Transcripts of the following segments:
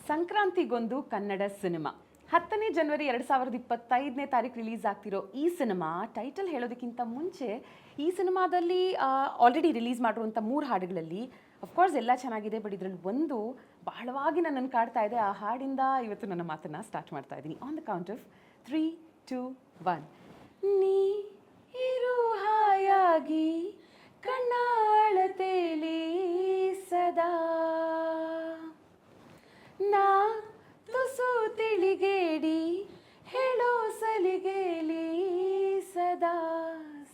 ಸಂಕ್ರಾಂತಿಗೊಂದು Kannada cinema 10ನೇ ಜನವರಿ 2025ನೇ ತಾರೀಕು release ಆಗ್ತಿರೋ ಈ ಸಿನಿಮಾ ಟೈಟಲ್ ಹೇಳೋದಕ್ಕಿಂತ ಮುಂಚೆ ಈ ಸಿನಿಮಾದಲ್ಲಿ ಆಲ್ರೆಡಿ ರಿಲೀಸ್ ಮಾಡಿರುವಂಥ 3 ಹಾಡುಗಳಲ್ಲಿ ಅಫ್ಕೋರ್ಸ್ ಎಲ್ಲ ಚೆನ್ನಾಗಿದೆ, ಬಟ್ ಇದರಲ್ಲಿ ಒಂದು ಬಹಳವಾಗಿ ನನ್ನನ್ನು ಕಾಡ್ತಾ ಇದೆ. ಆ ಹಾಡಿಂದ ಇವತ್ತು ನನ್ನ ಮಾತನ್ನು ಸ್ಟಾರ್ಟ್ ಮಾಡ್ತಾ ಇದ್ದೀನಿ. On the count of 3, 2, 1. ನೀ ಇರು ಹಾಯಾಗಿ ಕಣ್ಣಾಳತೇಲಿ ಸದಾ, ನಾ ತುಸು ತಿಳಿಗೇಡಿ ಹೇಳೋ ಸಲಿಗೇಲಿ ಸದಾ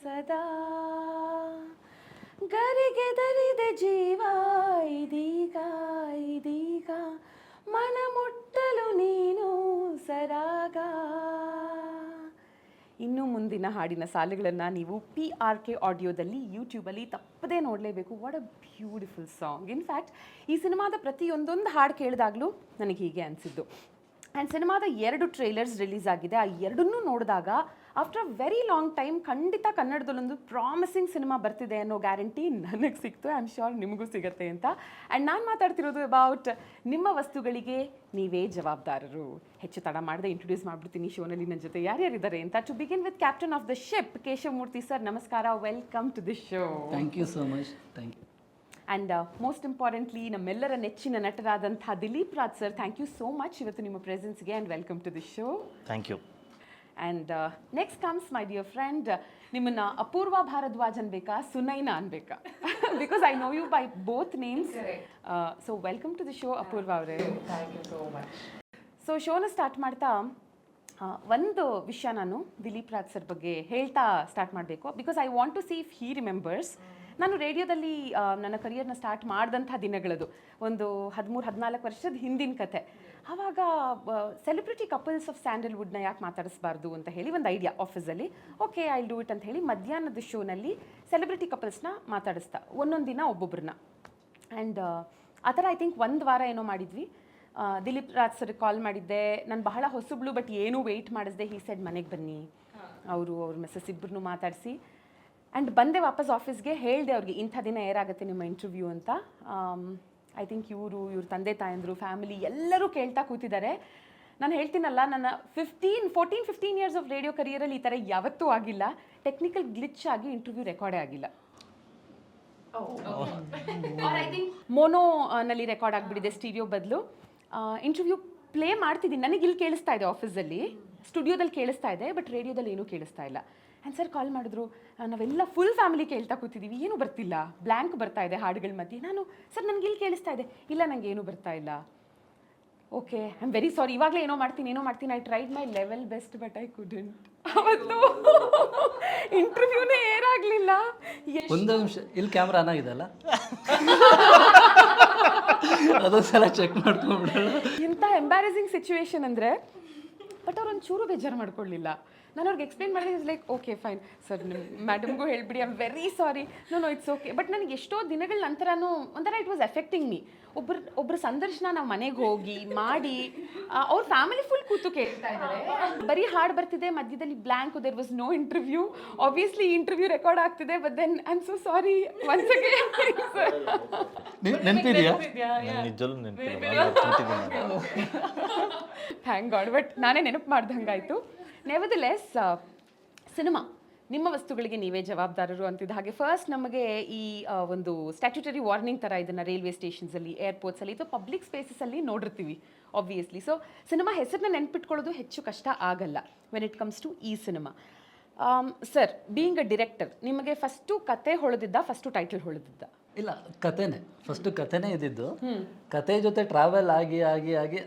ಸದಾ, ಗರಿಗೆ ದರಿದೆ ಜೀವ ಇದೀಗ ಇದೀಗ, ಮನ ಮುಟ್ಟಲು ನೀನು ಸರಾಗ. ಇನ್ನು ಮುಂದಿನ ಹಾಡಿನ ಸಾಲುಗಳನ್ನು ನೀವು PRK ಆಡಿಯೋದಲ್ಲಿ ಯೂಟ್ಯೂಬಲ್ಲಿ ತಪ್ಪದೇ ನೋಡಲೇಬೇಕು. What a beautiful song. In fact ಈ ಸಿನಿಮಾದ ಪ್ರತಿಯೊಂದೊಂದು ಹಾಡು ಕೇಳಿದಾಗಲೂ ನನಗೆ ಹೀಗೆ ಅನಿಸಿದ್ದು. ಆ್ಯಂಡ್ ಸಿನಿಮಾದ 2 ಟ್ರೈಲರ್ಸ್ ರಿಲೀಸ್ ಆಗಿದೆ. ಆ ಎರಡನ್ನೂ ನೋಡಿದಾಗ after a very long time ಖಂಡಿತ ಕನ್ನಡದಲ್ಲೊಂದು ಪ್ರಾಮಿಸಿಂಗ್ ಸಿನಿಮಾ ಬರ್ತಿದೆ ಅನ್ನೋ ಗ್ಯಾರಂಟಿ ನನಗೆ ಸಿಕ್ತು. ಐ ಆಮ್ ಶ್ಯೂರ್ ನಿಮಗೂ ಸಿಗುತ್ತೆ ಅಂತ. ಆ್ಯಂಡ್ ನಾನು ಮಾತಾಡ್ತಿರೋದು ಅಬೌಟ್ ನಿಮ್ಮ ವಸ್ತುಗಳಿಗೆ ನೀವೇ ಜವಾಬ್ದಾರರು. ಹೆಚ್ಚು ತಡ ಮಾಡದೆ ಇಂಟ್ರೊಡ್ಯೂಸ್ ಮಾಡಿಬಿಡ್ತೀನಿ ಶೋನಲ್ಲಿ ನನ್ನ ಜೊತೆ ಯಾರ್ಯಾರಿದ್ದಾರೆ ಅಂತ. To begin with captain of the ship Keshavamurthy sir, ನಮಸ್ಕಾರ, welcome to the show. Thank you so much. Thank you. And most importantly ನಮ್ಮೆಲ್ಲರ ನೆಚ್ಚಿನ ನಟರಾದಂಥ Dileep Raj sir, thank you so much ಇವತ್ತು ನಿಮ್ಮ ಪ್ರೆಸೆನ್ಸ್ಗೆ and welcome to the show. Thank you. And next comes my dear friend, ನಿಮ್ಮನ್ನು ಅಪೂರ್ವ ಭಾರದ್ವಾಜ್ ಅನ್ಬೇಕಾ ಸುನೈನಾ ಅನ್ಬೇಕಾ? Because I know you by both names. So welcome to the show Apoorva ಅವರೇ. Thank you so much. So ಶೋನ start ಮಾಡ್ತಾ ಒಂದು ವಿಷಯ ನಾನು Dilip Raj sir ಬಗ್ಗೆ ಹೇಳ್ತಾ ಸ್ಟಾರ್ಟ್ ಮಾಡಬೇಕು. Because I want to see if he remembers. ನಾನು ರೇಡಿಯೋದಲ್ಲಿ ನನ್ನ ಕರಿಯರ್ನ ಸ್ಟಾರ್ಟ್ ಮಾಡಿದಂಥ ದಿನಗಳದು, ಒಂದು 13-14 ವರ್ಷದ ಹಿಂದಿನ ಕತೆ. ಆವಾಗ ಸೆಲೆಬ್ರಿಟಿ ಕಪಲ್ಸ್ ಆಫ್ ಸ್ಯಾಂಡಲ್ವುಡ್ನ ಯಾಕೆ ಮಾತಾಡಿಸ್ಬಾರ್ದು ಅಂತ ಹೇಳಿ ಒಂದು ಐಡಿಯಾ ಆಫೀಸಲ್ಲಿ. ಓಕೆ, ಐ ಡೂ ಇಟ್ ಅಂತ ಹೇಳಿ ಮಧ್ಯಾಹ್ನದ ಶೋನಲ್ಲಿ ಸೆಲೆಬ್ರಿಟಿ ಕಪಲ್ಸ್ನ ಮಾತಾಡಿಸ್ತಾ ಒಂದೊಂದು ದಿನ ಒಬ್ಬೊಬ್ಬರನ್ನ. ಆ್ಯಂಡ್ ಆ ಥರ ಐ ಥಿಂಕ್ 1 ವಾರ ಏನೋ ಮಾಡಿದ್ವಿ. ದಿಲೀಪ್ ರಾಜ್ ಸರ್ ಕಾಲ್ ಮಾಡಿದ್ದೆ. ನಾನು ಬಹಳ ಹೊಸಬ್ಳು, ಬಟ್ ಏನೂ ವೆಯ್ಟ್ ಮಾಡಿಸ್ದೆ. ಹೀ ಸೆಡ್ ಮನೆಗೆ ಬನ್ನಿ, ಅವ್ರ ಮಿಸ್ಸಸ್ ಇಬ್ಬರನ್ನೂ ಮಾತಾಡಿಸಿ ಆ್ಯಂಡ್ ಬಂದೆ ವಾಪಸ್ ಆಫೀಸ್ಗೆ. ಹೇಳಿದೆ ಅವ್ರಿಗೆ ಇಂಥ ದಿನ ಏರಾಗುತ್ತೆ ನಿಮ್ಮ ಇಂಟರ್ವ್ಯೂ ಅಂತ. ಐ ಥಿಂಕ್ ಇವ್ರ ತಂದೆ ತಾಯಂದರು ಫ್ಯಾಮಿಲಿ ಎಲ್ಲರೂ ಕೇಳ್ತಾ ಕೂತಿದ್ದಾರೆ. ನಾನು ಹೇಳ್ತೀನಲ್ಲ, ನನ್ನ 14-15 ಇಯರ್ಸ್ ಆಫ್ ರೇಡಿಯೋ ಕರಿಯರಲ್ಲಿ ಈ ಥರ ಯಾವತ್ತೂ ಆಗಿಲ್ಲ. ಟೆಕ್ನಿಕಲ್ ಗ್ಲಿಚ್ ಆಗಿ ಇಂಟರ್ವ್ಯೂ ರೆಕಾರ್ಡೇ ಆಗಿಲ್ಲ. ಮೋನೋನಲ್ಲಿ ರೆಕಾರ್ಡ್ ಆಗಿಬಿಟ್ಟಿದೆ, ಸ್ಟೀರಿಯೋ ಬದಲು. ಇಂಟರ್ವ್ಯೂ ಪ್ಲೇ ಮಾಡ್ತಿದ್ದೀನಿ, ನನಗೆ ಇಲ್ಲಿ ಕೇಳಿಸ್ತಾ ಇದೆ ಆಫೀಸಲ್ಲಿ, ಸ್ಟುಡಿಯೋದಲ್ಲಿ ಕೇಳಿಸ್ತಾ ಇದೆ, ಬಟ್ ರೇಡಿಯೋದಲ್ಲಿ ಏನೂ ಕೇಳಿಸ್ತಾ ಇಲ್ಲ. ಆ್ಯಂಡ್ ಸರ್ ಕಾಲ್ ಮಾಡಿದ್ರು, ನಾವೆಲ್ಲ ಫುಲ್ ಫ್ಯಾಮಿಲಿ ಕೇಳ್ತಾ ಕೂತಿದ್ದೀವಿ, ಏನೂ ಬರ್ತಿಲ್ಲ, ಬ್ಲ್ಯಾಂಕ್ ಬರ್ತಾ ಇದೆ ಹಾಡುಗಳ ಮಧ್ಯೆ. ನಾನು ಸರ್ ನನಗೆ ಇಲ್ಲಿ ಕೇಳಿಸ್ತಾ ಇದೆ, ಇಲ್ಲ ನನಗೆ ಏನೂ ಬರ್ತಾ ಇಲ್ಲ. ಓಕೆ, ಐ ಆಮ್ ವೆರಿ ಸಾರಿ, ಇವಾಗಲೇ ಏನೋ ಮಾಡ್ತೀನಿ. I tried my level best but I couldn't. ಅವತ್ತು ಇಂಟರ್ವ್ಯೂನೇ ಏರಾಗಲಿಲ್ಲ. ಒಂದು ನಿಮಿಷ, ಇಲ್ಲಿ ಕ್ಯಾಮ್ರಾ ಆನ್ ಆಗಿದೆ ಅಲ್ಲ, ಅದೊಂದ್ಸಲ ಚೆಕ್ ಮಾಡ್ಕೊಂಡ್ಬಿಡೋಣ. ಇಂಥ ಎಂಬ್ಯಾರಸಿಂಗ್ ಸಿಚುವೇಶನ್ ಅಂದರೆ, ಬಟ್ ಅವ್ರು ಒಂಚೂರು ಬೇಜಾರು ಮಾಡ್ಕೊಳ್ಳಿಲ್ಲ. ನಾನು ಅವ್ರಿಗೆ ಎಕ್ಸ್ಪ್ಲೇನ್ ಮಾಡಿದೆ. Is like okay fine sir, ನಿಮ್ಮ ಮ್ಯಾಡಮ್ಗೂ ಹೇಳ್ಬಿಡಿ, I am very sorry, no it's okay. But ನನಗೆ ಎಷ್ಟೋ ದಿನಗಳ ನಂತರನೂ ಒಂಥರ ಇಟ್ ವಾಸ್ ಎಫೆಕ್ಟಿಂಗ್ ಮೀ. ಒಬ್ಬರ ಸಂದರ್ಶನ ನಾವು ಮನೆಗೆ ಹೋಗಿ ಮಾಡಿ, ಅವ್ರ ಫ್ಯಾಮಿಲಿ ಫುಲ್ ಕೂತು ಕೇಳ್ತಾ ಇದ್ದಾರೆ, ಬರೀ ಹಾಡು ಬರ್ತಿದೆ, ಮಧ್ಯದಲ್ಲಿ blank, there was no interview. Obviously interview record ಆಗ್ತಿದೆ, but then I am so sorry once again. ನೆನಪಿದೆಯಾ? ನಿಜಲ್ಲೂ ನೆನಪಿಲ್ಲ. ಥ್ಯಾಂಕ್ ಗಾಡ್, ಬಟ್ ನಾನೇ ನೆನಪು ಮಾಡ್ದಂಗಾಯಿತು. ನೆವರ್ದಲೆಸ್, ಸಿನಿಮಾ ನಿಮ್ಮ ವಸ್ತುಗಳಿಗೆ ನೀವೇ ಜವಾಬ್ದಾರರು ಅಂತಿದ್ದ ಹಾಗೆ ಫಸ್ಟ್ ನಮಗೆ ಈ ಒಂದು ಸ್ಟ್ಯಾಟ್ಯೂಟರಿ ವಾರ್ನಿಂಗ್ ಥರ ಇದನ್ನು ರೈಲ್ವೆ ಸ್ಟೇಷನ್ಸಲ್ಲಿ, ಏರ್ಪೋರ್ಟ್ಸಲ್ಲಿ ಅಥವಾ ಪಬ್ಲಿಕ್ ಸ್ಪೇಸಸಲ್ಲಿ ನೋಡಿರ್ತೀವಿ ಆಬ್ವಿಯಸ್ಲಿ. ಸೊ ಸಿನಿಮಾ ಹೆಸರನ್ನ ನೆನ್ಪಿಟ್ಕೊಳ್ಳೋದು ಹೆಚ್ಚು ಕಷ್ಟ ಆಗಲ್ಲ ವೆನ್ ಇಟ್ ಕಮ್ಸ್ ಟು ಈ cinema. Sir, being a director, ನಿಮಗೆ ಫಸ್ಟು ಕತೆ ಹೊಳೆದಿದ್ದ, ಫಸ್ಟು ಟೈಟಲ್ ಹೊಳೆದಿದ್ದ? ಇಲ್ಲ, ಕತೆನೇ ಫಸ್ಟು. ಕತೆನೇ ಇದ್ದಿದ್ದು. ಕತೆ ಜೊತೆ ಟ್ರಾವೆಲ್ ಆಗಿ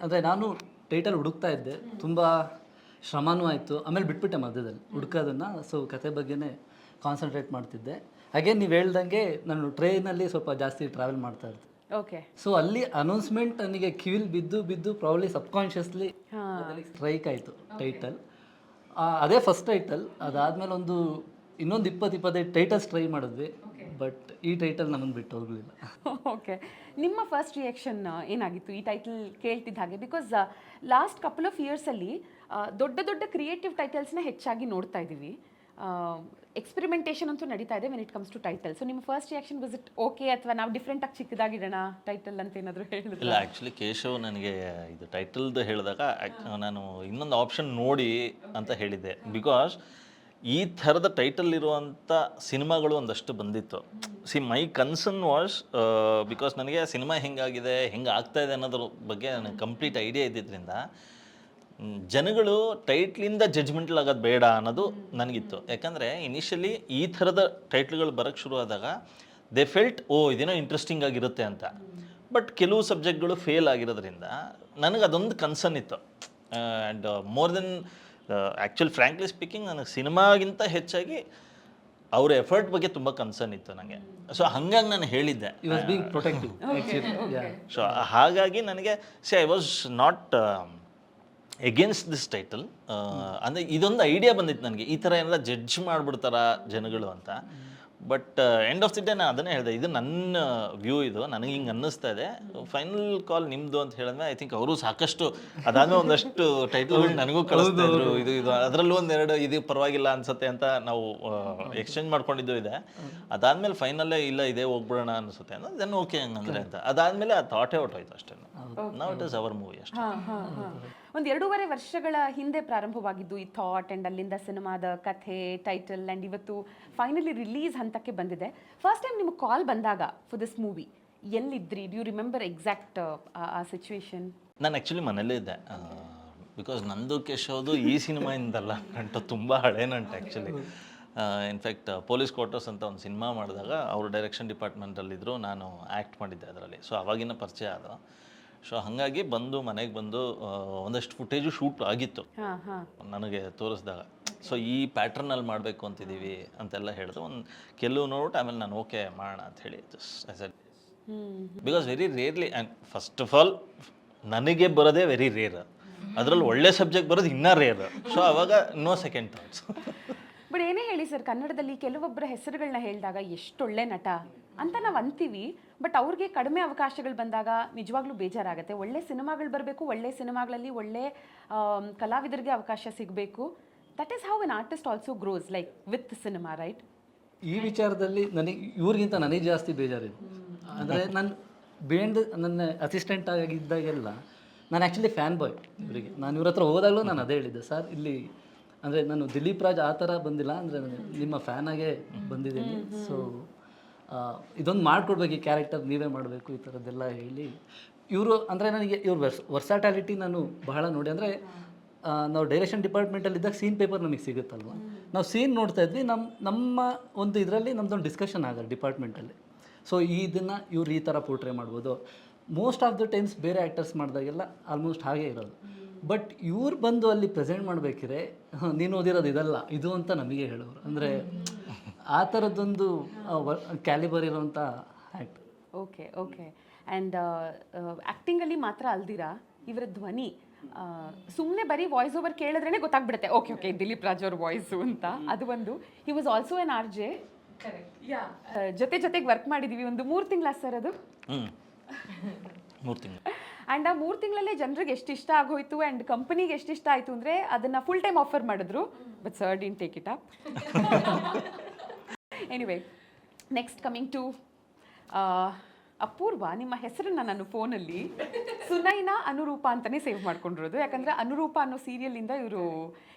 ಅಂದರೆ ನಾನು ಟೈಟಲ್ ಹುಡುಕ್ತಾ ಇದ್ದೆ, ತುಂಬ ಶ್ರಮನೂ ಆಯಿತು. ಆಮೇಲೆ ಬಿಟ್ಬಿಟ್ಟೆ ಮಧ್ಯದಲ್ಲಿ ಹುಡುಕೋದನ್ನು. ಸೊ ಕತೆ ಬಗ್ಗೆನೇ ಕಾನ್ಸಂಟ್ರೇಟ್ ಮಾಡ್ತಿದ್ದೆ. ಹಾಗೆ ನೀವು ಹೇಳ್ದಂಗೆ ನಾನು ಟ್ರೈನಲ್ಲಿ ಸ್ವಲ್ಪ ಜಾಸ್ತಿ ಟ್ರಾವೆಲ್ ಮಾಡ್ತಾ ಇರ್ತೀನಿ. ಓಕೆ. ಸೊ ಅಲ್ಲಿ ಅನೌನ್ಸ್ಮೆಂಟ್ ನನಗೆ ಕಿವಿಲ್ ಬಿದ್ದು ಪ್ರಾಬ್ಲಿ ಸಬ್ಕಾನ್ಷಿಯಸ್ಲಿ ಸ್ಟ್ರೈಕ್ ಆಯಿತು ಟೈಟಲ್. ಅದೇ ಫಸ್ಟ್ ಟೈಟಲ್. ಅದಾದಮೇಲೆ ಇನ್ನೊಂದು 20-25 ಟೈಟಲ್ಸ್ ಟ್ರೈ ಮಾಡಿದ್ವಿ, ಬಟ್ ಈ ಟೈಟಲ್ ನಮ್ಮನ್ನು ಬಿಟ್ಟು ಹೋಗಲಿಲ್ಲ. ಓಕೆ, ನಿಮ್ಮ ಫಸ್ಟ್ ರಿಯಾಕ್ಷನ್ ಏನಾಗಿತ್ತು ಈ ಟೈಟಲ್ ಕೇಳ್ತಿದ್ದ ಹಾಗೆ? ಬಿಕಾಸ್ ಲಾಸ್ಟ್ ಕಪಲ್ ಆಫ್ ಇಯರ್ಸಲ್ಲಿ ದೊಡ್ಡ ಕ್ರಿಯೇಟಿವ್ ಟೈಟಲ್ಸ್ನ ಹೆಚ್ಚಾಗಿ ನೋಡ್ತಾ ಇದ್ದೀವಿ. ಎಕ್ಸ್ಪೆರಿಮೆಂಟೇಷನ್ ಅಂತೂ ನಡೀತಾ ಇದೆ when it comes to title. So ನಿಮ್ಮ first reaction was it okay ಅಥವಾ ನಾವು ಡಿಫ್ರೆಂಟಾಗಿ ಚಿಕ್ಕದಾಗಿಡೋಣ ಟೈಟಲ್ ಅಂತ ಏನಾದರೂ ಹೇಳಿದ್ರೆ? ಇಲ್ಲ, ಆ್ಯಕ್ಚುಲಿ ಕೇಶವ್ ನನಗೆ ಇದು ಟೈಟಲ್ದು ಹೇಳಿದಾಗ ನಾನು ಇನ್ನೊಂದು ಆಪ್ಷನ್ ನೋಡಿ ಅಂತ ಹೇಳಿದ್ದೆ. ಬಿಕಾಸ್ ಈ ಥರದ ಟೈಟಲ್ ಇರುವಂಥ ಸಿನಿಮಾಗಳು ಒಂದಷ್ಟು ಬಂದಿತ್ತು. ಮೈ ಕನ್ಸರ್ನ್ ವಾಸ್ ಬಿಕಾಸ್ ನನಗೆ ಸಿನಿಮಾ ಹೆಂಗಾಗಿದೆ, ಹೆಂಗೆ ಆಗ್ತಾ ಇದೆ ಅನ್ನೋದ್ರ ಬಗ್ಗೆ ನನಗೆ ಕಂಪ್ಲೀಟ್ ಐಡಿಯಾ ಇದ್ದಿದ್ದರಿಂದ ಜನಗಳು ಟೈಟ್ಲಿಂದ ಜಡ್ಜ್ಮೆಂಟಲ್ ಆಗೋದು ಬೇಡ ಅನ್ನೋದು ನನಗಿತ್ತು. ಯಾಕಂದರೆ ಇನಿಷಿಯಲಿ ಈ ಥರದ ಟೈಟ್ಲ್ಗಳು ಬರೋಕ್ಕೆ ಶುರು ಆದಾಗ ದೇ ಫೆಲ್ಟ್ ಇದೇನೋ ಇಂಟ್ರೆಸ್ಟಿಂಗ್ ಆಗಿರುತ್ತೆ ಅಂತ. ಬಟ್ ಕೆಲವು ಸಬ್ಜೆಕ್ಟ್ಗಳು ಫೇಲ್ ಆಗಿರೋದ್ರಿಂದ ನನಗೆ ಅದೊಂದು ಕನ್ಸರ್ನ್ ಇತ್ತು. And more than actually frankly speaking ನನಗೆ ಸಿನಿಮಾಗಿಂತ ಹೆಚ್ಚಾಗಿ ಅವ್ರ ಎಫರ್ಟ್ ಬಗ್ಗೆ ತುಂಬ ಕನ್ಸರ್ನ್ ಇತ್ತು ನನಗೆ. ಸೊ ಹಾಗಾಗಿ ನಾನು ಹೇಳಿದ್ದೆ, ಸೊ ಹಾಗಾಗಿ ನನಗೆ I was not against this title. ಅಂದರೆ ಇದೊಂದು ಐಡಿಯಾ ಬಂದಿತ್ತು ನನಗೆ, ಈ ಥರ ಏನಾರ ಜಡ್ಜ್ ಮಾಡಿಬಿಡ್ತಾರ ಜನಗಳು ಅಂತ. But end of the day ನಾನು ಅದನ್ನೇ ಹೇಳಿದೆ, ಇದು ನನ್ನ ವ್ಯೂ, ಇದು ನನಗೆ ಹಿಂಗೆ ಅನ್ನಿಸ್ತಾ ಇದೆ, ಫೈನಲ್ ಕಾಲ್ ನಿಮ್ಮದು ಅಂತ ಹೇಳಿದ್ಮೇಲೆ ಐ ಥಿಂಕ್ ಅವರು ಸಾಕಷ್ಟು ಅದಾದಮೇಲೆ ಒಂದಷ್ಟು ಟೈಟಲ್ಗಳು ನನಗೂ ಕಳಿಸ್ತಾ ಇದ್ರು, ಇದು ಅದರಲ್ಲೂ ಒಂದೆರಡು ಇದು ಪರವಾಗಿಲ್ಲ ಅನ್ಸುತ್ತೆ ಅಂತ ನಾವು ಎಕ್ಸ್ಚೇಂಜ್ ಮಾಡ್ಕೊಂಡಿದ್ದು ಇದೆ. ಅದಾದಮೇಲೆ ಫೈನಲ್ಲೇ ಇಲ್ಲ ಇದೇ ಹೋಗ್ಬಿಡೋಣ ಅನಿಸುತ್ತೆ ಅನ್ನೋ ದೆನ್ ಓಕೆ ಹಂಗಂದ್ರೆ ಅಂತ. ಅದಾದಮೇಲೆ ಆ ಥಾಟೇ ಹೊಟ್ಟೋಯ್ತು ಅಷ್ಟೇ. ನಾವು ಇಟ್ ಇಸ್ ಅವರ್ ಮೂವಿ ಅಷ್ಟೇ. ಒಂದು 2.5 ವರ್ಷಗಳ ಹಿಂದೆ ಪ್ರಾರಂಭವಾಗಿದ್ದು ಈ ಥಾಟ್, ಆ್ಯಂಡ್ ಅಲ್ಲಿಂದ ಸಿನಿಮಾದ ಕಥೆ, ಟೈಟಲ್, ಆ್ಯಂಡ್ ಇವತ್ತು ಫೈನಲಿ ರಿಲೀಸ್ ಹಂತಕ್ಕೆ ಬಂದಿದೆ. ಫಸ್ಟ್ ಟೈಮ್ ನಿಮಗೆ ಕಾಲ್ ಬಂದಾಗ ಫಾರ್ ದಿಸ್ ಮೂವಿ ಎಲ್ಲಿದ್ರಿ? ಡ್ಯೂ ರಿಮೆಂಬರ್ ಎಕ್ಸಾಕ್ಟ್ ಆ ಸಿಚುವೇಶನ್? ನಾನು ಆ್ಯಕ್ಚುಲಿ ಮನೇಲೇ ಇದ್ದೆ. ಬಿಕಾಸ್ ನಂದು ಕೇಶವ್ದು ಈ ಸಿನಿಮಾಯಿಂದಲ್ಲ, ನಂಟು ತುಂಬ ಹಳೆ ನಂಟು ಆ್ಯಕ್ಚುಲಿ. ಇನ್ಫ್ಯಾಕ್ಟ್ ಪೊಲೀಸ್ ಕ್ವಾರ್ಟರ್ಸ್ ಅಂತ ಒಂದು ಸಿನಿಮಾ ಮಾಡಿದಾಗ ಅವರು ಡೈರೆಕ್ಷನ್ ಡಿಪಾರ್ಟ್ಮೆಂಟಲ್ಲಿದ್ದರು, ನಾನು ಆ್ಯಕ್ಟ್ ಮಾಡಿದ್ದೆ ಅದರಲ್ಲಿ. ಸೊ ಅವಾಗಿನ ಪರಿಚಯ ಅದು. ಸೊ ಹಾಗಾಗಿ ಮನೆಗೆ ಬಂದು ಒಂದಷ್ಟು ಫುಟೇಜು ಶೂಟ್ ಆಗಿತ್ತು ನನಗೆ ತೋರಿಸಿದಾಗ. ಸೊ ಈ ಪ್ಯಾಟ್ರನಲ್ಲಿ ಮಾಡಬೇಕು ಅಂತಿದ್ದೀವಿ ಅಂತೆಲ್ಲ ಹೇಳಿದ್ರು. ಕೆಲವು ನೋಡ್ಬಿಟ್ಟು ಆಮೇಲೆ ನಾನು ಓಕೆ ಮಾಡೋಣ ಅಂತ ಹೇಳಿ because very rarely. And first of all ನನಗೆ ಬರೋದೇ ವೆರಿ ರೇರ್, ಅದರಲ್ಲಿ ಒಳ್ಳೆ ಸಬ್ಜೆಕ್ಟ್ ಬರೋದು ಇನ್ನೂ ರೇರ್. ಸೊ ಅವಾಗ ನೋ ಸೆಕೆಂಡ್ ಥಾಟ್ಸ್. ಬಟ್ ಏನೇ ಹೇಳಿ ಸರ್, ಕನ್ನಡದಲ್ಲಿ ಕೆಲವೊಬ್ಬರ ಹೆಸರುಗಳನ್ನ ಹೇಳಿದಾಗ ಎಷ್ಟೊಳ್ಳೆ ನಟ ಅಂತ ನಾವು ಅಂತೀವಿ, ಬಟ್ ಅವ್ರಿಗೆ ಕಡಿಮೆ ಅವಕಾಶಗಳು ಬಂದಾಗ ನಿಜವಾಗ್ಲೂ ಬೇಜಾರಾಗುತ್ತೆ. ಒಳ್ಳೆ ಸಿನಿಮಾಗಳು ಬರಬೇಕು, ಒಳ್ಳೆ ಸಿನಿಮಾಗಳಲ್ಲಿ ಒಳ್ಳೆ ಕಲಾವಿದರಿಗೆ ಅವಕಾಶ ಸಿಗಬೇಕು. That is how an artist also grows, like with cinema, right? ಈ ವಿಚಾರದಲ್ಲಿ ನನಗೆ ಇವ್ರಿಗಿಂತ ನನಗೆ ಜಾಸ್ತಿ ಬೇಜಾರಿದೆ. ಅಂದರೆ ನಾನು ನನ್ನ ಅಸಿಸ್ಟೆಂಟ್ ಆಗಿದ್ದಾಗೆಲ್ಲ ನಾನು ಆ್ಯಕ್ಚುಲಿ ಫ್ಯಾನ್ ಬಾಯ್ ಇವರಿಗೆ. ನಾನು ಇವ್ರ ಹತ್ರ ಹೋದಾಗಲೂ ನಾನು ಅದೇ ಹೇಳಿದ್ದೆ, ಸರ್ ಇಲ್ಲಿ ಅಂದರೆ ನಾನು ದಿಲೀಪ್ ರಾಜ್ ಆ ಥರ ಬಂದಿಲ್ಲ, ಅಂದರೆ ನಾನು ನಿಮ್ಮ ಫ್ಯಾನಾಗೇ ಬಂದಿದ್ದೀನಿ. ಸೊ ಇದೊಂದು ಮಾಡಿಕೊಡ್ಬೇಕು, ಈ ಕ್ಯಾರೆಕ್ಟರ್ ನೀವೇ ಮಾಡಬೇಕು, ಈ ಥರದ್ದೆಲ್ಲ ಹೇಳಿ ಇವರು. ಅಂದರೆ ನನಗೆ ಇವ್ರ ವರ್ಸಾಟ್ಯಾಲಿಟಿ ನಾನು ಬಹಳ ನೋಡಿ. ಅಂದರೆ ನಾವು ಡೈರೆಕ್ಷನ್ ಡಿಪಾರ್ಟ್ಮೆಂಟಲ್ಲಿದ್ದಾಗ ಸೀನ್ ಪೇಪರ್ ನಮಗೆ ಸಿಗುತ್ತಲ್ವ, ನಾವು ಸೀನ್ ನೋಡ್ತಾ ಇದ್ವಿ, ನಮ್ಮ ಒಂದು ಇದರಲ್ಲಿ ನಮ್ಮದೊಂದು ಡಿಸ್ಕಷನ್ ಆಗೋದು ಡಿಪಾರ್ಟ್ಮೆಂಟಲ್ಲಿ. ಸೊ ಇದನ್ನು ಇವ್ರು ಈ ಥರ ಪೋರ್ಟ್ರೇ ಮಾಡ್ಬೋದು. ಮೋಸ್ಟ್ ಆಫ್ ದ ಟೈಮ್ಸ್ ಬೇರೆ ಆ್ಯಕ್ಟರ್ಸ್ ಮಾಡಿದಾಗೆಲ್ಲ ಆಲ್ಮೋಸ್ಟ್ ಹಾಗೇ ಇರೋದು. ಬಟ್ ಇವ್ರು ಬಂದು ಅಲ್ಲಿ ಪ್ರೆಸೆಂಟ್ ಮಾಡಬೇಕಿದ್ರೆ ನೀನು ಓದಿರೋದು ಇದಲ್ಲ ಇದು ಅಂತ ನಮಗೆ ಹೇಳೋರು. ಅಂದರೆ ಆ ಥರದ್ದೊಂದು ಕ್ಯಾಲಿಬರ್ ಇರೋಂಥ ಆ್ಯಕ್ಟ್. Okay okay. ಆ್ಯಂಡ್ ಆ್ಯಕ್ಟಿಂಗಲ್ಲಿ ಮಾತ್ರ ಅಲ್ದಿರಾ ಇವರ ಧ್ವನಿ ಸುಮ್ಮನೆ ಬರೀ ವಾಯ್ಸ್ ಓವರ್ ಕೇಳಿದ್ರೇ ಗೊತ್ತಾಗ್ಬಿಡುತ್ತೆ, ಓಕೆ ಓಕೆ ದಿಲೀಪ್ ರಾಜ್ ಅವ್ರ ವಾಯ್ಸು ಅಂತ. ಅದು ಒಂದು. He was also N RJ. ಜೊತೆಗೆ ವರ್ಕ್ ಮಾಡಿದ್ದೀವಿ ಒಂದು 3 ತಿಂಗಳ ಸರ್ ಅದು. 3 ತಿಂಗಳು. ಆ್ಯಂಡ್ ಆ 3 ತಿಂಗಳಲ್ಲೇ ಜನರಿಗೆ ಎಷ್ಟು ಇಷ್ಟ ಆಗೋಯ್ತು, ಆ್ಯಂಡ್ ಕಂಪನಿಗೆ ಎಷ್ಟು ಇಷ್ಟ ಆಯಿತು ಅಂದರೆ ಅದನ್ನು ಫುಲ್ ಟೈಮ್ ಆಫರ್ ಮಾಡಿದ್ರು. But sir didn't take it up. Anyway, next coming to Apoorva. ನಿಮ್ಮ ಹೆಸರನ್ನು ನಾನು ಫೋನಲ್ಲಿ ಸುನೈನಾ ಅನುರೂಪ ಅಂತಲೇ ಸೇವ್ ಮಾಡ್ಕೊಂಡಿರೋದು. ಯಾಕಂದರೆ ಅನುರೂಪ ಅನ್ನೋ ಸೀರಿಯಲಿಂದ ಇವರು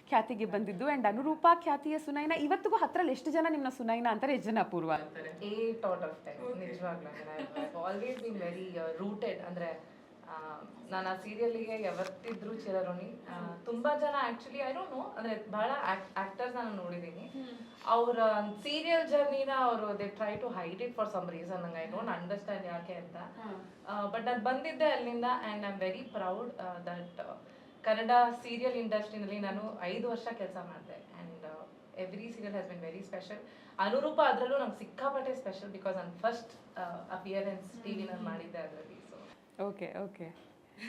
ಖ್ಯಾತಿಗೆ ಬಂದಿದ್ದು. ಆ್ಯಂಡ್ ಅನುರೂಪ ಖ್ಯಾತಿಯ ಸುನೈನಾ ಇವತ್ತಿಗೂ ಹತ್ತರಲ್ಲಿ ಎಷ್ಟು ಜನ ನಿಮ್ಮನ್ನ ಸುನೈನಾ ಅಂತಾರೆ, ಎಷ್ಟು ಜನ ಅಪೂರ್ವ ಅಂತಾರೆ? 8 out of 10 ನಿಜವಾಗ್ಲೂ. Always been very rooted. ಅಂದರೆ ನಾನು ಆ ಸೀರಿಯಲಿಗೆ ಯಾವತ್ತಿದ್ರೂ ಚಿರಋಣಿ. ತುಂಬ ಜನ ಆ್ಯಕ್ಚುಲಿ ಐ ಡೋಂಟ್ ನೋ, ಅಂದರೆ ಬಹಳ ಆ್ಯಕ್ಟರ್ಸ್ ನಾನು ನೋಡಿದ್ದೀನಿ, ಅವರ ಸೀರಿಯಲ್ ಜರ್ನಿನ ಅವರು they try to hide it for some reason. ನಂಗೆ ಐ ಡೋಂಟ್ ಅಂಡರ್ಸ್ಟ್ಯಾಂಡ್ ಯಾಕೆ ಅಂತ. ಬಟ್ ನಾನು ಬಂದಿದ್ದೆ ಅಲ್ಲಿಂದ. And I am very proud that Kannada serial ಇಂಡಸ್ಟ್ರಿನಲ್ಲಿ ನಾನು 5 ವರ್ಷ ಕೆಲಸ ಮಾಡಿದೆ. And every serial has been very special. Anuroopa ಅದರಲ್ಲೂ ನಂಗೆ ಸಿಕ್ಕಾಪಟ್ಟೆ ಸ್ಪೆಷಲ್, ಬಿಕಾಸ್ ನನ್ನ ಫಸ್ಟ್ ಅಪಿಯರೆನ್ಸ್ ಟಿವಿನಲ್ಲಿ ಮಾಡಿದ್ದೆ ಅದರಲ್ಲಿ. So okay okay.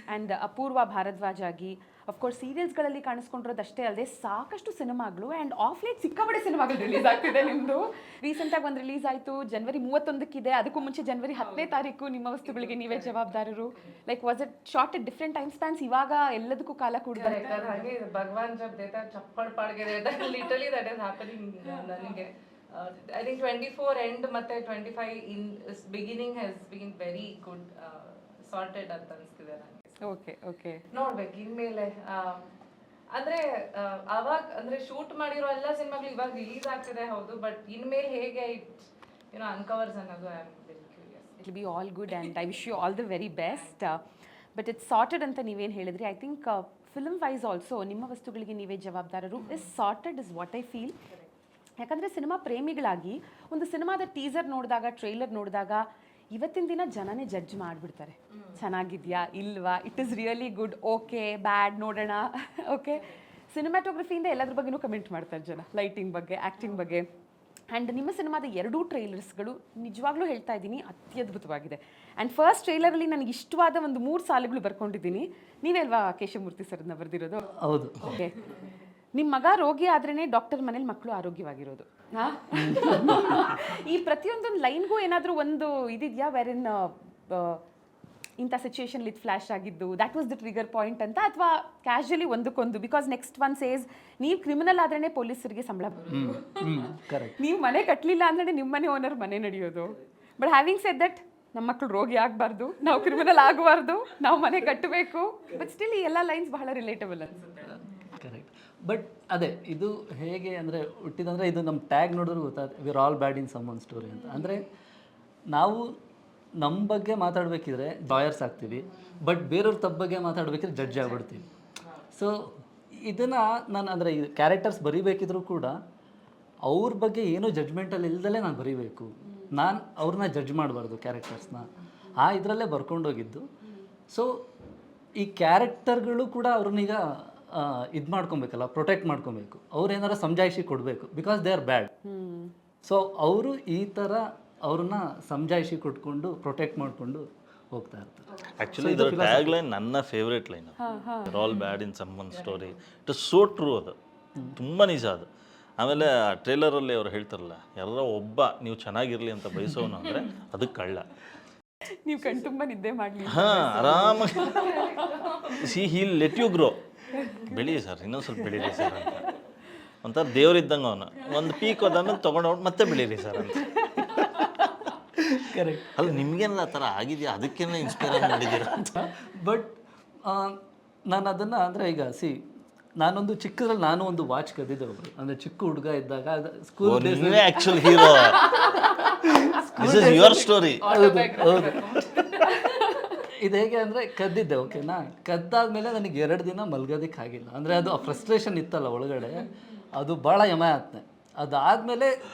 And Apoorva Bharadwaj ಆಗಿ ಅಫ್ಕೋರ್ಸ್ ಸೀರಿಯಲ್ಸ್ಗಳಲ್ಲಿ ಕಾಣಿಸ್ಕೊಂಡಿರೋದಷ್ಟೇ ಅಲ್ಲದೆ ಸಾಕಷ್ಟು ಸಿನಿಮಾಗಳು ಆ್ಯಂಡ್ ಆಫ್ ಲೇಟ್ ಸಿಕ್ಕಾಪಟ್ಟೆ ಸಿನಿಮಾಗಳು ರಿಲೀಸ್ ಆಗ್ತಿದೆ ನಿಮ್ಮದು. ರೀಸೆಂಟಾಗಿ ಒಂದು ರಿಲೀಸ್ ಆಯಿತು ಜನವರಿ 31 ಅದಕ್ಕೂ ಮುಂಚೆ ಜನವರಿ 10 ನಿಮ್ಮ ವಸ್ತುಗಳಿಗೆ ನೀವೇ ಜವಾಬ್ದಾರರು. Like was it short at different time spans, ಇವಾಗ ಎಲ್ಲದಕ್ಕೂ ಕಾಲ ಕೂಡ ಹಾಗೆ ಭಗವಾನ್ ಜಬ್ ದೇತಾ ಚಪ್ಪಡ್ ಪಾಡ್ಗೆ ದೇತಾ ಲಿಟರಲಿ ದಟ್ ಇಸ್ ಹ್ಯಾಪನಿಂಗ್ ನನಗೆ. I think 24 end ಮತ್ತೆ 25 in beginning has been very good sorted ಅಂತ ಅನಿಸ್ತಿದೆ ನನಗೆ. ಓಕೆ ನೋಡ್ಬೇಕು ಇನ್ಮೇಲೆ ಅಂದ್ರೆ ಅವಾಗ ಅಂದ್ರೆ ಶೂಟ್ ಮಾಡಿರೋ ಎಲ್ಲ ಸಿನಿಮಾಗಳು ಇವಾಗ ರಿಲೀಸ್ ಆಗ್ತಿದೆ ಹೌದು, ಬಟ್ ಇನ್ಮೇಲೆ ಹೇಗೆ ಇಟ್ ಅನ್ಕವರ್ಸ್ ಅನ್ನೋದು I am very curious. It will be all good and I wish you all the very best. But it's sorted ಅಂತ ನೀವೇನು ಹೇಳಿದ್ರಿ, I think film wise also ನಿಮ್ಮ ವಸ್ತುಗಳಿಗೆ ನೀವೇ ಜವಾಬ್ದಾರರು is sorted is what I feel. ಯಾಕಂದರೆ cinema ಪ್ರೇಮಿಗಳಾಗಿ ಒಂದು ಸಿನಿಮಾದ ಟೀಸರ್ ನೋಡಿದಾಗ, ಟ್ರೈಲರ್ ನೋಡಿದಾಗ ಇವತ್ತಿನ ದಿನ ಜನನೇ ಜಡ್ಜ್ ಮಾಡಿಬಿಡ್ತಾರೆ, ಚೆನ್ನಾಗಿದೆಯಾ ಇಲ್ವಾ, it is really good, okay bad ನೋಡೋಣ. ಓಕೆ, ಸಿನಿಮಾಟೋಗ್ರಫಿಯಿಂದ ಎಲ್ಲದ್ರ ಬಗ್ಗೆನೂ ಕಮೆಂಟ್ ಮಾಡ್ತಾರೆ ಜನ, ಲೈಟಿಂಗ್ ಬಗ್ಗೆ, ಆ್ಯಕ್ಟಿಂಗ್ ಬಗ್ಗೆ. ಆ್ಯಂಡ್ ನಿಮ್ಮ ಸಿನಿಮಾದ 2 ಟ್ರೈಲರ್ಸ್ಗಳು ನಿಜವಾಗ್ಲೂ ಹೇಳ್ತಾ ಇದ್ದೀನಿ ಅತ್ಯದ್ಭುತವಾಗಿದೆ. ಆ್ಯಂಡ್ ಫಸ್ಟ್ ಟ್ರೈಲರಲ್ಲಿ ನನಗೆ ಇಷ್ಟವಾದ ಒಂದು 3 ಸಾಲುಗಳು ಬರ್ಕೊಂಡಿದ್ದೀನಿ. ನೀವೇ ಅಲ್ವಾ ಕೇಶವಮೂರ್ತಿ ಸರ್ನ ಬರೆದಿರೋದು? ಹೌದು. ಓಕೆ, ನಿಮ್ಮ ಮಗ ರೋಗಿ ಆದ್ರೇ ಡಾಕ್ಟರ್ ಮನೇಲಿ ಮಕ್ಕಳು ಆರೋಗ್ಯವಾಗಿರೋದು. ಈ ಪ್ರತಿಯೊಂದೊಂದು ಲೈನ್ಗೂ ಏನಾದರೂ ಒಂದು ಇದಿದೆಯಾ ವೆರಿನ್ ಇಂಥ ಸಿಚುಯೇಷನ್ಲಿ ಇದು ಫ್ಲ್ಯಾಶ್ ಆಗಿದ್ದು that was the trigger point ಅಂತ, ಅಥವಾ ಕ್ಯಾಶುಯಲಿ ಒಂದಕ್ಕೊಂದು? ಬಿಕಾಸ್ ನೆಕ್ಸ್ಟ್ ಒನ್ ಸೇಸ್ ನೀವು ಕ್ರಿಮಿನಲ್ ಆದ್ರೇ ಪೊಲೀಸರಿಗೆ ಸಂಬಳ ಬರೋದು, ನೀವು ಮನೆ ಕಟ್ಟಲಿಲ್ಲ ಅಂದ್ರೆ ನಿಮ್ಮ ಮನೆ ಓನರ್ ಮನೆ ನಡೆಯೋದು. ಬಟ್ ಹ್ಯಾವಿಂಗ್ ಸೆಡ್ ದಟ್ ನಮ್ಮ ಮಕ್ಕಳು ರೋಗಿ ಆಗಬಾರ್ದು, ನಾವು ಕ್ರಿಮಿನಲ್ ಆಗಬಾರ್ದು, ನಾವು ಮನೆ ಕಟ್ಟಬೇಕು. ಬಟ್ ಸ್ಟಿಲ್ ಈ ಎಲ್ಲ ಲೈನ್ಸ್ ಬಹಳ ರಿಲೇಟಬಲ್ ಅನ್ಸುತ್ತೆ. ಕರೆಕ್ಟ್. ಬಟ್ ಅದೇ ಇದು ಹೇಗೆ ಅಂದರೆ ಹುಟ್ಟಿದಂದರೆ ಇದು ನಮ್ಮ ಟ್ಯಾಗ್ ನೋಡಿದ್ರು ಗೊತ್ತಾಗುತ್ತೆ, we're all bad in someone story ಅಂತ. ಅಂದರೆ ನಾವು ನಮ್ಮ ಬಗ್ಗೆ ಮಾತಾಡಬೇಕಿದ್ರೆ ಲಾಯರ್ಸ್ ಆಗ್ತೀವಿ, ಬಟ್ ಬೇರೆಯವ್ರ ತಪ್ಪ ಬಗ್ಗೆ ಮಾತಾಡಬೇಕಿದ್ರೆ ಜಡ್ಜ್ ಆಗ್ಬಿಡ್ತೀವಿ. ಸೊ ಇದನ್ನು ನಾನು ಅಂದರೆ ಇದು ಕ್ಯಾರೆಕ್ಟರ್ಸ್ ಬರೀಬೇಕಿದ್ರೂ ಕೂಡ ಅವ್ರ ಬಗ್ಗೆ ಏನೂ ಜಡ್ಜ್ಮೆಂಟಲ್ಲಿ ಇಲ್ದಲೇ ನಾನು ಬರೀಬೇಕು, ನಾನು ಅವ್ರನ್ನ ಜಡ್ಜ್ ಮಾಡಬಾರ್ದು ಕ್ಯಾರೆಕ್ಟರ್ಸ್ನ, ಆ ಇದರಲ್ಲೇ ಬರ್ಕೊಂಡೋಗಿದ್ದು. ಸೊ ಈ ಕ್ಯಾರೆಕ್ಟರ್ಗಳು ಕೂಡ ಅವ್ರನ್ನೀಗ ಇದು ಮಾಡ್ಕೊಬೇಕಲ್ಲ, ಪ್ರೊಟೆಕ್ಟ್ ಮಾಡ್ಕೊಬೇಕು, ಅವ್ರು ಏನಾರ ಸಮಜಾಯಿಷಿ ಕೊಡಬೇಕು, because they are bad. So ಅವರು ಈ ಥರ ಅವ್ರನ್ನ ಸಮಜಾಯಿಷಿ ಕೊಟ್ಕೊಂಡು ಪ್ರೊಟೆಕ್ಟ್ ಮಾಡಿಕೊಂಡು ಹೋಗ್ತಾ ಇರ್ತಾರೆ. ಆ್ಯಕ್ಚುಲಿ ಇದರ ಟ್ಯಾಗ್ ಲೈನ್ ನನ್ನ ಫೇವ್ರೇಟ್ ಲೈನ್, ಅದು all bad in someone story. It is so true, ಅದು ತುಂಬ ನಿಜ ಅದು. ಆಮೇಲೆ ಆ ಟ್ರೇಲರಲ್ಲಿ ಅವ್ರು ಹೇಳ್ತಾರಲ್ಲ, ಯಾರೋ ಒಬ್ಬ ನೀವು ಚೆನ್ನಾಗಿರಲಿ ಅಂತ ಬಯಸೋನು ಅಂದರೆ ಅದು ಕಳ್ಳ. ನೀವು ಕಣ್ ತುಂಬ ನಿದ್ದೆ ಮಾಡಲಿ, ಹಾಂ ಆರಾಮಾಗಿ see heal let you grow, ಬೆಳೀರಿ ಸರ್, ಇನ್ನೊಂದು ಸ್ವಲ್ಪ ಬೆಳೀರಿ ಸರ್ ಅಂತ. ಒಂಥರ ದೇವ್ರಿದ್ದಂಗೆ ಅವನು, ಒಂದು ಪೀಕ್ ಅದನ್ನು ತೊಗೊಂಡು ಮತ್ತೆ ಬೆಳೀರಿ ಸರ್ ಅಂತ. ಕರೆಕ್ಟ್. ಅಲ್ಲ ನಿಮಗೇನಲ್ಲ ಆ ಥರ ಆಗಿದೆಯಾ, ಅದಕ್ಕೇನೆ ಇನ್ಸ್ಪೈರ್ ಮಾಡಿದ್ದೀರಾ ಅಂತ. ಬಟ್ ನಾನು ಅದನ್ನು ಅಂದರೆ ಈಗ ನಾನೊಂದು ಚಿಕ್ಕದ್ರಲ್ಲಿ ನಾನು ಒಂದು ವಾಚ್ ಕದ್ದಿದ್ದೆ ಒಬ್ರು, ಅಂದರೆ ಚಿಕ್ಕ ಹುಡುಗ ಇದ್ದಾಗ ಸ್ಕೂಲ್ ನೀವೇ actually hero, this is your story. ಹೌದು. ಇದು ಹೇಗೆ ಅಂದರೆ ಕದ್ದಿದ್ದೆ, ಓಕೆನಾ. ಕದ್ದಾದ್ಮೇಲೆ ನನಗೆ 2 ದಿನ ಮಲ್ಗೋದಕ್ಕೆ ಆಗಿಲ್ಲ, ಅಂದರೆ ಅದು ಆ ಫ್ರಸ್ಟ್ರೇಷನ್ ಇತ್ತಲ್ಲ ಒಳಗಡೆ, ಅದು ಭಾಳ ಯಮ ಆತ್ನೆ. ಅದಾದಮೇಲೆ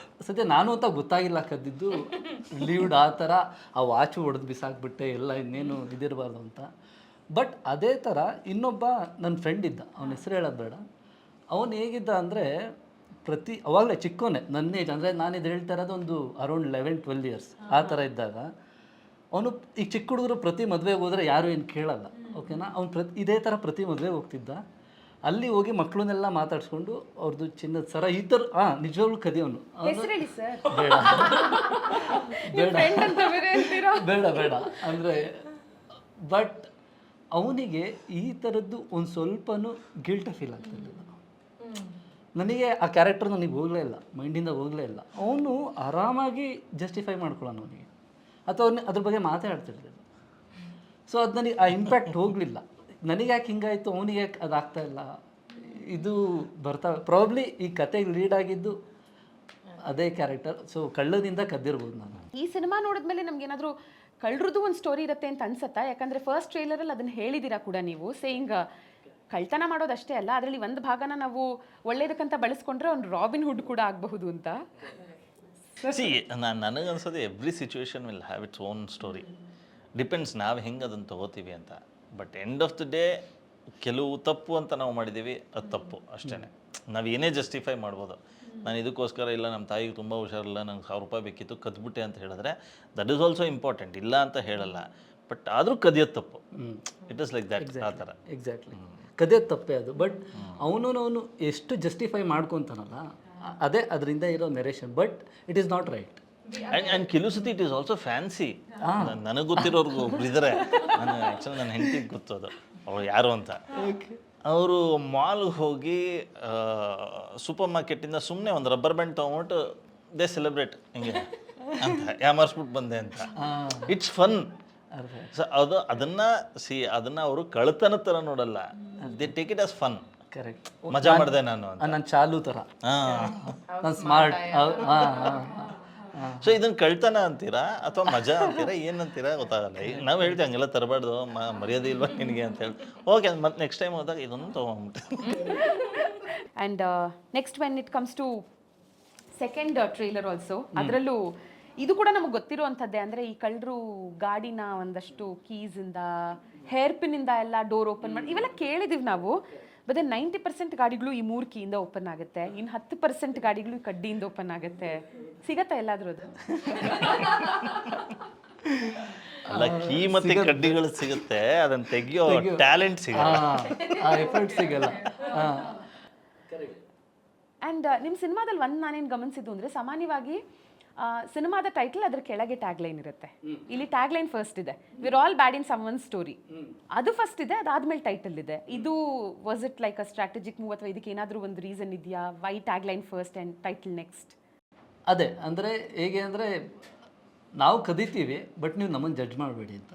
ಸದ್ಯ ನಾನು ಅಂತ ಗೊತ್ತಾಗಿಲ್ಲ ಕದ್ದಿದ್ದು, ಲೀವ್ಡ್ ಆ ಥರ ಆ ವಾಚು ಹೊಡೆದು ಬಿಸಾಕ್ಬಿಟ್ಟೆ, ಎಲ್ಲ ಇನ್ನೇನು ಇದಿರಬಾರ್ದು ಅಂತ. ಬಟ್ ಅದೇ ಥರ ಇನ್ನೊಬ್ಬ ನನ್ನ ಫ್ರೆಂಡ್ ಇದ್ದ, ಅವನ ಹೆಸರು ಹೇಳೋದು ಬೇಡ. ಅವನು ಹೇಗಿದ್ದ ಅಂದರೆ ಅವಾಗಲೇ ಚಿಕ್ಕವನೇ, ನನ್ನ ಏಜ್, ಅಂದರೆ ನಾನಿದು ಹೇಳ್ತಾ ಇರೋದು ಒಂದು ಅರೌಂಡ್ 11-12 ಇಯರ್ಸ್ ಆ ಥರ ಇದ್ದಾಗ. ಅವನು ಈಗ ಚಿಕ್ಕ ಹುಡುಗರು ಪ್ರತಿ ಮದುವೆಗೆ ಹೋದರೆ ಯಾರು ಏನು ಕೇಳಲ್ಲ, ಓಕೆನಾ. ಅವ್ನು ಇದೇ ಥರ ಪ್ರತಿ ಮದುವೆಗೆ ಹೋಗ್ತಿದ್ದ. ಅಲ್ಲಿ ಹೋಗಿ ಮಕ್ಕಳನ್ನೆಲ್ಲ ಮಾತಾಡ್ಸ್ಕೊಂಡು ಅವ್ರದ್ದು ಚಿನ್ನದ ಸರ ಈ ಥರ ನಿಜವಾಗ್ಲೂ ಕದಿಯವನು. ಬೇಡ ಬೇಡ ಅಂದರೆ, ಬಟ್ ಅವನಿಗೆ ಈ ಥರದ್ದು ಒಂದು ಸ್ವಲ್ಪನೂ ಗಿಲ್ಟ್ ಫೀಲ್ ಆಗ್ತಿರ್ಲಿಲ್ಲ. ನನಗೆ ಆ ಕ್ಯಾರೆಕ್ಟರ್ ನನಗೆ ಹೋಗಲೇ ಇಲ್ಲ, ಮೈಂಡಿಂದ ಹೋಗಲೇ ಇಲ್ಲ. ಅವನು ಆರಾಮಾಗಿ ಜಸ್ಟಿಫೈ ಮಾಡ್ಕೊಳ್ಳೋಣ ಅವನಿಗೆ, ಅಥವಾ ಅದ್ರ ಬಗ್ಗೆ ಮಾತಾಡ್ತಿರ್ಲಿಲ್ಲ. ಸೊ ಅದು ನನಗೆ ಆ ಇಂಪ್ಯಾಕ್ಟ್ ಹೋಗಲಿಲ್ಲ. ನನಗೆ ಯಾಕೆ ಹಿಂಗಾಯಿತು, ಅವನಿಗೆ ಯಾಕೆ ಅದಾಗ್ತಾ ಇಲ್ಲ, ಇದು ಬರ್ತಾ ಪ್ರಾಬ್ಲಿ ಈ ಕತೆಗೆ ಲೀಡ್ ಆಗಿದ್ದು ಅದೇ ಕ್ಯಾರೆಕ್ಟರ್. ಸೊ ಕಳ್ಳದಿಂದ ಕದ್ದಿರ್ಬೋದು ನಾನು. ಈ ಸಿನಿಮಾ ನೋಡಿದ್ಮೇಲೆ ನಮ್ಗೇನಾದರೂ ಕಳ್ಳರದ್ದು ಒಂದು ಸ್ಟೋರಿ ಇರುತ್ತೆ ಅಂತ ಅನ್ಸುತ್ತಾ? ಯಾಕಂದರೆ ಫಸ್ಟ್ ಟ್ರೈಲರಲ್ಲಿ ಅದನ್ನು ಹೇಳಿದ್ದೀರಾ ಕೂಡ ನೀವು, ಸೇಯಿಂಗ್ ಕಳ್ತನ ಮಾಡೋದಷ್ಟೇ ಅಲ್ಲ, ಅದರಲ್ಲಿ ಒಂದು ಭಾಗನ ನಾವು ಒಳ್ಳೇದಕ್ಕಂತ ಬಳಸ್ಕೊಂಡ್ರೆ ಅವ್ನು ರಾಬಿನ್ ಹುಡ್ ಕೂಡ ಆಗಬಹುದು ಅಂತ. ಸಿ ನನಗನ್ಸೋದು every situation will have its own story, depends ನಾವು ಹೆಂಗೆ ಅದನ್ನು ತೊಗೋತೀವಿ ಅಂತ. But end of the day ಕೆಲವು ತಪ್ಪು ಅಂತ ನಾವು ಮಾಡಿದ್ದೀವಿ, ಅದು ತಪ್ಪು ಅಷ್ಟೇ. ನಾವು ಏನೇ ಜಸ್ಟಿಫೈ ಮಾಡ್ಬೋದು, ನಾನು ಇದಕ್ಕೋಸ್ಕರ ಇಲ್ಲ ನಮ್ಮ ತಾಯಿಗೆ ತುಂಬ ಹುಷಾರಿಲ್ಲ, ನಂಗೆ 1000 ರೂಪಾಯಿ ಬೇಕಿತ್ತು ಕದ್ಬಿಟ್ಟೆ ಅಂತ ಹೇಳಿದ್ರೆ ದಟ್ ಈಸ್ ಆಲ್ಸೋ ಇಂಪಾರ್ಟೆಂಟ್, ಇಲ್ಲ ಅಂತ ಹೇಳಲ್ಲ. ಬಟ್ ಆದರೂ ಕದಿಯೋದು ತಪ್ಪು. ಇಟ್ ಇಸ್ ಲೈಕ್ ದ್ಯಾಟ್ ಆ ಥರ. ಎಕ್ಸಾಕ್ಟ್ಲಿ, ಕದಿಯೋದು ತಪ್ಪೇ ಅದು. ಬಟ್ ಅವನು ಎಷ್ಟು ಜಸ್ಟಿಫೈ ಮಾಡ್ಕೊತಾನಲ್ಲ, ಅದೇ ಅದರಿಂದ ಇರೋ narration. But it is not right. And ಕೆಲವು ಸತಿ ಇಟ್ ಈಸ್ ಆಲ್ಸೋ ಫ್ಯಾನ್ಸಿ. ನನಗೆ ಗೊತ್ತಿರೋರ್ಗು ಒಬ್ರು ಇದ್ದಾರೆ, ನಾನು ಆ್ಯಕ್ಚುಲಿ ನನ್ನ ಹೆಂಡತಿಗೆ ಗೊತ್ತೋದು ಅವ್ರು ಯಾರು ಅಂತ. ಅವರು ಮಾಲ್ಗೆ ಹೋಗಿ ಸೂಪರ್ ಮಾರ್ಕೆಟಿಂದ ಸುಮ್ಮನೆ ಒಂದು ರಬ್ಬರ್ ಬ್ಯಾಂಡ್ ತೊಗೊಂಬಿಟ್ಟು ದೇ ಸೆಲೆಬ್ರೇಟ್ ಹಿಂಗೆ ಅಂತ ಯಾಮಾರಿಸ್ಬಿಟ್ಟು ಬಂದೆ ಅಂತ. It's fun. ಸೊ ಅದನ್ನು ಅವರು ಕಳ್ತನ ಥರ ನೋಡಲ್ಲ, they take it as fun. Correct. ಮಜಾ ಮಾಡಿದೆ ನಾನು ಅಂತ. ನಾನು ಚಾಲು ಥರ, ನಾನು ಸ್ಮಾರ್ಟ್. ಸೊ ಇದನ್ನ ಕಳ್ತನ ಅಂತೀರಾ ಅಥವಾ ಮಜಾ ಅಂತೀರಾ ಏನಂತೀರಾ ಗೊತ್ತಾಗಲ್ಲ. ಈಗ ನಾವು ಹೇಳ್ತೀವಿ ಹಂಗೆಲ್ಲ ತರಬಾರ್ದು, ಮರ್ಯಾದೆ ಇಲ್ವಾ ನಿನಗೆ ಅಂತ ಹೇಳಿ. ಓಕೆ, ಮತ್ತೆ ನೆಕ್ಸ್ಟ್ ಟೈಮ್ ಹೋದಾಗ ಇದೊಂದು ತೊಗೊಂಬಿಟ್ಟೆ. And next when it comes to second trailer also, ಅದರಲ್ಲೂ ಇದು ಕೂಡ ನಮಗೆ ಗೊತ್ತಿರುವಂಥದ್ದೇ. ಅಂದರೆ ಈ ಕಳ್ಳರು ಗಾಡಿನ ಒಂದಷ್ಟು ಕೀಸಿಂದ, ಹೇರ್ ಪಿನ್ನಿಂದ ಎಲ್ಲ ಡೋರ್ ಓಪನ್ ಮಾಡಿ ಇವೆಲ್ಲ ಕೇಳಿದ್ದೀವಿ ನಾವು. ಬಟ್ 90% ಗಾಡಿಗಳು ಈ 3 ಕೀಯಿಂದ ಓಪನ್ ಆಗುತ್ತೆ, ಇನ್ನು 10% ಗಾಡಿಗಳು ಈ ಕಡ್ಡಿಯಿಂದ ಓಪನ್ ಆಗುತ್ತೆ. ಸಿಗತ್ತಾ ಎಲ್ಲಾದ್ರೂ ಅದು? ಅಲ್ಲ, ಕೀ ಮತ್ತೆ ಕಡ್ಡಿಗಳು ಸಿಗುತ್ತೆ, ಅದನ್ನ ತೆಗಿಯೋ ಟ್ಯಾಲೆಂಟ್ ಸಿಗಲ್ಲ, ಎಫರ್ಟ್ ಸಿಗಲ್ಲ. ಆ್ಯಂಡ್ ನಿಮ್ಮ ಸಿನಿಮಾದಲ್ಲಿ ಒಂದು ನಾನೇನು ಗಮನಿಸಿದ್ದು ಅಂದರೆ, ಸಾಮಾನ್ಯವಾಗಿ ಸಿನಿಮಾದ ಟೈಟಲ್ ಅದ್ರ ಕೆಳಗೆ ಟ್ಯಾಗ್ ಲೈನ್ ಇರುತ್ತೆ. ಇಲ್ಲಿ ಟ್ಯಾಗ್ ಲೈನ್ ಫಸ್ಟ್ ಇದೆ, we're all bad in someone story, ಅದು ಫಸ್ಟ್ ಇದೆ, ಅದಾದ್ಮೇಲೆ ಟೈಟಲ್ ಇದೆ. ಇದು was it like a strategic move ಅಥವಾ ಇದಕ್ಕೆ ಏನಾದರೂ ಒಂದು ರೀಸನ್ ಇದೆಯಾ? Why tag line first and title next? ಅದೇ ಅಂದರೆ ಹೇಗೆ ಅಂದರೆ, ನಾವು ಕದೀತೀವಿ ಬಟ್ ನೀವು ನಮ್ಮನ್ನು ಜಡ್ಜ್ ಮಾಡಬೇಡಿ ಅಂತ.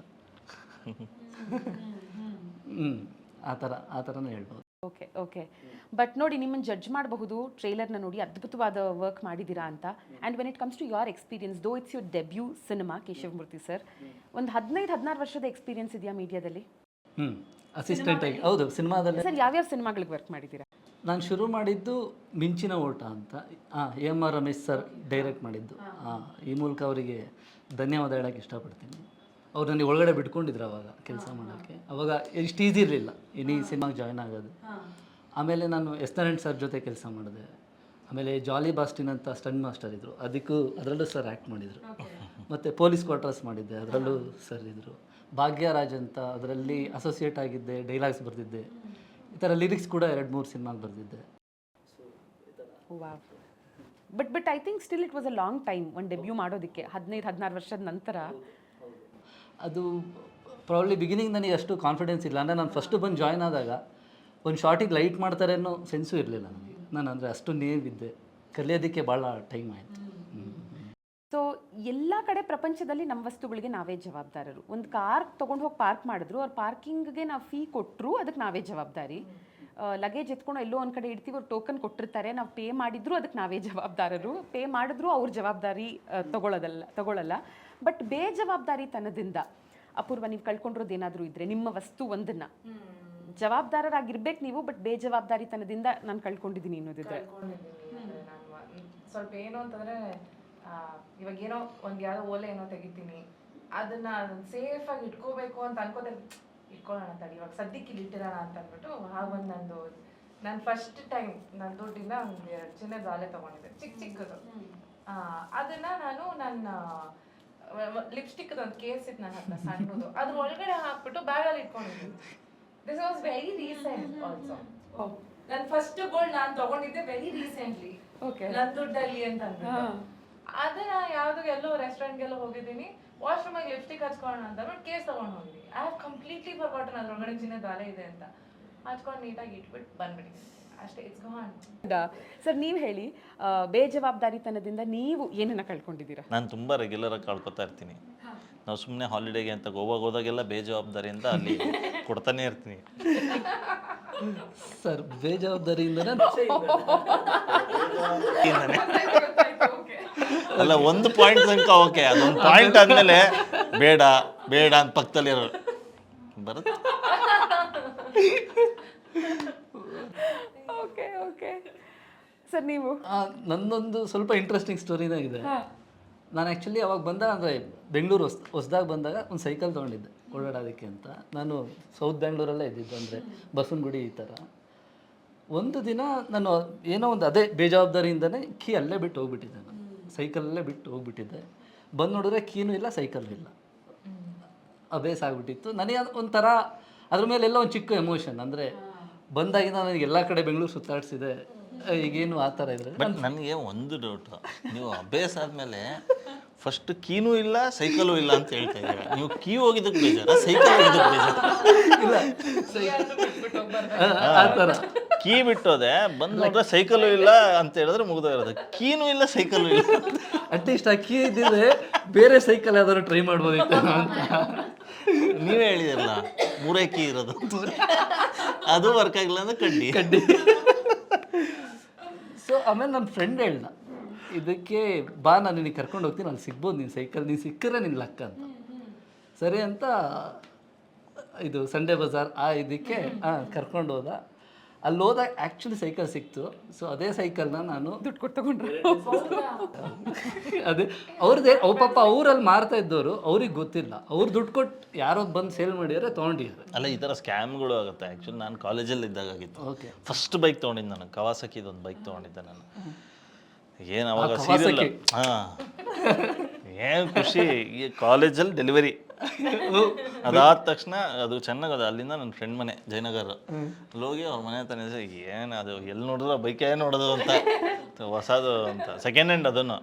ಆ ಥರನೂ ಹೇಳ್ಬೋದು. Okay okay. ಬಟ್ ನೋಡಿ, ನಿಮ್ಮನ್ನು ಜಡ್ಜ್ ಮಾಡಬಹುದು ಟ್ರೇಲರ್ನ ನೋಡಿ, ಅದ್ಭುತವಾದ ವರ್ಕ್ ಮಾಡಿದ್ದೀರಾ ಅಂತ. And when it comes to your experience, though it's your debut cinema Keshavamurthy sir, ಒಂದು 15-16 ವರ್ಷದ ಎಕ್ಸ್ಪೀರಿಯನ್ಸ್ ಇದೆಯಾ ಮೀಡಿಯಾದಲ್ಲಿ? ಅಸಿಸ್ಟೆಂಟ್ ಆಗಿ. ಹೌದು, ಸಿನಿಮಾದಲ್ಲಿ. ಸರ್, ಯಾವ್ಯಾವ ಸಿನಿಮಾಗಳಿಗೆ ವರ್ಕ್ ಮಾಡಿದ್ದೀರಾ? ನಾನು ಶುರು ಮಾಡಿದ್ದು ಮಿಂಚಿನ ಓಟ ಅಂತ, AMR ರಮೇಶ್ ಸರ್ ಡೈರೆಕ್ಟ್ ಮಾಡಿದ್ದು. ಈ ಮೂಲಕ ಅವರಿಗೆ ಧನ್ಯವಾದ ಹೇಳೋಕ್ಕೆ ಇಷ್ಟಪಡ್ತೀನಿ. ಅವ್ರು ನನಗೆ ಒಳಗಡೆ ಬಿಟ್ಕೊಂಡಿದ್ರು ಅವಾಗ ಕೆಲಸ ಮಾಡೋಕ್ಕೆ. ಅವಾಗ ಇಷ್ಟು ಈಸಿ ಇರಲಿಲ್ಲ ಈ ಸಿನಿಮಾಗೆ ಜಾಯ್ನ್ ಆಗೋದು. ಆಮೇಲೆ ನಾನು ಎಸ್ನಾರಾಯಣ್ ಸರ್ ಜೊತೆ ಕೆಲಸ ಮಾಡಿದೆ. ಆಮೇಲೆ ಜಾಲಿ ಬಾಸ್ಟಿನ್ ಅಂತ ಸ್ಟಂಟ್ ಮಾಸ್ಟರ್ ಇದ್ದರು, ಅದರಲ್ಲೂ ಸರ್ ಆ್ಯಕ್ಟ್ ಮಾಡಿದರು. ಮತ್ತು ಪೊಲೀಸ್ ಕ್ವಾರ್ಟರ್ಸ್ ಮಾಡಿದ್ದೆ, ಅದರಲ್ಲೂ ಸರ್ ಇದ್ದರು. ಭಾಗ್ಯರಾಜ್ ಅಂತ ಅದರಲ್ಲಿ ಅಸೋಸಿಯೇಟ್ ಆಗಿದ್ದೆ, ಡೈಲಾಗ್ಸ್ ಬರೆದಿದ್ದೆ. ಈ ಥರ ಲಿರಿಕ್ಸ್ ಕೂಡ 2-3 ಸಿನಿಮಾಗೆ ಬರೆದಿದ್ದೆ. But I think still it was a long time ಒಂದು ಡೆಬ್ಯೂ ಮಾಡೋದಕ್ಕೆ, 15-16 ವರ್ಷದ ನಂತರ. ಅದು ಪ್ರಾಬ್ಲಿ ಬಿಗಿನಿಂಗ್ ನನಗೆ ಅಷ್ಟು ಕಾನ್ಫಿಡೆನ್ಸ್ ಇಲ್ಲ. ಅಂದರೆ ನಾನು ಫಸ್ಟು ಬಂದು ಜಾಯ್ನ್ ಆದಾಗ ಒಂದು ಶಾರ್ಟಿಗೆ ಲೈಟ್ ಮಾಡ್ತಾರೆ ಅನ್ನೋ ಸೆನ್ಸು ಇರಲಿಲ್ಲ ನನಗೆ. ನಾನು ಅಂದರೆ ಅಷ್ಟು ನೇವಿದ್ದೆ, ಕಲಿಯೋದಕ್ಕೆ ಭಾಳ ಟೈಮ್ ಆಯಿತು. ಸೊ ಎಲ್ಲ ಕಡೆ ಪ್ರಪಂಚದಲ್ಲಿ ನಮ್ಮ ವಸ್ತುಗಳಿಗೆ ನಾವೇ ಜವಾಬ್ದಾರರು. ಒಂದು ಕಾರ್ ತೊಗೊಂಡು ಹೋಗಿ ಪಾರ್ಕ್ ಮಾಡಿದ್ರು, ಅವ್ರ ಪಾರ್ಕಿಂಗ್ಗೆ ನಾವು ಫೀ ಕೊಟ್ಟರು, ಅದಕ್ಕೆ ನಾವೇ ಜವಾಬ್ದಾರಿ. ಲಗೇಜ್ ಎತ್ಕೊಂಡು ಎಲ್ಲೋ ಒಂದು ಕಡೆ ಇಡ್ತೀವಿ, ಅವ್ರು ಟೋಕನ್ ಕೊಟ್ಟಿರ್ತಾರೆ, ನಾವು ಪೇ ಮಾಡಿದ್ರು ಅದಕ್ಕೆ ನಾವೇ ಜವಾಬ್ದಾರರು. ಪೇ ಮಾಡಿದ್ರು ಅವ್ರ ಜವಾಬ್ದಾರಿ ತಗೊಳ್ಳಲ್ಲ. ಬಟ್ ಬೇಜವಾಬ್ದಾರಿತನದಿಂದ ಅಪೂರ್ವ, ನೀವು ಕಳ್ಕೊಂಡಿರೋದು ಏನಾದರೂ ಇದ್ದರೆ ನಿಮ್ಮ ವಸ್ತು ಒಂದನ್ನು, ಜವಾಬ್ದಾರರಾಗಿರ್ಬೇಕು ನೀವು, ಬಟ್ ಬೇಜವಾಬ್ದಾರಿತನದಿಂದ ನಾನು ಕಳ್ಕೊಂಡಿದ್ದೀನಿ ಅನ್ನೋದಿದ್ರೆ? ಸ್ವಲ್ಪ ಏನು ಅಂತಂದರೆ, ಇವಾಗ ಏನೋ ಒಂದು ಯಾವುದೋ ಓಲೆ ಏನೋ ತೆಗಿತೀನಿ, ಅದನ್ನ ಸೇಫಾಗಿ ಇಟ್ಕೋಬೇಕು ಅಂತ ಅನ್ಕೋತ ಇಟ್ಕೊಳ್ಳೋಣ ತಡಿ, ಇವಾಗ ಸದ್ಯಕ್ಕೆ ಇಲ್ಲಿ ಇಟ್ಟಿರೋಣ ಅಂತ ಅಂದ್ಬಿಟ್ಟು ಹಾಗೊಂದು ನಾನು ಫಸ್ಟ್ ಟೈಮ್ ನನ್ನ ದುಡ್ಡಿಂದ ಒಂದು 2 ಚಿನ್ನದ ಆಲೆ ತೊಗೊಂಡಿದ್ದೆ, ಚಿಕ್ಕದು. ಅದನ್ನು ನಾನು ನನ್ನ ಲಿಪ್ಸ್ಟಿಕ್ದು ಒಂದು ಕೇಸ್ ಇತ್ತು ನನ್ನ ಹತ್ರ ಸಣ್ಣದು, ಅದ್ರ ಒಳಗಡೆ ಹಾಕ್ಬಿಟ್ಟು ಬ್ಯಾಗಲ್ಲಿ ಇಟ್ಕೊಂಡಿದ್ದೆ. This was very recent also. ನನ್ನ ಫಸ್ಟ್ ಗೋಲ್ಡ್ ನಾನು ತೊಗೊಂಡಿದ್ದೆ ವೆರಿ ರೀಸೆಂಟ್ಲಿ, ನನ್ನ ದುಡ್ಡಲ್ಲಿ ಅಂತ ಅಂದ್ಬಿಟ್ಟು. ಅದನ್ನ ಯಾವುದೋ ಎಲ್ಲೋ ರೆಸ್ಟೋರೆಂಟ್ಗೆಲ್ಲ ಹೋಗಿದ್ದೀನಿ, ವಾಶ್ರೂಮಾಗಿ ಲಿಪ್ಸ್ಟಿಕ್ ಹಚ್ಕೊಳ್ಳೋಣ ಅಂತ ಅಂದ್ಬಿಟ್ಟು ಕೇಸ್ ತೊಗೊಂಡು ಹೋಗಿದ್ದೀನಿ. ಐ ಹ್ಯಾವ್ ಕಂಪ್ಲೀಟ್ಲಿ ಫರ್ಗಾಟನ್ ಅದ್ರೊಳಗಡೆ ಚಿನ್ನದ ಆಲೆ ಇದೆ ಅಂತ. ಹಚ್ಕೊಂಡು ನೀಟಾಗಿ ಇಟ್ಬಿಟ್ಟು ಬಂದ್ಬಿಟ್ಟಿದ್ದೀನಿ ಅಷ್ಟೇ, ಇಟ್ಸ್ ಗಾನ್. ಸರ್, ನೀವು ಹೇಳಿ, ಬೇಜವಾಬ್ದಾರಿತನದಿಂದ ನೀವು ಏನನ್ನ ಕಳ್ಕೊಂಡಿದ್ದೀರಾ? ನಾನು ತುಂಬ ರೆಗ್ಯುಲರಾಗಿ ಕಳ್ಕೊತಾ ಇರ್ತೀನಿ. ನಾವು ಸುಮ್ಮನೆ ಹಾಲಿಡೇಗೆ ಅಂತ ಗೋವಾಗೆ ಹೋದಾಗೆಲ್ಲ ಬೇಜವಾಬ್ದಾರಿಯಿಂದ ಅಲ್ಲಿ ಕೊಡ್ತಾನೆ ಇರ್ತೀನಿ. ಸರ್, ಬೇಜವಾಬ್ದಾರಿಯಿಂದನೇ ಅಲ್ಲ, ಒಂದು ಪಾಯಿಂಟ್ ತನಕ ಓಕೆ, ಅದೊಂದು ಪಾಯಿಂಟ್ ಆದಮೇಲೆ ಬೇಡ ಬೇಡ ಅಂತ ಪಕ್ಕದಲ್ಲಿ ಬರುತ್ತೆ. Okay okay. ಸರ್, ನೀವು? ನನ್ನೊಂದು ಸ್ವಲ್ಪ ಇಂಟ್ರೆಸ್ಟಿಂಗ್ ಸ್ಟೋರಿನೇ ಇದೆ. ನಾನು ಆ್ಯಕ್ಚುಲಿ ಅವಾಗ ಬಂದಾಗ, ಅಂದರೆ ಬೆಂಗಳೂರು ಹೊಸದಾಗಿ ಬಂದಾಗ ಒಂದು ಸೈಕಲ್ ತೊಗೊಂಡಿದ್ದೆ ಓಡಾಡೋದಕ್ಕೆ ಅಂತ. ನಾನು ಸೌತ್ ಬ್ಯಾಂಗ್ಳೂರಲ್ಲೇ ಇದ್ದಿದ್ದು, ಅಂದರೆ ಬಸವನಗುಡಿ ಈ ಥರ. ಒಂದು ದಿನ ನಾನು ಏನೋ ಒಂದು ಅದೇ ಬೇಜವಾಬ್ದಾರಿಯಿಂದನೇ ಕೀ ಅಲ್ಲೇ ಬಿಟ್ಟು ಹೋಗ್ಬಿಟ್ಟಿದ್ದೆ. ನಾನು ಸೈಕಲಲ್ಲೇ ಬಿಟ್ಟು ಹೋಗ್ಬಿಟ್ಟಿದ್ದೆ. ಬಂದು ನೋಡಿದ್ರೆ ಕೀನೂ ಇಲ್ಲ, ಸೈಕಲ್ ಇಲ್ಲ. ಅಭ್ಯಾಸ ಆಗ್ಬಿಟ್ಟಿತ್ತು. ನನಗೆ ಅದು ಒಂಥರ ಅದ್ರ ಮೇಲೆ ಎಲ್ಲ ಒಂದು ಚಿಕ್ಕ ಎಮೋಷನ್. ಅಂದರೆ ಬಂದಾಗಿಂದ ನನಗೆ ಎಲ್ಲ ಕಡೆ ಬೆಂಗಳೂರು ಸುತ್ತಾಡಿಸಿದೆ, ಈಗೇನು ಆ ಥರ ಇದ್ರೆ. ಬಟ್ ನನಗೆ ಒಂದು ಡೌಟು, ನೀವು ಅಭ್ಯಾಸ ಆದಮೇಲೆ ಫಸ್ಟ್ ಕೀನೂ ಇಲ್ಲ ಸೈಕಲು ಇಲ್ಲ ಅಂತ ಹೇಳ್ತಾ ಇದ್ದೀರಾ. ನೀವು ಕೀ ಹೋಗಿದ್ದಕ್ಕೆ ಬೇಜಾರ, ಸೈಕಲ್ ಹೋಗಿದ್ದಕ್ಕೆ ಬೇಜಾರ? ಆ ಥರ ಕೀ ಬಿಟ್ಟೋದೆ, ಬಂದು ನೋಡಿದ್ರೆ ಸೈಕಲು ಇಲ್ಲ ಅಂತ ಹೇಳಿದ್ರೆ ಮುಗಿದೋಗಿರೋದು. ಕೀನೂ ಇಲ್ಲ ಸೈಕಲು ಇಲ್ಲ. ಅಟ್ಲೀಸ್ಟ್ ಆ ಕೀ ಇದ್ದಿದ್ರೆ ಬೇರೆ ಸೈಕಲ್ ಯಾವ್ದಾದ್ರು ಟ್ರೈ ಮಾಡ್ಬೋದಿತ್ತು ಅಂತ. ನೀವೇ ಹೇಳಿದಿರಲ್ಲ 3 ಕೀ ಇರೋದು, ಅದು ವರ್ಕ್ ಆಗಿಲ್ಲ ಅಂದ್ರೆ ಕಡ್ಡಿ. ಸೊ ಆಮೇಲೆ ನನ್ನ ಫ್ರೆಂಡ್ ಹೇಳ್ದ, ಇದಕ್ಕೆ ಬಾ ನಾನು ನಿನಗೆ ಕರ್ಕೊಂಡು ಹೋಗ್ತೀನಿ, ಅಲ್ಲಿ ಸಿಗ್ಬೋದು ನೀನು ಸೈಕಲ್, ನೀನು ಸಿಕ್ಕರೆ ನಿನ್ನ ಲಕ್ಕ ಅಂತ. ಸರಿ ಅಂತ ಇದು ಸಂಡೇ ಬಜಾರ್ ಇದಕ್ಕೆ ಕರ್ಕೊಂಡು ಹೋದ. ಅಲ್ಲಿ ಹೋದಾಗ ಆ್ಯಕ್ಚುಲಿ ಸೈಕಲ್ ಸಿಕ್ತು. ಸೊ ಅದೇ ಸೈಕಲ್ನ ನಾನು ದುಡ್ಡು ಕೊಟ್ಟು ತಗೊಂಡ್ರೆ ಅದೇ ಪಾಪ ಅವರಲ್ಲಿ ಮಾರ್ತಾ ಇದ್ದವರು, ಅವ್ರಿಗೆ ಗೊತ್ತಿಲ್ಲ, ಅವ್ರು ದುಡ್ಡು ಕೊಟ್ಟು ಯಾರೋ ಬಂದು ಸೇಲ್ ಮಾಡಿದರೆ ತೊಗೊಂಡಿದ್ದಾರೆ. ಅಲ್ಲ, ಈ ಥರ ಸ್ಕ್ಯಾಮ್ಗಳು ಆಗುತ್ತೆ. ಆ್ಯಕ್ಚುಲಿ ನಾನು ಕಾಲೇಜಲ್ಲಿ ಇದ್ದಾಗ ಆಗಿತ್ತು. ಓಕೆ, ಫಸ್ಟ್ ಬೈಕ್ ತೊಗೊಂಡಿದ್ದು ನಾನು, ಕವಾಸಕಿದೊಂದು ಬೈಕ್ ತೊಗೊಂಡಿದ್ದೆ ನಾನು. ಏನು ಅವಾಗ ಸೀರಿಯಲ್, ಏನು ಖುಷಿ, ಈ ಕಾಲೇಜಲ್ಲಿ ಡೆಲಿವರಿ ಅದಾದ ತಕ್ಷಣ ಅದು ಚೆನ್ನಾಗದ. ಅಲ್ಲಿಂದ ನನ್ನ ಫ್ರೆಂಡ್ ಮನೆ ಜಯನಗರ, ಅಲ್ಲಿ ಹೋಗಿ ಅವ್ರ ಮನೆ ಹತ್ರ ಏನು ಅದು ಎಲ್ಲಿ ನೋಡಿದ್ರು ಬೈಕೇ ನೋಡೋದು ಅಂತ, ಹೊಸದು ಅಂತ, ಸೆಕೆಂಡ್ ಹ್ಯಾಂಡ್ ಅದನ್ನು.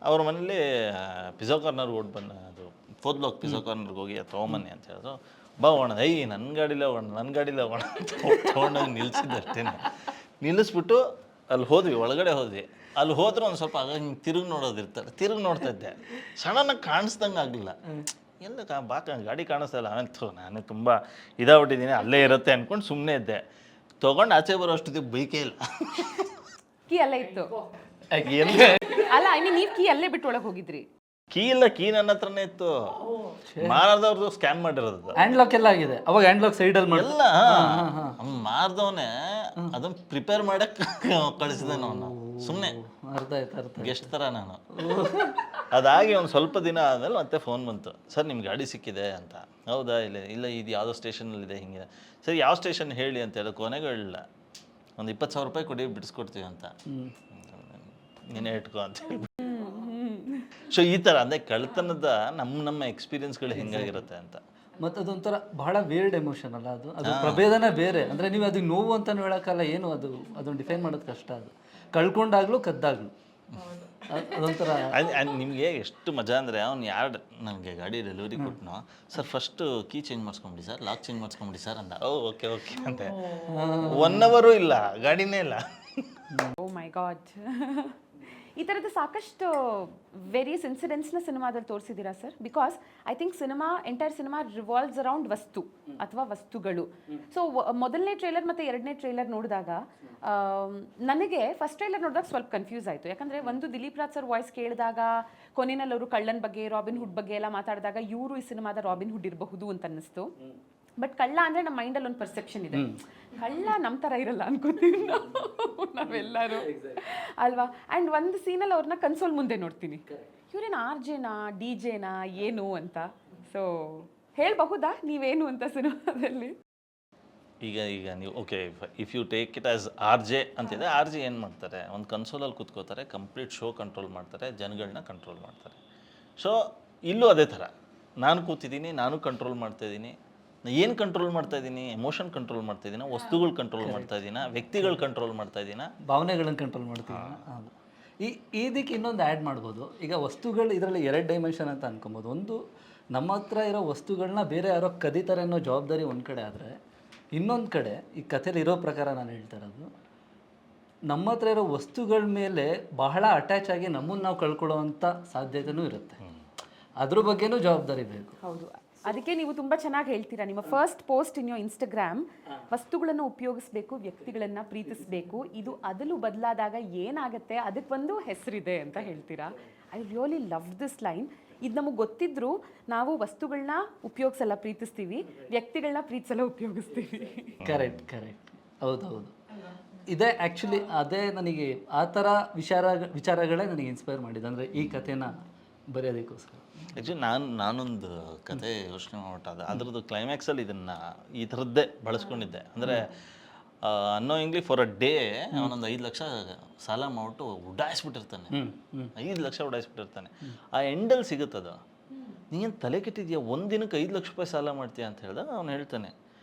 ಅವ್ರ ಮನೇಲಿ ಪಿಜ್ಜಾ ಕಾರ್ನರ್ಗೆ ಓಡ್ ಬಂದ, ಅದು 4th ಬ್ಲಾಕ್ ಪಿಜ್ಜಾ ಕಾರ್ನರ್ಗೆ ಹೋಗಿ ತೊಗೊಂಬನ್ನಿ ಅಂತ ಹೇಳಿದ್ರು. ಬಾ ಹೋಗೋಣ, ನನ್ನ ಗಾಡೀಲೇ ಹೋಗೋಣ ಅಂತ ತೊಗೊಂಡೋಗಿ ನಿಲ್ಸಿದ್ದೆ ಅಷ್ಟೇ. ನಿಲ್ಲಿಸ್ಬಿಟ್ಟು ಅಲ್ಲಿ ಹೋದ್ವಿ, ಒಳಗಡೆ ಹೋದ್ವಿ. ಅಲ್ಲಿ ಹೋದ್ರೆ ಒಂದು ಸ್ವಲ್ಪ ಆಗ ಹಿಂಗೆ ತಿರುಗಿ ನೋಡೋದಿರ್ತಾರೆ, ತಿರುಗಿ ನೋಡ್ತಾ ಇದ್ದೆ. ಸಡನ್ನಾಗಿ ಕಾಣಿಸ್ದಂಗೆ ಆಗಲಿಲ್ಲ, ಎಲ್ಲ ಗಾಡಿ ಕಾಣಿಸ್ತಾ ಇಲ್ಲ. ಆಮೇಲೆ ನಾನು ತುಂಬ ಇದಾಗ್ಬಿಟ್ಟಿದ್ದೀನಿ, ಅಲ್ಲೇ ಇರುತ್ತೆ ಅಂದ್ಕೊಂಡು ಸುಮ್ಮನೆ ಇದ್ದೆ. ತೊಗೊಂಡು ಆಚೆ ಬರೋ ಅಷ್ಟೊತ್ತಿಗೆ ಬೈಕೇ ಇಲ್ಲ. ಕೀ ಅಲ್ಲೇ ಇತ್ತು ಎಲ್ಲ ಅಲ್ಲ, ಐ ಮೀನ್ ನೀವು ಕೀ ಅಲ್ಲೇ ಬಿಟ್ಟು ಒಳಗೆ ಹೋಗಿದ್ರಿ? ಕೀ ಇಲ್ಲ, ಕೀ ನನ್ನ ಹತ್ರನೇ ಇತ್ತು. ಮಾರದವ್ರದ್ದು ಸ್ಕ್ಯಾಮ್ ಮಾಡಿರೋದು. ಹ್ಯಾಂಡ್ ಲಾಕ್ ಎಲ್ಲ ಆಗಿದೆ ಅವಾಗ, ಹ್ಯಾಂಡ್ ಲಾಕ್ ಸೈಡಲ್ಲಿ ಮಾಡಿ ಎಲ್ಲ ಮಾರ್ದವನೇ ಅದನ್ನ ಪ್ರಿಪೇರ್ ಮಾಡಕ್ ಕಳಿಸಿದೆ ನಾನು ಸುಮ್ಮನೆ. ಅರ್ಥ ಆಯ್ತು. ಗೆಸ್ಟ್ ಥರ ನಾನು. ಅದಾಗಿ ಒಂದು ಸ್ವಲ್ಪ ದಿನ ಆದಮೇಲೆ ಮತ್ತೆ ಫೋನ್ ಬಂತು, ಸರ್ ನಿಮ್ಮ ಗಾಡಿ ಸಿಕ್ಕಿದೆ ಅಂತ. ಹೌದಾ? ಇಲ್ಲ ಇದು ಯಾವುದೋ ಸ್ಟೇಷನಲ್ಲಿದೆ, ಹಿಂಗೆ. ಸರಿ, ಯಾವ ಸ್ಟೇಷನ್ ಹೇಳಿ ಅಂತ ಹೇಳಿ ಕೊನೆಗೂ ಹೇಳಿಲ್ಲ. ಒಂದು 20,000 ರೂಪಾಯಿ ಕೊಡಿ, ಬಿಡಿಸ್ಕೊಡ್ತೀವಿ ಅಂತ. ನೀನೇ ಇಟ್ಕೋ ಅಂತ ಹೇಳಿ. ಸೊ ಈ ಥರ ಅಂದರೆ ಕಳ್ತನದ ನಮ್ಮ ಎಕ್ಸ್ಪೀರಿಯನ್ಸ್ಗಳು ಹೆಂಗಾಗಿರುತ್ತೆ ಅಂತ. ಮತ್ತು ಅದೊಂಥರ ಬಹಳ ವೇರ್ಡ್ ಎಮೋಷನ್ ಅಲ್ಲ ಅದು, ಅದು ಪ್ರಭೇದನೇ ಬೇರೆ. ಅಂದರೆ ನೀವು ಅದಕ್ಕೆ ನೋವು ಅಂತಲೂ ಹೇಳೋಕ್ಕಲ್ಲ, ಏನು ಅದನ್ನು ಡಿಫೈನ್ ಮಾಡೋದು ಕಷ್ಟ. ಅದು ಕಳ್ಕೊಂಡಾಗ್ಲೂ ಕದ್ದಾಗ್ಲೂ ಅದೊಂಥರ. ನಿಮಗೆ ಎಷ್ಟು ಮಜಾ ಅಂದರೆ, ಅವ್ನು ಯಾರು ನನಗೆ ಗಾಡಿ ಡೆಲಿವರಿ ಕೊಟ್ಟನೋ, ಸರ್ ಫಸ್ಟು ಕೀ ಚೇಂಜ್ ಮಾಡಿಸ್ಕೊಂಬಿಡಿ ಸರ್, ಲಾಕ್ ಚೇಂಜ್ ಮಾಡಿಸ್ಕೊಂಬಿಡಿ ಸರ್ ಅಂದ. ಓಕೆ ಅಂತೆ. 1 hour ಇಲ್ಲ, ಗಾಡಿನೇ ಇಲ್ಲ. Oh my god. ಈ ಥರದ ಸಾಕಷ್ಟು ವೇರಿಯಸ್ ಇನ್ಸಿಡೆಂಟ್ಸ್ನ ಸಿನಿಮಾದಲ್ಲಿ ತೋರಿಸಿದ್ದೀರಾ sir? Because I think entire cinema revolves around ವಸ್ತು ಅಥವಾ ವಸ್ತುಗಳು. ಸೊ ಮೊದಲನೇ ಟ್ರೈಲರ್ ಮತ್ತು 2ನೇ ಟ್ರೈಲರ್ ನೋಡಿದಾಗ ನನಗೆ ಫಸ್ಟ್ ಟ್ರೈಲರ್ ನೋಡಿದಾಗ ಸ್ವಲ್ಪ ಕನ್ಫ್ಯೂಸ್ ಆಯಿತು. ಯಾಕಂದರೆ ಒಂದು ದಿಲೀಪ್ ರಾಜ್ ಸರ್ ವಾಯ್ಸ್ ಕೇಳಿದಾಗ, ಕೊನೆಯಲ್ಲಿ ಅವರು ಕಳ್ಳನ ಬಗ್ಗೆ, ರಾಬಿನ್ ಹುಡ್ ಬಗ್ಗೆ ಎಲ್ಲ ಮಾತಾಡಿದಾಗ ಇವರು ಈ ಸಿನಿಮಾದ ರಾಬಿನ್ ಹುಡ್ ಇರಬಹುದು ಅಂತ ಅನ್ನಿಸ್ತು. ಬಟ್ ಕಳ್ಳ ಅಂದರೆ ನಮ್ಮ ಮೈಂಡಲ್ಲಿ ಒಂದು ಪರ್ಸೆಪ್ಷನ್ ಇದೆ, ಕಳ್ಳ ನಮ್ಮ ಥರ ಇರಲ್ಲ ಅನ್ಕೋತೀವಿ ನಾವೆಲ್ಲರೂ ಅಲ್ವಾ. ಆ್ಯಂಡ್ ಒಂದು ಸೀನಲ್ಲಿ ಅವ್ರನ್ನ ಕನ್ಸೋಲ್ ಮುಂದೆ ನೋಡ್ತೀನಿ, ಇವ್ರೇನು RJನಾ DJ ನಾ ಏನು ಅಂತ. ಸೊ ಹೇಳಬಹುದಾ ನೀವೇನು ಅಂತ ಸಿನಿಮಾದಲ್ಲಿ? ಈಗ ನೀವು okay, if you take it as RJ ಅಂತಿದೆ, RJ ಏನು ಮಾಡ್ತಾರೆ, ಒಂದು ಕನ್ಸೋಲಲ್ಲಿ ಕೂತ್ಕೋತಾರೆ, ಕಂಪ್ಲೀಟ್ ಶೋ ಕಂಟ್ರೋಲ್ ಮಾಡ್ತಾರೆ, ಜನಗಳನ್ನ ಕಂಟ್ರೋಲ್ ಮಾಡ್ತಾರೆ. ಸೊ ಇಲ್ಲೂ ಅದೇ ಥರ ನಾನು ಕೂತಿದ್ದೀನಿ, ನಾನು ಕಂಟ್ರೋಲ್ ಮಾಡ್ತಾಯಿದ್ದೀನಿ. ಏನು ಕಂಟ್ರೋಲ್ ಮಾಡ್ತಾ ಇದ್ದೀನಿ? ಎಮೋಷನ್ ಕಂಟ್ರೋಲ್ ಮಾಡ್ತಾ ಇದ್ದೀನ, ವಸ್ತುಗಳು ಕಂಟ್ರೋಲ್ ಮಾಡ್ತಾ ಇದ್ದೀನ, ವ್ಯಕ್ತಿಗಳು ಕಂಟ್ರೋಲ್ ಮಾಡ್ತಾ ಇದ್ದೀನ, ಭಾವನೆಗಳನ್ನು ಕಂಟ್ರೋಲ್ ಮಾಡ್ತೀವಿ. ಹೌದು. ಇದಕ್ಕೆ ಇನ್ನೊಂದು ಆ್ಯಡ್ ಮಾಡ್ಬೋದು. ಈಗ ವಸ್ತುಗಳು ಇದರಲ್ಲಿ 2 ಡೈಮೆನ್ಷನ್ ಅಂತ ಅನ್ಕೊಬೋದು. ಒಂದು, ನಮ್ಮ ಹತ್ರ ಇರೋ ವಸ್ತುಗಳನ್ನ ಬೇರೆ ಯಾರೋ ಕದೀತಾರೆ ಅನ್ನೋ ಜವಾಬ್ದಾರಿ ಒಂದು ಕಡೆ ಆದರೆ, ಇನ್ನೊಂದು ಕಡೆ ಈ ಕಥೆಲಿ ಇರೋ ಪ್ರಕಾರ ನಾನು ಹೇಳ್ತಾ ಇರೋದು, ನಮ್ಮ ಹತ್ರ ಇರೋ ವಸ್ತುಗಳ ಮೇಲೆ ಬಹಳ ಅಟ್ಯಾಚ್ ಆಗಿ ನಮ್ಮನ್ನು ನಾವು ಕಳ್ಕೊಳ್ಳೋವಂಥ ಸಾಧ್ಯತೆಯೂ ಇರುತ್ತೆ. ಅದ್ರ ಬಗ್ಗೆನೂ ಜವಾಬ್ದಾರಿ ಬೇಕು. ಹೌದು, ಅದಕ್ಕೆ ನೀವು ತುಂಬ ಚೆನ್ನಾಗಿ ಹೇಳ್ತೀರಾ. ನಿಮ್ಮ first post in your Instagram, ವಸ್ತುಗಳನ್ನು ಉಪಯೋಗಿಸ್ಬೇಕು, ವ್ಯಕ್ತಿಗಳನ್ನು ಪ್ರೀತಿಸಬೇಕು, ಇದು ಅದಲು ಬದಲಾದಾಗ ಏನಾಗುತ್ತೆ ಅದಕ್ಕೊಂದು ಹೆಸರಿದೆ ಅಂತ ಹೇಳ್ತೀರಾ. I really love this line. ಇದು ನಮಗೆ ಗೊತ್ತಿದ್ರು ನಾವು ವಸ್ತುಗಳನ್ನ ಉಪಯೋಗಿಸಲ್ಲ, ಪ್ರೀತಿಸ್ತೀವಿ, ವ್ಯಕ್ತಿಗಳನ್ನ ಪ್ರೀತಿಸಲ್ಲ, ಉಪಯೋಗಿಸ್ತೀವಿ. ಕರೆಕ್ಟ್. ಹೌದು. ಇದೇ ಆ್ಯಕ್ಚುಲಿ ಅದೇ ನನಗೆ ಆ ಥರ ವಿಚಾರಗಳೇ ನನಗೆ ಇನ್ಸ್ಪೈರ್ ಮಾಡಿದೆ, ಅಂದರೆ ಈ ಕಥೆನ ಬರೆಯೋದಕ್ಕೋಸ್ಕರ. ಆ್ಯಕ್ಚುಲಿ ನಾನೊಂದು ಕತೆ ಯೋಚನೆ ಮಾಡ್ಬಿಟ್ಟಾದ, ಅದ್ರದ್ದು ಕ್ಲೈಮ್ಯಾಕ್ಸಲ್ಲಿ ಇದನ್ನು ಈ ಥರದ್ದೇ ಬಳಸ್ಕೊಂಡಿದ್ದೆ. ಅಂದರೆ ಅನ್ನೋಯಿಂಗ್ಲಿ ಫಾರ್ ಅ ಡೇ ಅವನೊಂದು 5 ಲಕ್ಷ ಸಾಲ ಮಾಡಿಬಿಟ್ಟು ಉಡಾಯಿಸ್ಬಿಟ್ಟಿರ್ತಾನೆ. 5 ಲಕ್ಷ ಉಡಾಯಿಸ್ಬಿಟ್ಟಿರ್ತಾನೆ. ಆ ಎಂಡಲ್ಲಿ ಸಿಗುತ್ತದು, ನೀನು ತಲೆ ಕೆಟ್ಟಿದ್ಯಾ, ಒಂದು ದಿನಕ್ಕೆ 5 ಲಕ್ಷ ರೂಪಾಯಿ ಸಾಲ ಮಾಡ್ತೀಯಾ ಅಂತ ಹೇಳಿದಾಗ ಅವ್ನು ಹೇಳ್ತಾನೆ,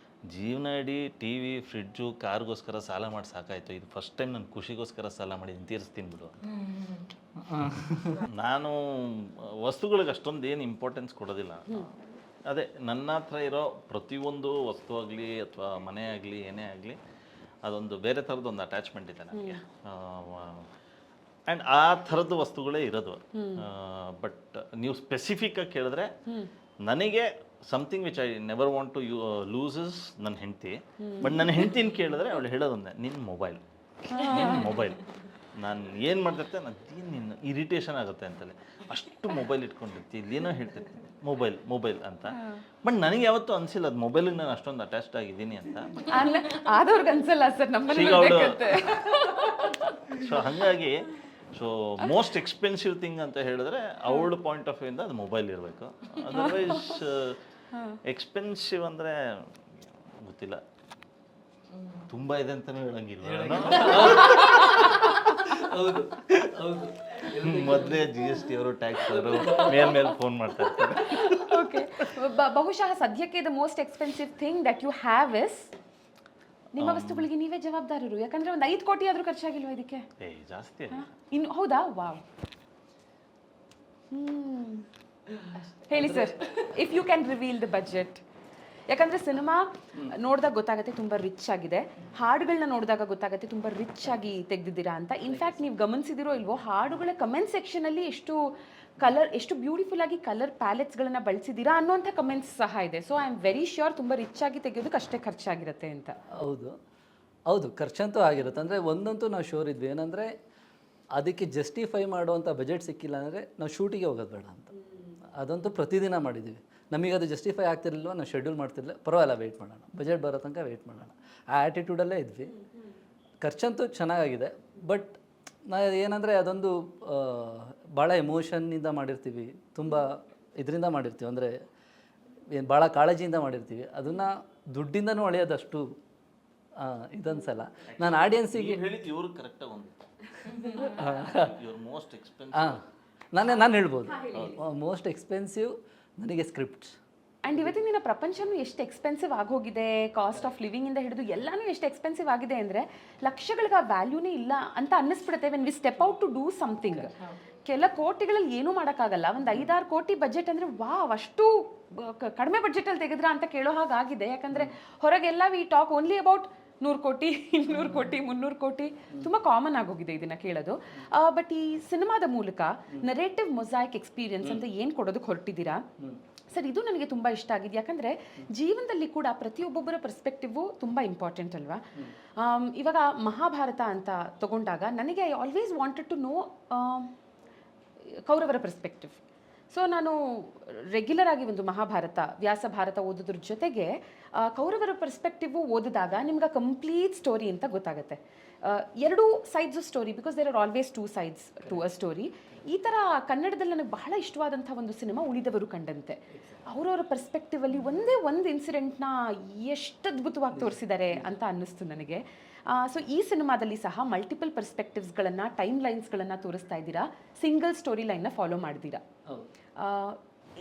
ಜೀವನ ಇಡೀ ಟಿ ವಿ, ಫ್ರಿಡ್ಜು, ಕಾರ್ಗೋಸ್ಕರ ಸಾಲ ಮಾಡಿ ಸಾಕಾಯಿತು, ಇದು ಫಸ್ಟ್ ಟೈಮ್ ನಾನು ಖುಷಿಗೋಸ್ಕರ ಸಾಲ ಮಾಡಿ ತೀರಿಸ್ತೀನಿ ಬಿಡು. ನಾನು ವಸ್ತುಗಳಿಗೆ ಅಷ್ಟೊಂದು ಏನು ಇಂಪಾರ್ಟೆನ್ಸ್ ಕೊಡೋದಿಲ್ಲ. ಅದೇ ನನ್ನ ಹತ್ರ ಇರೋ ಪ್ರತಿಯೊಂದು ವಸ್ತು ಆಗಲಿ ಅಥವಾ ಮನೆ ಆಗಲಿ ಏನೇ ಆಗಲಿ ಅದೊಂದು ಬೇರೆ ಥರದ್ದು ಒಂದು ಅಟ್ಯಾಚ್ಮೆಂಟ್ ಇದೆ ನನಗೆ. ಆ್ಯಂಡ್ ಆ ಥರದ್ದು ವಸ್ತುಗಳೇ ಇರೋದು. ಬಟ್ ನೀವು ಸ್ಪೆಸಿಫಿಕ್ಕಾಗಿ ಕೇಳಿದ್ರೆ ನನಗೆ something which I never want to loses ನನ್ನ ಹೆಂಡತಿ. ಬಟ್ ನನ್ನ ಹೆಂಡ್ತಿನ ಕೇಳಿದ್ರೆ ಅವಳು ಹೇಳೋದೊಂದೇ, ನಿನ್ನ ಮೊಬೈಲ್. ನಾನು ಏನು ಮಾಡ್ತಿರ್ತೆ, ನಿನ್ನ ಇರಿಟೇಷನ್ ಆಗುತ್ತೆ ಅಂತಲೇ ಅಷ್ಟು ಮೊಬೈಲ್ ಇಟ್ಕೊಂಡಿರ್ತಿ, ಇಲ್ಲೇನೋ ಹೇಳ್ತಿರ್ತೀನಿ ಮೊಬೈಲ್ ಅಂತ. ಬಟ್ ನನಗೆ ಯಾವತ್ತೂ ಅನಿಸಿಲ್ಲ ಅದು ಮೊಬೈಲಿಗೆ ನಾನು ಅಷ್ಟೊಂದು ಅಟ್ಯಾಚ್ಡ್ ಆಗಿದ್ದೀನಿ ಅಂತ. ಆದವ್ರಿಗೆ ಅನ್ಸಲ್ಲ ಸರ್, ಈಗ ಅವಳು ಸೊ ಹಾಗಾಗಿ ಮೋಸ್ಟ್ ಎಕ್ಸ್ಪೆನ್ಸಿವ್ ಥಿಂಗ್ ಅಂತ ಹೇಳಿದ್ರೆ ಅವಳ ಪಾಯಿಂಟ್ ಆಫ್ ವ್ಯೂ ಇಂದ ಅದು ಮೊಬೈಲ್ ಇರಬೇಕು. ಅದರ್ವೈಸ್ ಎಕ್ಸ್ಪೆನ್ಸಿವ್ ಅಂದರೆ ಗೊತ್ತಿಲ್ಲ, ತುಂಬ ಇದೆ ಅಂತಲೂ ಹೇಳಂಗಿಲ್ಲ. ಮೊದಲೇ GST ಅವರು, ಟ್ಯಾಕ್ಸ್ ಅವರು ಮೇಲೆ ಫೋನ್ ಮಾಡ್ತಾ ಇರ್ತಾರೆ. ಓಕೆ, ಬಹುಶಃ ಸದ್ಯಕ್ಕೆ the most expensive thing that you have is ನಿಮ್ಮ ವಸ್ತುಗಳಿಗೆ ನೀವೇ ಜವಾಬ್ದಾರರು. ಯಾಕಂದ್ರೆ ಒಂದು 5 ಕೋಟಿ ಆದ್ರೂ ಖರ್ಚಾಗಿಲ್ವಾ ಇದಕ್ಕೆ? ಜಾಸ್ತಿ ಇನ್ನು ಹೌದಾ? ವಾವ್. ಹೇಳಿ sir, if you can reveal the budget. ಯಾಕಂದ್ರೆ ಸಿನಿಮಾ ನೋಡಿದಾಗ ಗೊತ್ತಾಗುತ್ತೆ ತುಂಬ ರಿಚ್ ಆಗಿದೆ, ಹಾಡುಗಳನ್ನ ನೋಡಿದಾಗ ಗೊತ್ತಾಗುತ್ತೆ ತುಂಬ ರಿಚ್ ಆಗಿ ತೆಗೆದಿದ್ದೀರಾ ಅಂತ. ಇನ್ಫ್ಯಾಕ್ಟ್ ನೀವು ಗಮನಿಸಿದಿರೋ ಇಲ್ವೋ, ಹಾಡುಗಳ ಕಮೆಂಟ್ ಸೆಕ್ಷನಲ್ಲಿ ಎಷ್ಟು ಬ್ಯೂಟಿಫುಲ್ ಆಗಿ ಕಲರ್ ಪ್ಯಾಲೆಟ್ಸ್ಗಳನ್ನ ಬಳಸಿದ್ದೀರಾ ಅನ್ನೋಂಥ ಕಮೆಂಟ್ಸ್ ಸಹ ಇದೆ. So I am very sure ತುಂಬ ರಿಚ್ ಆಗಿ ತೆಗೆಯೋದಕ್ಕೆ ಅಷ್ಟೇ ಖರ್ಚಾಗಿರುತ್ತೆ ಅಂತ. ಹೌದು ಖರ್ಚಂತೂ ಆಗಿರುತ್ತೆ. ಅಂದರೆ ಒಂದಂತೂ ನಾವು ಶೋರ್ ಇದ್ವಿ, ಏನಂದರೆ ಅದಕ್ಕೆ ಜಸ್ಟಿಫೈ ಮಾಡುವಂಥ ಬಜೆಟ್ ಸಿಕ್ಕಿಲ್ಲ ಅಂದರೆ ನಾವು ಶೂಟಿಗೆ ಹೋಗೋದು ಬೇಡ ಅಂತ. ಅದಂತೂ ಪ್ರತಿದಿನ ಮಾಡಿದ್ದೀವಿ. ನಮಗೆ ಅದು ಜಸ್ಟಿಫೈ ಆಗ್ತಿರ್ಲಿಲ್ವ, ನಾವು ಶೆಡ್ಯೂಲ್ ಮಾಡ್ತಿರ್ಲಿಲ್ಲ, ಪರವಾಗಿಲ್ಲ ವೆಯ್ಟ್ ಮಾಡೋಣ, ಬಜೆಟ್ ಬರೋ ತನಕ ವೆಯ್ಟ್ ಮಾಡೋಣ, ಆ ಆ್ಯಟಿಟ್ಯೂಡಲ್ಲೇ ಇದ್ವಿ. ಖರ್ಚಂತೂ ಚೆನ್ನಾಗಿದೆ. ಬಟ್ ನಾವು ಏನಂದರೆ ಅದೊಂದು ಭಾಳ ಎಮೋಷನ್ನಿಂದ ಮಾಡಿರ್ತೀವಿ, ತುಂಬ ಇದರಿಂದ ಮಾಡಿರ್ತೀವಿ, ಅಂದರೆ ಭಾಳ ಕಾಳಜಿಯಿಂದ ಮಾಡಿರ್ತೀವಿ. ಅದನ್ನು ದುಡ್ಡಿಂದನೂ ಅಳೆಯೋದಷ್ಟು ಇದನ್ಸಲ್ಲ. ನಾನು ಆಡಿಯನ್ಸಿಗೆ ಹೇಳಿದ್ದು ಇವರು ಕರೆಕ್ಟಾಗಿ ಒಂದು ಮೋಸ್ಟ್ ಎಕ್ಸ್ಪೆನ್ಸಿವ್ ನಾನು ಹೇಳ್ಬೋದು ಮೋಸ್ಟ್ ಎಕ್ಸ್ಪೆನ್ಸಿವ್ ನನಗೆ ಸ್ಕ್ರಿಪ್ಟ್ಸ್. ಆ್ಯಂಡ್ ಇವತ್ತಿನ ದಿನ ಪ್ರಪಂಚನೂ ಎಷ್ಟು ಎಕ್ಸ್ಪೆನ್ಸಿವ್ ಆಗೋಗಿದೆ, ಕಾಸ್ಟ್ ಆಫ್ ಲಿವಿಂಗಿಂದ ಹಿಡಿದು ಎಲ್ಲನೂ ಎಷ್ಟು ಎಕ್ಸ್ಪೆನ್ಸಿವ್ ಆಗಿದೆ ಅಂದರೆ ಲಕ್ಷಗಳಿಗೆ ಆ ವ್ಯಾಲ್ಯೂನೇ ಇಲ್ಲ ಅಂತ ಅನ್ನಿಸ್ಬಿಡುತ್ತೆ when we step out to do something. ಕೆಲ ಕೋಟಿಗಳಲ್ಲಿ ಏನೂ ಮಾಡೋಕ್ಕಾಗಲ್ಲ. ಒಂದು 5-6 ಕೋಟಿ ಬಜೆಟ್ ಅಂದರೆ ವಾವ್, ಅಷ್ಟು ಕಡಿಮೆ ಬಜೆಟಲ್ಲಿ ತೆಗೆದ್ರಾ ಅಂತ ಕೇಳೋ ಹಾಗಾಗಿದೆ. ಯಾಕಂದರೆ ಹೊರಗೆಲ್ಲ ವಿ ಟಾಕ್ ಓನ್ಲಿ ಅಬೌಟ್ 100 ಕೋಟಿ 200 ಕೋಟಿ 300 ಕೋಟಿ ತುಂಬ ಕಾಮನ್ ಆಗೋಗಿದೆ ಇದನ್ನು ಕೇಳೋದು. ಬಟ್ ಈ ಸಿನಿಮಾದ ಮೂಲಕ ನರೇಟಿವ್ ಮೊಸಾಯಿಕ್ ಎಕ್ಸ್ಪೀರಿಯನ್ಸ್ ಅಂತ ಏನು ಕೊಡೋದಕ್ಕೆ ಹೊರಟಿದ್ದೀರಾ ಸರ್, ಇದು ನನಗೆ ತುಂಬ ಇಷ್ಟ ಆಗಿದೆ. ಯಾಕಂದರೆ ಜೀವನದಲ್ಲಿ ಕೂಡ ಪ್ರತಿಯೊಬ್ಬೊಬ್ಬರ ಪರ್ಸ್ಪೆಕ್ಟಿವು ತುಂಬ ಇಂಪಾರ್ಟೆಂಟ್ ಅಲ್ವಾ. ಇವಾಗ ಮಹಾಭಾರತ ಅಂತ ತಗೊಂಡಾಗ ನನಗೆ I always wanted to know ಕೌರವರ ಪರ್ಸ್ಪೆಕ್ಟಿವ್. ಸೊ ನಾನು ರೆಗ್ಯುಲರ್ ಆಗಿ ಒಂದು ಮಹಾಭಾರತ, ವ್ಯಾಸ ಭಾರತ ಓದೋದ್ರ ಜೊತೆಗೆ ಕೌರವರ ಪರ್ಸ್ಪೆಕ್ಟಿವ್ ಓದಿದಾಗ ನಿಮ್ಗೆ ಕಂಪ್ಲೀಟ್ ಸ್ಟೋರಿ ಅಂತ ಗೊತ್ತಾಗುತ್ತೆ. 2 sides of story, because there are always 2 sides to a story. ಈ ಥರ ಕನ್ನಡದಲ್ಲಿ ನನಗೆ ಬಹಳ ಇಷ್ಟವಾದಂಥ ಒಂದು ಸಿನಿಮಾ ಉಳಿದವರು ಕಂಡಂತೆ. ಅವರವರ ಪರ್ಸ್ಪೆಕ್ಟಿವಲ್ಲಿ ಒಂದೇ ಒಂದು ಇನ್ಸಿಡೆಂಟ್ನ ಎಷ್ಟು ಅದ್ಭುತವಾಗಿ ತೋರಿಸಿದ್ದಾರೆ ಅಂತ ಅನ್ನಿಸ್ತು ನನಗೆ. ಸೊ ಈ ಸಿನಿಮಾದಲ್ಲಿ ಸಹ ಮಲ್ಟಿಪಲ್ ಪರ್ಸ್ಪೆಕ್ಟಿವ್ಸ್ಗಳನ್ನು, ಟೈಮ್ ಲೈನ್ಸ್ಗಳನ್ನು ತೋರಿಸ್ತಾ ಇದ್ದೀರಾ, ಸಿಂಗಲ್ ಸ್ಟೋರಿ ಲೈನ್ನ ಫಾಲೋ ಮಾಡಿದ್ದೀರಾ.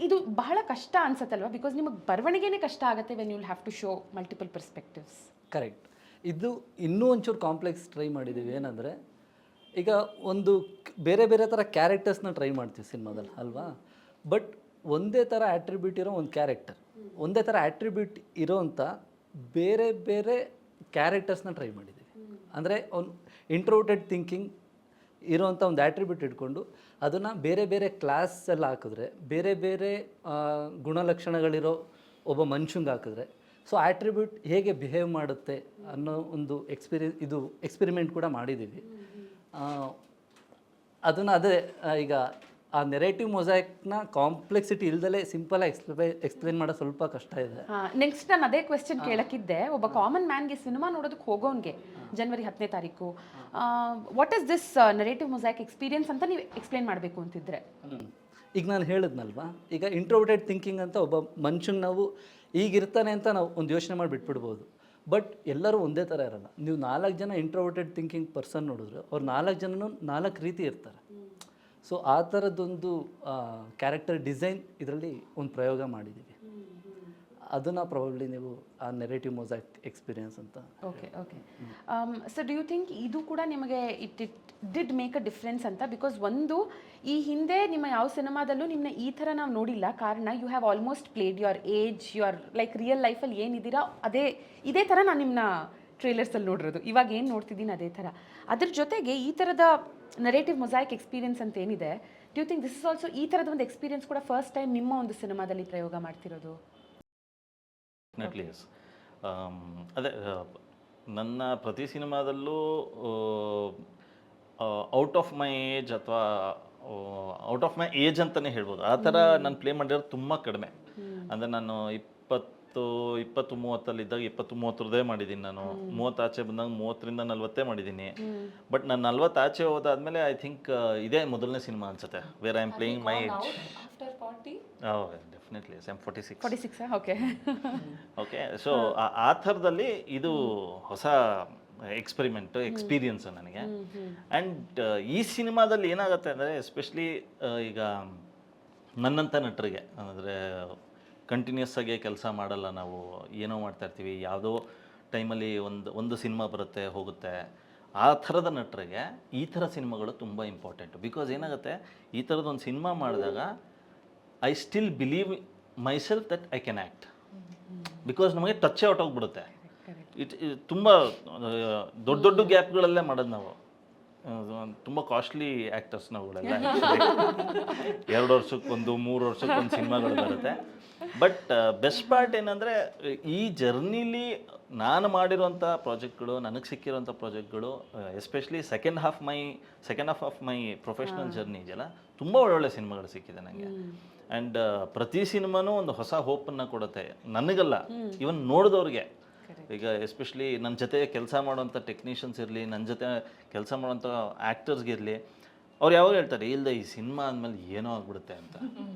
ಇದು ಬಹಳ ಕಷ್ಟ ಅನ್ಸತ್ತಲ್ವಾ, ಬಿಕಾಸ್ ನಿಮಗೆ ಬರವಣಿಗೆನೇ ಕಷ್ಟ ಆಗುತ್ತೆ when you will have to show multiple perspectives. Correct. ಇದು ಇನ್ನೂ ಒಂಚೂರು ಕಾಂಪ್ಲೆಕ್ಸ್ ಟ್ರೈ ಮಾಡಿದ್ದೀವಿ. ಏನಂದರೆ ಈಗ ಒಂದು ಬೇರೆ ಬೇರೆ ಥರ ಕ್ಯಾರೆಕ್ಟರ್ಸ್ನ ಟ್ರೈ ಮಾಡ್ತೀವಿ ಸಿನಿಮಾದಲ್ಲಿ ಅಲ್ವಾ. ಬಟ್ ಒಂದೇ ಥರ ಆ್ಯಟ್ರಿಬ್ಯೂಟ್ ಇರೋ ಒಂದು ಕ್ಯಾರೆಕ್ಟರ್, ಒಂದೇ ಥರ ಆ್ಯಟ್ರಿಬ್ಯೂಟ್ ಇರೋವಂಥ ಬೇರೆ ಬೇರೆ ಕ್ಯಾರೆಕ್ಟರ್ಸ್ನ ಟ್ರೈ ಮಾಡಿದ್ದೀವಿ. ಅಂದರೆ ಒಂದು ಇಂಟ್ರೋವರ್ಟೆಡ್ ಥಿಂಕಿಂಗ್ ಇರೋವಂಥ ಒಂದು ಆ್ಯಟ್ರಿಬ್ಯೂಟ್ ಇಟ್ಕೊಂಡು ಅದನ್ನು ಬೇರೆ ಬೇರೆ ಕ್ಲಾಸಲ್ಲಿ ಹಾಕಿದ್ರೆ, ಬೇರೆ ಬೇರೆ ಗುಣಲಕ್ಷಣಗಳಿರೋ ಒಬ್ಬ ಮನುಷ್ಯಂಗೆ ಹಾಕಿದ್ರೆ, ಸೊ ಆ್ಯಟ್ರಿಬ್ಯೂಟ್ ಹೇಗೆ ಬಿಹೇವ್ ಮಾಡುತ್ತೆ ಅನ್ನೋ ಒಂದು ಎಕ್ಸ್ಪೆರಿಮೆಂಟ್ ಕೂಡ ಮಾಡಿದ್ದೀವಿ. ಅದನ್ನು ಅದೇ ಈಗ ಆ ನೆರೇಟಿವ್ ಮೊಸಾಯಿಕ್ನ ಕಾಂಪ್ಲೆಕ್ಸಿಟಿ ಇಲ್ದಲೇ ಸಿಂಪಲಾಗಿ ಎಕ್ಸ್ಪ್ಲೇನ್ ಮಾಡೋದು ಸ್ವಲ್ಪ ಕಷ್ಟ ಇದೆ. ನೆಕ್ಸ್ಟ್ ನಾನು ಅದೇ ಕ್ವೆಶ್ಚನ್ ಕೇಳಕ್ಕಿದ್ದೆ. ಒಬ್ಬ ಕಾಮನ್ ಮ್ಯಾನ್ಗೆ ಸಿನಿಮಾ ನೋಡೋದಕ್ಕೆ ಹೋಗೋನ್ಗೆ ಜನವರಿ 10ನೇ ತಾರೀಕು what is this narrative mosaic experience ಅಂತ ನೀವು ಎಕ್ಸ್ಪ್ಲೇನ್ ಮಾಡಬೇಕು ಅಂತಿದ್ರೆ? ಈಗ ನಾನು ಹೇಳಿದ್ನಲ್ವಾ, ಈಗ ಇಂಟ್ರೋವರ್ಟೆಡ್ ಥಿಂಕಿಂಗ್ ಅಂತ ಒಬ್ಬ ಮನುಷ್ಯಂಗೆ ನಾವು ಈಗಿರ್ತಾನೆ ಅಂತ ನಾವು ಒಂದು ಯೋಚನೆ ಮಾಡಿ ಬಿಟ್ಬಿಡ್ಬೋದು. ಬಟ್ ಎಲ್ಲರೂ ಒಂದೇ ಥರ ಇರಲ್ಲ. ನೀವು 4 ಜನ ಇಂಟ್ರೋವರ್ಟೆಡ್ ಥಿಂಕಿಂಗ್ ಪರ್ಸನ್ ನೋಡಿದ್ರೆ ಅವ್ರು 4 ಜನನೂ 4 ರೀತಿ ಇರ್ತಾರೆ. ಸೊ ಆ ಥರದ್ದೊಂದು ಕ್ಯಾರೆಕ್ಟರ್ ಡಿಸೈನ್ ಇದರಲ್ಲಿ ಒಂದು ಪ್ರಯೋಗ ಮಾಡಿದ್ದೀವಿ. ಅದನ್ನು ಪ್ರಾಬಬ್ಲಿ ನೀವು ಆ ನೆರೇಟಿವ್ ಮೊಸಾಯಿಕ್ ಎಕ್ಸ್ಪೀರಿಯನ್ಸ್ ಅಂತ. Okay okay. So do you think ಇದು ಕೂಡ ನಿಮಗೆ it did make a difference ಅಂತ? ಬಿಕಾಸ್ ಒಂದು, ಈ ಹಿಂದೆ ನಿಮ್ಮ ಯಾವ ಸಿನಿಮಾದಲ್ಲೂ ನಿಮ್ಮನ್ನ ಈ ಥರ ನಾವು ನೋಡಿಲ್ಲ. ಕಾರಣ you have almost played your age, your like real ಲೈಫಲ್ಲಿ ಏನಿದ್ದೀರಾ ಇದೇ ಥರ ನಾನು ನಿಮ್ಮನ್ನ ಟ್ರೇಲರ್ಸಲ್ಲಿ ನೋಡಿರೋದು. ಇವಾಗ ಏನು ನೋಡ್ತಿದ್ದೀನಿ ಅದೇ ಥರ. ಅದ್ರ ಜೊತೆಗೆ ಈ ಥರದ ನರೇಟಿವ್ ಮೊಸಾಯಿಕ್ ಎಕ್ಸ್ಪೀರಿಯನ್ಸ್ ಅಂತ ಏನಿದೆ, do you think this is also ಈ ಥರದ ಒಂದು ಎಕ್ಸ್ಪೀರಿಯನ್ಸ್ ಕೂಡ ಫಸ್ಟ್ ಟೈಮ್ ನಿಮ್ಮ ಒಂದು ಸಿನಿಮಾದಲ್ಲಿ ಪ್ರಯೋಗ ಮಾಡ್ತಿರೋದು? Definitely yes. ಅದೇ ನನ್ನ ಪ್ರತಿ ಸಿನಿಮಾದಲ್ಲೂ ಔಟ್ ಆಫ್ ಮೈ ಏಜ್ ಅಥವಾ ಔಟ್ ಆಫ್ ಮೈ ಏಜ್ ಅಂತಲೇ ಹೇಳ್ಬೋದು. ಆ ಥರ ನಾನು ಪ್ಲೇ ಮಾಡಿರೋದು ತುಂಬ ಕಡಿಮೆ. ಅಂದರೆ ನಾನು 20-30 20-30 ಮಾಡಿದ್ದೀನಿ. ನಾನು 30 ಆಚೆ ಬಂದಾಗ 30ರಿಂದ 40 ಮಾಡಿದ್ದೀನಿ. ಬಟ್ ನಾನು 40 ಆಚೆ ಹೋದಾದ್ಮೇಲೆ ಐ ಥಿಂಕ್ ಇದೇ ಮೊದಲನೇ ಸಿನಿಮಾ ಅನ್ಸುತ್ತೆ where I am playing my age. After 40 definitely I am 46. 46 okay okay. So ಆ ಥರದಲ್ಲಿ ಇದು ಹೊಸ ಎಕ್ಸ್ಪೀರಿಯನ್ಸ್ ನನಗೆ. ಆ್ಯಂಡ್ ಈ ಸಿನಿಮಾದಲ್ಲಿ ಏನಾಗುತ್ತೆ ಅಂದರೆ ಎಸ್ಪೆಷಲಿ ಈಗ ನನ್ನಂಥ ನಟರಿಗೆ, ಅಂದರೆ ಕಂಟಿನ್ಯೂಸ್ ಆಗಿ ಕೆಲಸ ಮಾಡಲ್ಲ ನಾವು, ಏನೋ ಮಾಡ್ತಾ ಇರ್ತೀವಿ, ಯಾವುದೋ ಟೈಮಲ್ಲಿ ಒಂದು ಸಿನಿಮಾ ಬರುತ್ತೆ ಹೋಗುತ್ತೆ, ಆ ಥರದ ನಟರಿಗೆ ಈ ಥರ ಸಿನಿಮಾಗಳು ತುಂಬ ಇಂಪಾರ್ಟೆಂಟು. ಬಿಕಾಸ್ ಏನಾಗುತ್ತೆ, ಈ ಥರದೊಂದು ಸಿನಿಮಾ ಮಾಡಿದಾಗ I still believe myself that I can act. Because ನಮಗೆ ಟಚ್ಚೇ ಹೊಟ್ಟೋಗ್ಬಿಡುತ್ತೆ. ತುಂಬ ದೊಡ್ಡ ಗ್ಯಾಪ್ಗಳಲ್ಲೇ ಮಾಡೋದು ನಾವು. ತುಂಬ ಕಾಸ್ಟ್ಲಿ ಆ್ಯಕ್ಟರ್ಸ್ ನಾವುಗಳೆಲ್ಲ. 2 ವರ್ಷಕ್ಕೊಂದು 3 ವರ್ಷಕ್ಕೊಂದು ಸಿನಿಮಾಗಳು ಬರುತ್ತೆ. ಬಟ್ ಬೆಸ್ಟ್ ಪಾರ್ಟ್ ಏನಂದರೆ, ಈ ಜರ್ನಿಲಿ ನಾನು ಮಾಡಿರೋಂಥ ಪ್ರಾಜೆಕ್ಟ್ಗಳು, ನನಗೆ ಸಿಕ್ಕಿರೋಂಥ ಪ್ರಾಜೆಕ್ಟ್ಗಳು, especially second half of my professional journey ಇದೆಯಲ್ಲ, ತುಂಬ ಒಳ್ಳೊಳ್ಳೆ ಸಿನಿಮಾಗಳು ಸಿಕ್ಕಿದೆ ನನಗೆ. ಆ್ಯಂಡ್ ಪ್ರತಿ ಸಿನಿಮಾನೂ ಒಂದು ಹೊಸ ಹೋಪನ್ನು ಕೊಡುತ್ತೆ ನನಗಲ್ಲ, ಇವನ್ ನೋಡಿದವ್ರಿಗೆ. ಈಗ ಎಸ್ಪೆಷಲಿ ನನ್ನ ಜೊತೆ ಕೆಲಸ ಮಾಡೋಂಥ ಟೆಕ್ನಿಷಿಯನ್ಸ್ ಇರಲಿ, ನನ್ನ ಜೊತೆ ಕೆಲಸ ಮಾಡೋಂಥ ಆ್ಯಕ್ಟರ್ಸ್ಗಿರಲಿ, ಅವ್ರು ಯಾವಾಗ ಹೇಳ್ತಾರೆ ಇಲ್ಲದೆ ಈ ಸಿನಿಮಾ ಆದಮೇಲೆ ಏನೋ ಆಗ್ಬಿಡುತ್ತೆ ಅಂತ.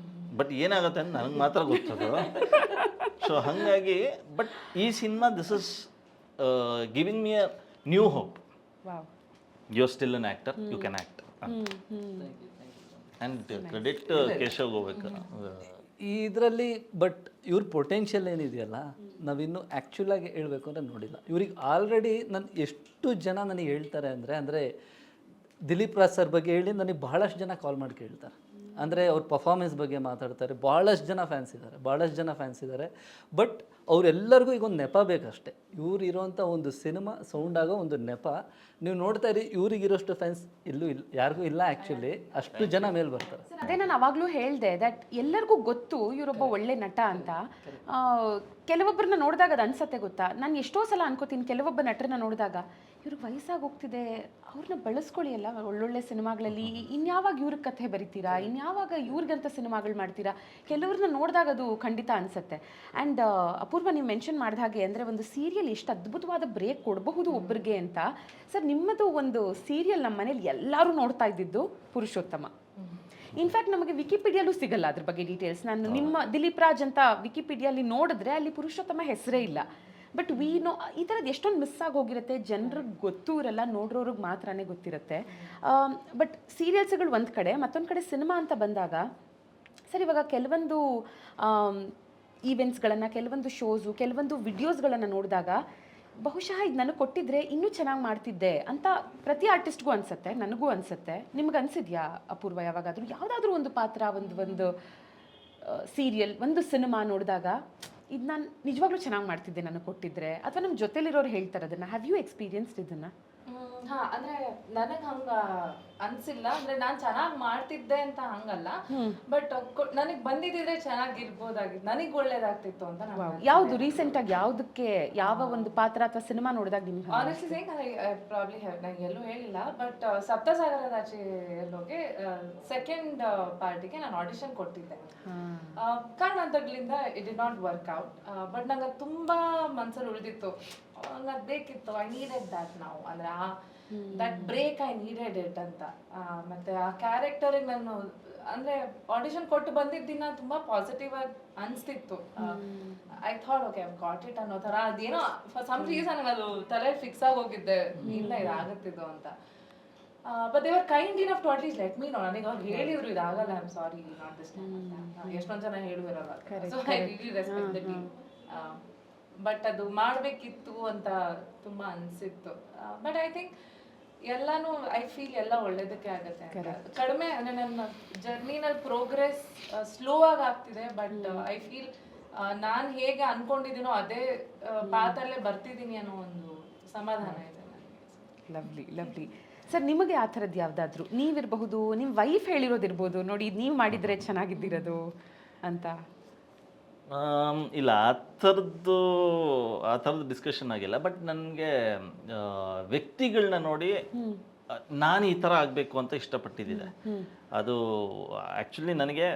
ಬಟ್ ಏನಾಗುತ್ತೆ ಅಂತ ನನಗೆ ಮಾತ್ರ ಗೊತ್ತದು. ಸೊ ಹಾಗಾಗಿ ಬಟ್ ಈ cinema this is giving me a new hope. You are still an actor, you can act. And credit Keshav ಹೋಗ್ಬೇಕು ಇದರಲ್ಲಿ. ಬಟ್ ಇವ್ರ ಪೊಟೆನ್ಷಿಯಲ್ ಏನಿದೆಯಲ್ಲ, ನಾವಿನ್ನೂ ಆ್ಯಕ್ಚುಲಾಗಿ ಹೇಳಬೇಕು ಅಂದರೆ ನೋಡಿಲ್ಲ. ಇವ್ರಿಗೆ ಆಲ್ರೆಡಿ ಎಷ್ಟು ಜನ ನನಗೆ ಹೇಳ್ತಾರೆ ಅಂದರೆ ದಿಲೀಪ್ ರಾಜ್ ಸರ್ ಬಗ್ಗೆ ಹೇಳಿ ನನಗೆ ಭಾಳಷ್ಟು ಜನ ಕಾಲ್ ಮಾಡಿ ಕೇಳ್ತಾರೆ. ಅಂದರೆ ಅವ್ರ ಪರ್ಫಾರ್ಮೆನ್ಸ್ ಬಗ್ಗೆ ಮಾತಾಡ್ತಾರೆ. ಭಾಳಷ್ಟು ಜನ ಫ್ಯಾನ್ಸ್ ಇದ್ದಾರೆ. ಬಟ್ ಅವರೆಲ್ಲರಿಗೂ ಈಗ ಒಂದು ನೆಪ ಬೇಕಷ್ಟೆ. ಇವ್ರು ಇರೋವಂಥ ಒಂದು ಸಿನಿಮಾ ಸೌಂಡ್ ಆಗೋ ಒಂದು ನೆಪ. ನೀವು ನೋಡ್ತಾ ಇರಿ, ಇವ್ರಿಗಿರೋಷ್ಟು ಫ್ಯಾನ್ಸ್ ಯಾರಿಗೂ ಇಲ್ಲ ಆ್ಯಕ್ಚುಲಿ. ಅಷ್ಟು ಜನ ಮೇಲೆ ಬರ್ತಾರೆ. ಅದೇ ನಾನು ಅವಾಗಲೂ ಹೇಳಿದೆ ದಟ್ ಎಲ್ಲರಿಗೂ ಗೊತ್ತು ಇವರೊಬ್ಬ ಒಳ್ಳೆ ನಟ ಅಂತ. ಕೆಲವೊಬ್ಬರನ್ನ ನೋಡಿದಾಗ ಅದು ಅನ್ಸತ್ತೆ ಗೊತ್ತಾ. ನಾನು ಎಷ್ಟೋ ಸಲ ಅನ್ಕೋತೀನಿ, ಕೆಲವೊಬ್ಬ ನಟರನ್ನ ನೋಡಿದಾಗ ಇವ್ರಿಗೆ ವಯಸ್ಸಾಗಿ ಹೋಗ್ತಿದೆ, ಅವ್ರನ್ನ ಬಳಸ್ಕೊಳ್ಳಿ ಅಲ್ಲ ಒಳ್ಳೊಳ್ಳೆ ಸಿನಿಮಾಗಳಲ್ಲಿ. ಇನ್ಯಾವಾಗ ಇವ್ರಿಗೆ ಕಥೆ ಬರಿತೀರಾ, ಇನ್ಯಾವಾಗ ಇವ್ರಿಗಂತ ಸಿನಿಮಾಗಳು ಮಾಡ್ತೀರಾ, ಕೆಲವ್ರನ್ನ ನೋಡಿದಾಗ ಅದು ಖಂಡಿತ ಅನಿಸುತ್ತೆ. ಆ್ಯಂಡ್ ಅಪೂರ್ವ, ನೀವು ಮೆನ್ಷನ್ ಮಾಡಿದ ಹಾಗೆ ಅಂದರೆ ಒಂದು ಸೀರಿಯಲ್ ಎಷ್ಟು ಅದ್ಭುತವಾದ ಬ್ರೇಕ್ ಕೊಡಬಹುದು ಒಬ್ಬರಿಗೆ ಅಂತ. ಸರ್, ನಿಮ್ಮದು ಒಂದು ಸೀರಿಯಲ್ ನಮ್ಮ ಮನೇಲಿ ಎಲ್ಲರೂ ನೋಡ್ತಾ ಇದ್ದಿದ್ದು ಪುರುಷೋತ್ತಮ. ಇನ್ಫ್ಯಾಕ್ಟ್ ನಮಗೆ ವಿಕಿಪೀಡಿಯಲ್ಲೂ ಸಿಗಲ್ಲ ಅದ್ರ ಬಗ್ಗೆ ಡೀಟೇಲ್ಸ್. ನಾನು ನಿಮ್ಮ ದಿಲೀಪ್ ರಾಜ್ ಅಂತ ವಿಕಿಪೀಡಿಯಲ್ಲಿ ನೋಡಿದ್ರೆ ಅಲ್ಲಿ ಪುರುಷೋತ್ತಮ ಹೆಸರೇ ಇಲ್ಲ. ಬಟ್ ಈ ಥರದ್ದು ಎಷ್ಟೊಂದು ಮಿಸ್ ಆಗಿ ಹೋಗಿರುತ್ತೆ, ಜನರಿಗೆ ಗೊತ್ತೂ ಇರಲ್ಲ, ನೋಡ್ರೋರಿಗೆ ಮಾತ್ರನೇ ಗೊತ್ತಿರುತ್ತೆ. ಬಟ್ ಸೀರಿಯಲ್ಸ್ಗಳು ಒಂದು ಕಡೆ, ಮತ್ತೊಂದು ಕಡೆ ಸಿನಿಮಾ ಅಂತ ಬಂದಾಗ ಸರ್, ಇವಾಗ ಕೆಲವೊಂದು ಈವೆಂಟ್ಸ್ಗಳನ್ನು, ಕೆಲವೊಂದು ಶೋಸು, ಕೆಲವೊಂದು ವಿಡಿಯೋಸ್ಗಳನ್ನು ನೋಡಿದಾಗ ಬಹುಶಃ ಇದು ನನಗೆ ಕೊಟ್ಟಿದ್ರೆ ಇನ್ನೂ ಚೆನ್ನಾಗಿ ಮಾಡ್ತಿದ್ದೆ ಅಂತ ಪ್ರತಿ ಆರ್ಟಿಸ್ಟ್ಗೂ ಅನಿಸುತ್ತೆ, ನನಗೂ ಅನಿಸುತ್ತೆ. ನಿಮ್ಗೆ ಅನಿಸಿದ್ಯಾ ಅಪೂರ್ವ ಯಾವಾಗಾದರೂ ಯಾವುದಾದ್ರೂ ಒಂದು ಪಾತ್ರ, ಒಂದು ಸೀರಿಯಲ್, ಒಂದು ಸಿನಿಮಾ ನೋಡಿದಾಗ ಇದು ನಾನು ನಿಜವಾಗ್ಲೂ ಚೆನ್ನಾಗಿ ಮಾಡ್ತಿದ್ದೆ ನನಗೆ ಕೊಟ್ಟಿದ್ರೆ, ಅಥವಾ ನಮ್ಮ ಜೊತೆಲಿರೋರು ಹೇಳ್ತಾರೆ ಅದನ್ನು? ಹ್ಯಾವ್ ಯು ಎಕ್ಸ್ಪೀರಿಯನ್ಸ್ಡ್ ಇದನ್ನು? ಹಾ, ಅಂದ್ರೆ ನನಗೆ ಹಂಗ ಅನ್ಸಿಲ್ಲ. ಅಂದ್ರೆ ನಾನು ಚೆನ್ನಾಗಿ ಮಾಡ್ತಿದ್ದೆ ಅಂತ ಹಂಗಲ್ಲ, ಬಟ್ ನನಗೆ ಬಂದಿದ್ರೆ ಚೆನ್ನಾಗಿರ್ಬೋದಾಗಿತ್ತು, ನನಗೆ ಒಳ್ಳೇದಾಗ್ತಿತ್ತು ಅಂತ. ಯಾವುದು ರೀಸೆಂಟಾಗಿ ಯಾವುದಕ್ಕೆ, ಯಾವ ಒಂದು ಪಾತ್ರ ಅಥವಾ ಸಿನಿಮಾ ನೋಡಿದಾಗ ನಿಮ್ಗೆ? ಆನೆಸ್ಟ್ಲಿ ಸೇಯಿಂಗ್, ಪ್ರಾಬ್ಲಿ ನಾನು ಎಲ್ಲೂ ಹೇಳಿಲ್ಲ, ಬಟ್ ಸಪ್ತಸಾಗರದಾಚೆ ಎಲ್ಲೋಗೆ ಸೆಕೆಂಡ್ ಪಾರ್ಟಿಗೆ ನಾನು ಆಡಿಷನ್ ಕೊಟ್ಟಿದ್ದೆ. ಕಾರಣಾಂತರಗಳಿಂದ it did not work out. But ನಂಗೆ ತುಂಬಾ ಮನ್ಸಲ್ಲಿ ಉಳಿದಿತ್ತು, ನಂಗೆ ಅದು ಬೇಕಿತ್ತು. ಐ ನೀಡೆಡ್ ದ್ಯಾಟ್ ನಾವು, ಅಂದ್ರೆ that break I needed it ಅಂತ. ಮತ್ತೆ ಆ ಕ್ಯಾರೆಕ್ಟರಿಗೆ ನಾನು ಅಂದ್ರೆ ಆಡಿಷನ್ ಕೊಟ್ಟು ಬಂದಿದ್ದ ದಿನ ತುಂಬಾ ಪಾಸಿಟಿವ್ ಆಗಿ ಅನ್ಸ್ತಿತ್ತು. I thought okay, I got it ಅನ್ನೋ ತರ. ಅದೇನೋ ಫಾರ್ ಸಮ್ ರೀಸನ್ ಅದು ತಲೆ ಫಿಕ್ಸ್ ಆಗಿ ಹೋಗಿದ್ದೆ, ಇಲ್ಲ ಇದಾಗುತ್ತಿದ್ದು ಅಂತ. But they are kind enough to at least let me know. ನನಗೆ ಅವ್ರು ಹೇಳಿದ್ರು ಇದಾಗಲ್ಲ, I am sorry not this time ಅಂತ. ಎಷ್ಟೊಂದು ಜನ ಹೇಳುವಿರಲ್ಲ, so I really respect the team. But ಅದು ಮಾಡಬೇಕಿತ್ತು ಅಂತ ತುಂಬ ಅನಿಸಿತ್ತು. ಬಟ್ ಐ ಥಿಂಕ್ ಎಲ್ಲಾನು ಐ ಫೀಲ್ ಎಲ್ಲ ಒಳ್ಳೇದಕ್ಕೆ ಆಗುತ್ತೆ. ಕಡಿಮೆ ಅಂದರೆ ನನ್ನ ಜರ್ನಿನಲ್ಲಿ ಪ್ರೋಗ್ರೆಸ್ ಸ್ಲೋ ಆಗಿ ಆಗ್ತಿದೆ, ಬಟ್ ಐ ಫೀಲ್ ನಾನು ಹೇಗೆ ಅನ್ಕೊಂಡಿದ್ದೀನೋ ಅದೇ ಪಾತಲ್ಲೇ ಬರ್ತಿದ್ದೀನಿ ಅನ್ನೋ ಒಂದು ಸಮಾಧಾನ ಇದೆ ನನಗೆ. Lovely lovely. ಸರ್, ನಿಮಗೆ ಆ ಥರದ್ದು ಯಾವುದಾದ್ರೂ ನೀವಿರಬಹುದು, ನಿಮ್ಮ ವೈಫ್ ಹೇಳಿರೋದಿರ್ಬೋದು, ನೋಡಿ ಇದು ನೀವು ಮಾಡಿದರೆ ಚೆನ್ನಾಗಿದ್ದಿರೋದು ಅಂತ? ಇಲ್ಲ, ಆ ಥರದ್ದು ಡಿಸ್ಕಷನ್ ಆಗಿಲ್ಲ. ಬಟ್ ನನಗೆ ವ್ಯಕ್ತಿಗಳನ್ನ ನೋಡಿ ನಾನು ಈ ಥರ ಆಗಬೇಕು ಅಂತ ಇಷ್ಟಪಟ್ಟಿದ್ದಿದೆ. ಅದು ಆ್ಯಕ್ಚುಲಿ ನನಗೆ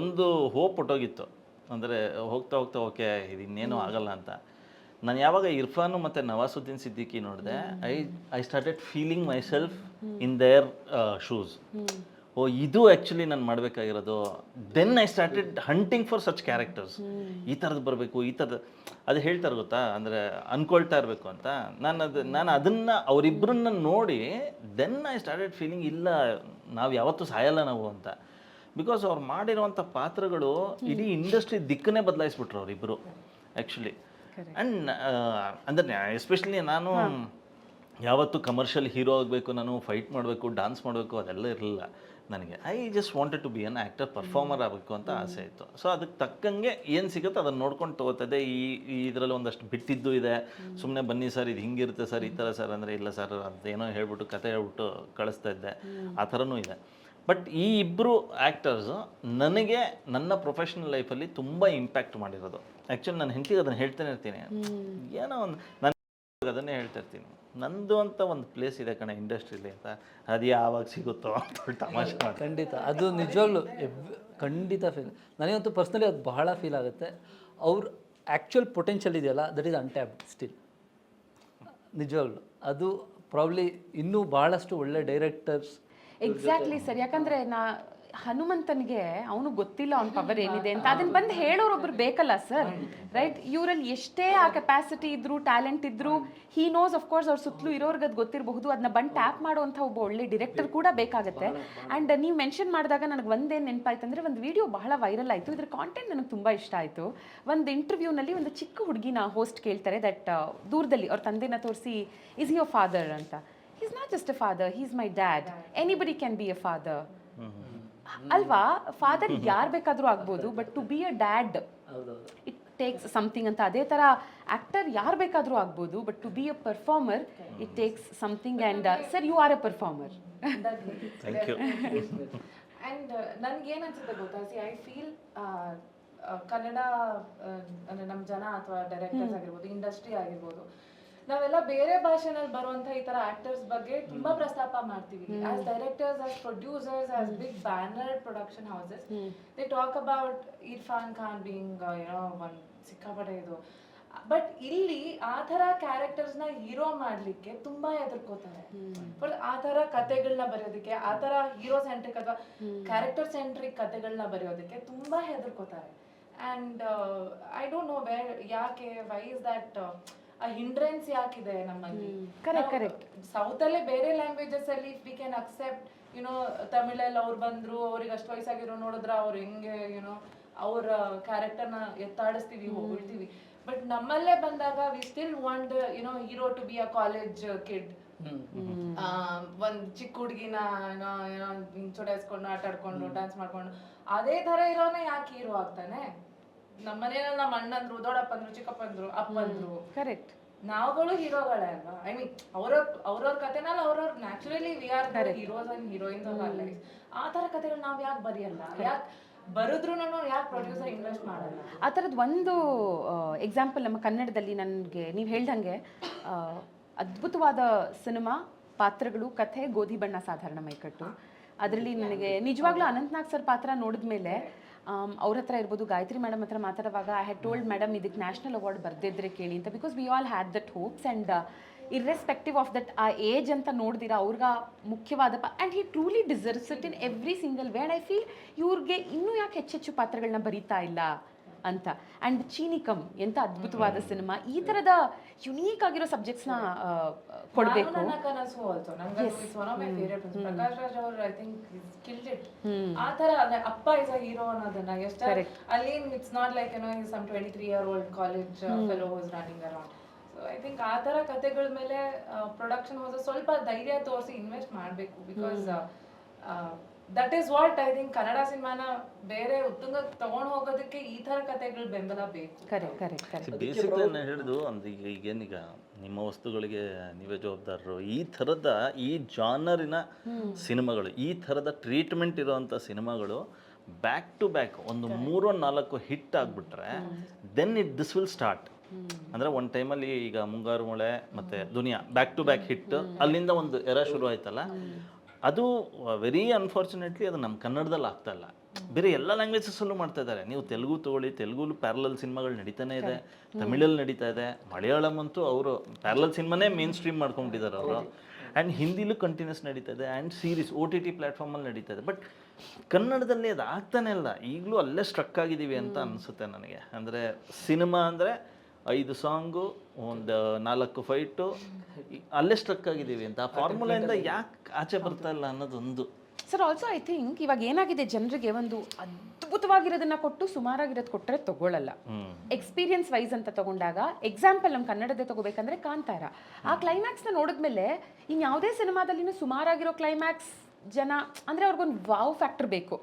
ಒಂದು ಹೋಪ್ ಹೊಟ್ಟೋಗಿತ್ತು. ಅಂದರೆ ಹೋಗ್ತಾ ಹೋಗ್ತಾ ಓಕೆ ಇದು ಇನ್ನೇನು ಆಗಲ್ಲ ಅಂತ. ನಾನು ಯಾವಾಗ ಇರ್ಫಾನು ಮತ್ತು ನವಾಸುದ್ದೀನ್ ಸಿದ್ದಿಕಿ ನೋಡಿದೆ, I started feeling myself in their shoes. Oh, ಇದು ಆ್ಯಕ್ಚುಲಿ ನಾನು ಮಾಡಬೇಕಾಗಿರೋದು. Then I started hunting for such characters. ಈ ಥರದ್ದು ಬರಬೇಕು, ಈ ಥರದ್ದು ಅದು ಹೇಳ್ತಾರೆ ಗೊತ್ತಾ, ಅಂದರೆ ಅಂದ್ಕೊಳ್ತಾ ಇರಬೇಕು ಅಂತ. ನಾನು ಅದನ್ನು ಅವರಿಬ್ಬರನ್ನ ನೋಡಿ ದೆನ್ ಐ ಸ್ಟಾರ್ಟೆಡ್ ಫೀಲಿಂಗ್ ಇಲ್ಲ, ನಾವು ಯಾವತ್ತೂ ಸಾಯಲ್ಲ ನಾವು ಅಂತ. ಬಿಕಾಸ್ ಅವ್ರು ಮಾಡಿರುವಂಥ ಪಾತ್ರಗಳು ಇಡೀ ಇಂಡಸ್ಟ್ರಿ ದಿಕ್ಕನ್ನೇ ಬದಲಾಯಿಸ್ಬಿಟ್ರು ಅವರಿಬ್ಬರು ಆ್ಯಕ್ಚುಲಿ. ಆ್ಯಂಡ್ ಅಂದರೆ ಎಸ್ಪೆಷಲಿ ನಾನು ಯಾವತ್ತೂ ಕಮರ್ಷಿಯಲ್ ಹೀರೋ ಆಗಬೇಕು, ನಾನು ಫೈಟ್ ಮಾಡಬೇಕು, ಡಾನ್ಸ್ ಮಾಡಬೇಕು ಅದೆಲ್ಲ ಇರಲಿಲ್ಲ ನನಗೆ. I just wanted to be an actor, performer ಆಗಬೇಕು ಅಂತ ಆಸೆ ಇತ್ತು. ಸೊ ಅದಕ್ಕೆ ತಕ್ಕಂಗೆ ಏನು ಸಿಗುತ್ತೋ ಅದನ್ನು ನೋಡ್ಕೊಂಡು ತೊಗೋತದೆ. ಇದರಲ್ಲಿ ಒಂದಷ್ಟು ಬಿಟ್ಟಿದ್ದು ಇದೆ. ಸುಮ್ಮನೆ ಬನ್ನಿ ಸರ್ ಇದು ಹಿಂಗಿರುತ್ತೆ ಸರ್, ಈ ಥರ ಸರ್ ಅಂದರೆ ಇಲ್ಲ ಸರ್ ಅದೇನೋ ಹೇಳ್ಬಿಟ್ಟು ಕತೆ ಹೇಳ್ಬಿಟ್ಟು ಕಳಿಸ್ತಾ ಇದ್ದೆ, ಆ ಥರನೂ ಇದೆ. ಬಟ್ ಈ ಇಬ್ಬರು ಆ್ಯಕ್ಟರ್ಸು ನನಗೆ ನನ್ನ ಪ್ರೊಫೆಷ್ನಲ್ ಲೈಫಲ್ಲಿ ತುಂಬ ಇಂಪ್ಯಾಕ್ಟ್ ಮಾಡಿರೋದು. ಆ್ಯಕ್ಚುಲಿ ನಾನು ಹೆಂಡತಿಗೆ ಅದನ್ನು ಹೇಳ್ತಾನೆ ಇರ್ತೀನಿ, ಏನೋ ಒಂದು ನಾನು ಅದನ್ನೇ ಹೇಳ್ತಾ ಇರ್ತೀನಿ, ನಂದು ಅಂತ ಒಂದು ಪ್ಲೇಸ್ ಇದೆ ಕಣ ಇಂಡಸ್ಟ್ರಿಲಿ ಅಂತ, ಅದು ಯಾವಾಗ ಸಿಗುತ್ತೋ ಅಂತ ತಮಾಷೆ ಮಾಡಿ. ಖಂಡಿತ ಅದು ನಿಜವಾಗ್ಲೂ ಖಂಡಿತ ಫೀಲ್. ನನಗಂತೂ ಪರ್ಸ್ನಲಿ ಅದು ಬಹಳ ಫೀಲ್ ಆಗುತ್ತೆ. ಅವ್ರ ಆ್ಯಕ್ಚುಯಲ್ ಪೊಟೆನ್ಷಿಯಲ್ ಇದೆಯಲ್ಲ, ದಟ್ ಈಸ್ ಅನ್ಟ್ಯಾಪ್ಡ್ ಸ್ಟಿಲ್. ನಿಜವಾಗ್ಲೂ ಅದು ಪ್ರಾಬ್ಲಿ ಇನ್ನೂ ಭಾಳಷ್ಟು ಒಳ್ಳೆ ಡೈರೆಕ್ಟರ್ಸ್. Exactly sir. ಯಾಕಂದರೆ ಹನುಮಂತನಿಗೆ ಅವನು ಗೊತ್ತಿಲ್ಲ ಅವ್ನ ಪವರ್ ಏನಿದೆ ಅಂತ, ಅದನ್ನ ಬಂದು ಹೇಳೋರೊಬ್ರು ಬೇಕಲ್ಲ ಸರ್, ರೈಟ್? ಇವರಲ್ಲಿ ಎಷ್ಟೇ ಆ ಕೆಪಾಸಿಟಿ ಇದ್ರು, ಟ್ಯಾಲೆಂಟ್ ಇದ್ರು, ಹಿ ನೋಸ್ ಅಫ್ಕೋರ್ಸ್ ಅವ್ರ ಸುತ್ತಲೂ ಇರೋರ್ಗೆ ಅದು ಗೊತ್ತಿರಬಹುದು, ಅದನ್ನ ಬಂದು ಟ್ಯಾಪ್ ಮಾಡುವಂಥ ಒಬ್ಬ ಒಳ್ಳೆ ಡಿರೆಕ್ಟರ್ ಕೂಡ ಬೇಕಾಗುತ್ತೆ. ಆ್ಯಂಡ್ ನೀವು ಮೆನ್ಷನ್ ಮಾಡಿದಾಗ ನನಗೆ ಒಂದೇನು ನೆನಪಾಯ್ತು ಅಂದರೆ, ಒಂದು ವಿಡಿಯೋ ಬಹಳ ವೈರಲ್ ಆಯಿತು, ಇದ್ರ ಕಾಂಟೆಂಟ್ ನನಗೆ ತುಂಬ ಇಷ್ಟ ಆಯಿತು. ಒಂದು ಇಂಟರ್ವ್ಯೂನಲ್ಲಿ ಒಂದು ಚಿಕ್ಕ ಹುಡುಗಿನ ಹೋಸ್ಟ್ ಕೇಳ್ತಾರೆ, ದಟ್ ದೂರದಲ್ಲಿ ಅವ್ರ ತಂದೆನ ತೋರಿಸಿ, ಇಸ್ ಯೋರ್ ಫಾದರ್ ಅಂತ. Is not just a father, he's my dad, anybody can be a father ಅಲ್ವಾ? ಫಾದರ್ ಯಾರು ಬೇಕಾದರೂ ಆಗ್ಬೋದು, but to be a dad it takes something ಅಂತ. ಅದೇ ಥರ ಆ್ಯಕ್ಟರ್ ಯಾರು ಬೇಕಾದರೂ ಆಗ್ಬೋದು, but to be a performer it takes something. And sir, you are a performer. Thank you. And ನನಗೇನು ಅನ್ಸುತ್ತೆ ಗೊತ್ತಾ, ಸಿ ಐ ಫೀಲ್ ಕನ್ನಡ ಅಂದರೆ ನಮ್ಮ ಜನ ಅಥವಾ ಡೈರೆಕ್ಟರ್ಸ್ ಆಗಿರ್ಬೋದು, ಇಂಡಸ್ಟ್ರಿ ಆಗಿರ್ಬೋದು, ನಾವೆಲ್ಲ ಬೇರೆ ಭಾಷೆನಲ್ಲಿ ಬರುವಂಥ ಈ ಥರ ಆಕ್ಟರ್ಸ್ ಬಗ್ಗೆ ತುಂಬಾ ಪ್ರಸ್ತಾಪ ಮಾಡ್ತೀವಿ. As directors, as producers, as big banner production houses, they talk about Irfan Khan being ಒಂದು ಸಿಕ್ಕಾಪಟ್ಟೆ ಇದು. ಬಟ್ ಇಲ್ಲಿ ಆ ಥರ ಕ್ಯಾರೆಕ್ಟರ್ಸ್ನ ಹೀರೋ ಮಾಡಲಿಕ್ಕೆ ತುಂಬಾ ಹೆದರ್ಕೋತಾರೆ. ಆ ಥರ ಕತೆಗಳನ್ನ ಬರೆಯೋದಕ್ಕೆ, ಆ ಥರ ಹೀರೋ ಸೆಂಟ್ರಿಕ್ ಅಥವಾ ಕ್ಯಾರೆಕ್ಟರ್ ಸೆಂಟ್ರಿಕ್ ಕತೆಗಳನ್ನ ಬರೆಯೋದಕ್ಕೆ ತುಂಬಾ ಹೆದರ್ಕೋತಾರೆ. And I don't know where, ಯಾಕೆ, why is that a hindrance ಯಾಕಿದೆ ನಮ್ಮಲ್ಲಿ? ಕರೆಕ್ಟ್. ಸೌತ್ ಅಲ್ಲೇ ಬೇರೆ ಲ್ಯಾಂಗ್ವೇಜಸ್ ಅಲ್ಲಿ ವಿ ಕ್ಯಾನ್ ಅಕ್ಸೆಪ್ಟ್, ಯುನೋ ತಮಿಳಲ್ಲಿ ಅವ್ರು ಬಂದ್ರು, ಅವ್ರಿಗೆ ಅಷ್ಟು ವಯಸ್ಸಾಗಿರೋ ನೋಡಿದ್ರ ಅವ್ರು ಹೆಂಗೆ ಯುನೋ ಅವ್ರ ಕ್ಯಾರೆಕ್ಟರ್ನ ಎತ್ತಾಡಿಸ್ತೀವಿ, ಹೊಗಳ್ತೀವಿ. ಬಟ್ ನಮ್ಮಲ್ಲೇ ಬಂದಾಗ we still want you know hero to be a college kid. ಒಂದ್ ಚಿಕ್ಕ ಹುಡುಗಿನ ಏನೋ ಚುಡಾಯಿಸ್ಕೊಂಡು ಆಟ ಆಡ್ಕೊಂಡು ಡ್ಯಾನ್ಸ್ ಮಾಡ್ಕೊಂಡು ಅದೇ ತರ ಇರೋನೇ ಯಾಕೆ ಹೀರೋ ಆಗ್ತಾನೆ? ನಮ್ಮನೇಲಿ ನಮ್ಮ ಅಣ್ಣಂದ್ರು, ದೊಡ್ಡಪ್ಪಂದ್ರು, ಚಿಕ್ಕಪ್ಪಂದ್ರು, ಅಪ್ಪಂದ್ರು, ಕರೆಕ್ಟ್, ನಾವುಗಳು ಹೀರೋಗಳೇ ಅಲ್ವಾ? ಐ ಮೀನ್ ಅವ್ರವ್ರ ಕತೆನಲ್ಲಿ ಅವ್ರವ್ರ naturally we are the heroes and heroines of our life. ಆ ಥರ ಕತೆಗಳು ನಾವು ಯಾಕೆ ಬರೆಯಲ್ಲ? ಯಾಕೆ ಬರೆದ್ರು ಯಾಕೆ ಪ್ರೊಡ್ಯೂಸರ್ ಇನ್ವೆಸ್ಟ್ ಮಾಡಲ್ಲ? ಆ ಥರದ್ದು ಒಂದು ಎಕ್ಸಾಂಪಲ್ ನಮ್ಮ ಕನ್ನಡದಲ್ಲಿ ನನಗೆ ನೀವು ಹೇಳ್ದಂಗೆ ಅದ್ಭುತವಾದ ಸಿನಿಮಾ, ಪಾತ್ರಗಳು, ಕಥೆ, ಗೋಧಿ ಬಣ್ಣ ಸಾಧಾರಣ ಮೈಕಟ್ಟು. ಅದರಲ್ಲಿ ನನಗೆ ನಿಜವಾಗ್ಲೂ ಅನಂತ್ನಾಗ್ ಸರ್ ಪಾತ್ರ ನೋಡಿದ್ಮೇಲೆ ಅವ್ರ ಹತ್ರ ಇರ್ಬೋದು, ಗಾಯತ್ರಿ ಮೇಡಮ್ ಹತ್ರ ಮಾತಾಡುವಾಗ ಐ ಹ್ಯಾಡ್ ಟೋಲ್ಡ್ ಮೇಡಮ್ ಇದಕ್ಕೆ ನ್ಯಾಷನಲ್ ಅವಾರ್ಡ್ ಬರ್ದಿದ್ರೆ ಕೇಳಿ ಅಂತ. Because we all had that hopes and irrespective of that ಆ ಏಜ್ ಅಂತ ನೋಡಿದಿರ ಅವ್ರಿಗೆ ಮುಖ್ಯವಾದ and he truly deserves it in every single way. And I feel ಇವ್ರಿಗೆ ಇನ್ನೂ ಯಾಕೆ ಹೆಚ್ಚೆಚ್ಚು ಪಾತ್ರಗಳನ್ನ ಬರೀತಾ ಇಲ್ಲ ಅಂತ. ಆ್ಯಂಡ್ ಚೀನಿಕಮ್ ಎಂಥ ಅದ್ಭುತವಾದ ಸಿನಿಮಾ. ಈ ಥರದ ಯುನೀಕ್ ಆಗಿರೋ ಸಬ್ಜೆಕ್ಟ್ಸ್ನ ಕೊಡಬೇಕು. ನನ್ನ ಕನಸು ಆಲ್ಸೋ ನಂಗೆ it's one of my favourite films. Prakash Raj ಅವರು ಐ ಥಿಂಕ್ ಕಿಲ್ಡ್ ಇಟ್. ಆ ಥರ ಅಂದ್ರೆ ಅಪ್ಪ ಇಸ್ ಅ ಹೀರೋ ಅನ್ನೋದನ್ನ ಎಷ್ಟು ಅಲ್ಲಿ it's not like you know is some 23-year-old college fellow who's running around. So I think ಆ ಥರ ಕಥೆಗಳ ಮೇಲೆ ಪ್ರೊಡಕ್ಷನ್ ಹೌಸ್ ಸ್ವಲ್ಪ ಧೈರ್ಯ ತೋರಿಸಿ ಇನ್ವೆಸ್ಟ್ ಮಾಡಬೇಕು. Because that is what I think Kannada ಸಿನಿಮಾನ ಬೇರೆ ಉತ್ತುಂಗಕ್ಕೆ ತಗೊಂಡು ಹೋಗೋದಕ್ಕೆ ಈ ಥರ ಕಥೆಗಳ ಬೆಂಬಲ ಬೇಕು. ಕರೆಕ್ಟ್. ಬೇಸಿಕ್ಲಿ ನಾನು ಹೇಳಿದ್ದು ಅಂದ್ರೆ ಈಗೇನೀಗ ನಿಮ್ಮ ವಸ್ತುಗಳಿಗೆ ನೀವೇ ಜವಾಬ್ದಾರರು. ಈ ಥರದ ಈ ಜಾನರಿನ ಸಿನಿಮಾಗಳು, ಈ ಥರದ ಟ್ರೀಟ್ಮೆಂಟ್ ಇರೋವಂಥ ಸಿನಿಮಾಗಳು ಬ್ಯಾಕ್ ಟು ಬ್ಯಾಕ್ ಒಂದು 3-4 ಹಿಟ್ ಆಗಿಬಿಟ್ರೆ ದೆನ್ ದಿಸ್ ವಿಲ್ ಸ್ಟಾರ್ಟ್. ಅಂದರೆ ಒಂದು ಟೈಮಲ್ಲಿ ಈಗ ಮುಂಗಾರು ಮಳೆ ಮತ್ತು ದುನಿಯಾ ಬ್ಯಾಕ್ ಟು ಬ್ಯಾಕ್ ಹಿಟ್, ಅಲ್ಲಿಂದ ಒಂದು ಎರ ಶುರು ಆಯ್ತಲ್ಲ. ಅದು ವೆರಿ ಅನ್ಫಾರ್ಚುನೇಟ್ಲಿ ಅದು ನಮ್ಮ ಕನ್ನಡದಲ್ಲಿ ಆಗ್ತಾ ಇಲ್ಲ. ಬೇರೆ ಎಲ್ಲ ಲ್ಯಾಂಗ್ವೇಜಸಲ್ಲೂ ಮಾಡ್ತಾ ಇದ್ದಾರೆ. ನೀವು ತೆಲುಗು ತೊಗೊಳ್ಳಿ, ತೆಲುಗುಲು ಪ್ಯಾರಲಲ್ ಸಿನಿಮಾಗಳು ನಡೀತಾನೆ ಇದೆ, ತಮಿಳಲ್ಲಿ ನಡೀತಾ ಇದೆ, ಮಲಯಾಳಂ ಅಂತೂ ಅವರು ಪ್ಯಾರಲಲ್ ಸಿನಿಮಾನೇ ಮೇನ್ ಸ್ಟ್ರೀಮ್ ಮಾಡ್ಕೊಂಡ್ಬಿಟ್ಟಿದ್ದಾರೆ ಅವರು. ಆ್ಯಂಡ್ ಹಿಂದಿಲೂ ಕಂಟಿನ್ಯೂಸ್ ನಡೀತಾ ಇದೆ, ಆ್ಯಂಡ್ ಸೀರೀಸ್ OTT ಪ್ಲ್ಯಾಟ್ಫಾರ್ಮಲ್ಲಿ ನಡೀತಾ ಇದೆ. ಬಟ್ ಕನ್ನಡದಲ್ಲಿ ಅದು ಆಗ್ತಾನೆ ಇಲ್ಲ. ಈಗಲೂ ಅಲ್ಲೇ ಸ್ಟ್ರಕ್ ಆಗಿದ್ದೀವಿ ಅಂತ ಅನಿಸುತ್ತೆ ನನಗೆ. ಅಂದರೆ ಸಿನಿಮಾ ಅಂದರೆ 5 ಸಾಂಗು, ಒಂದು 4 ಫೈಟು, ಅಲ್ಲೇ ಸ್ಟ್ರಕ್ ಆಗಿದ್ದೀವಿ ಅಂತ. ಆ ಫಾರ್ಮುಲಾಯಿಂದ ಯಾಕೆ ಆಚೆ ಬರ್ತಾ ಇಲ್ಲ ಅನ್ನೋದೊಂದು. ಸರ್ ಆಲ್ಸೋ ಐ ಥಿಂಕ್ ಇವಾಗ ಏನಾಗಿದೆ, ಜನರಿಗೆ ಒಂದು ಅದ್ಭುತವಾಗಿರೋದನ್ನ ಕೊಟ್ಟು ಸುಮಾರಾಗಿರೋದು ಕೊಟ್ಟರೆ ತಗೊಳ್ಳಲ್ಲ. ಎಕ್ಸ್ಪೀರಿಯನ್ಸ್ ವೈಸ್ ಅಂತ ತಗೊಂಡಾಗ ಎಕ್ಸಾಂಪಲ್ ನಮ್ಮ ಕನ್ನಡದೇ ತಗೋಬೇಕಂದ್ರೆ ಕಾಂತಾರ. ಆ ಕ್ಲೈಮ್ಯಾಕ್ಸ್ನ ನೋಡಿದ್ಮೇಲೆ ಇನ್ಯಾವುದೇ ಸಿನಿಮಾದಲ್ಲಿನೂ ಸುಮಾರಾಗಿರೋ ಕ್ಲೈಮ್ಯಾಕ್ಸ್ ಜನ ಅಂದರೆ ಅವ್ರಿಗೊಂದು ವಾವ್ ಫ್ಯಾಕ್ಟರ್ ಬೇಕು.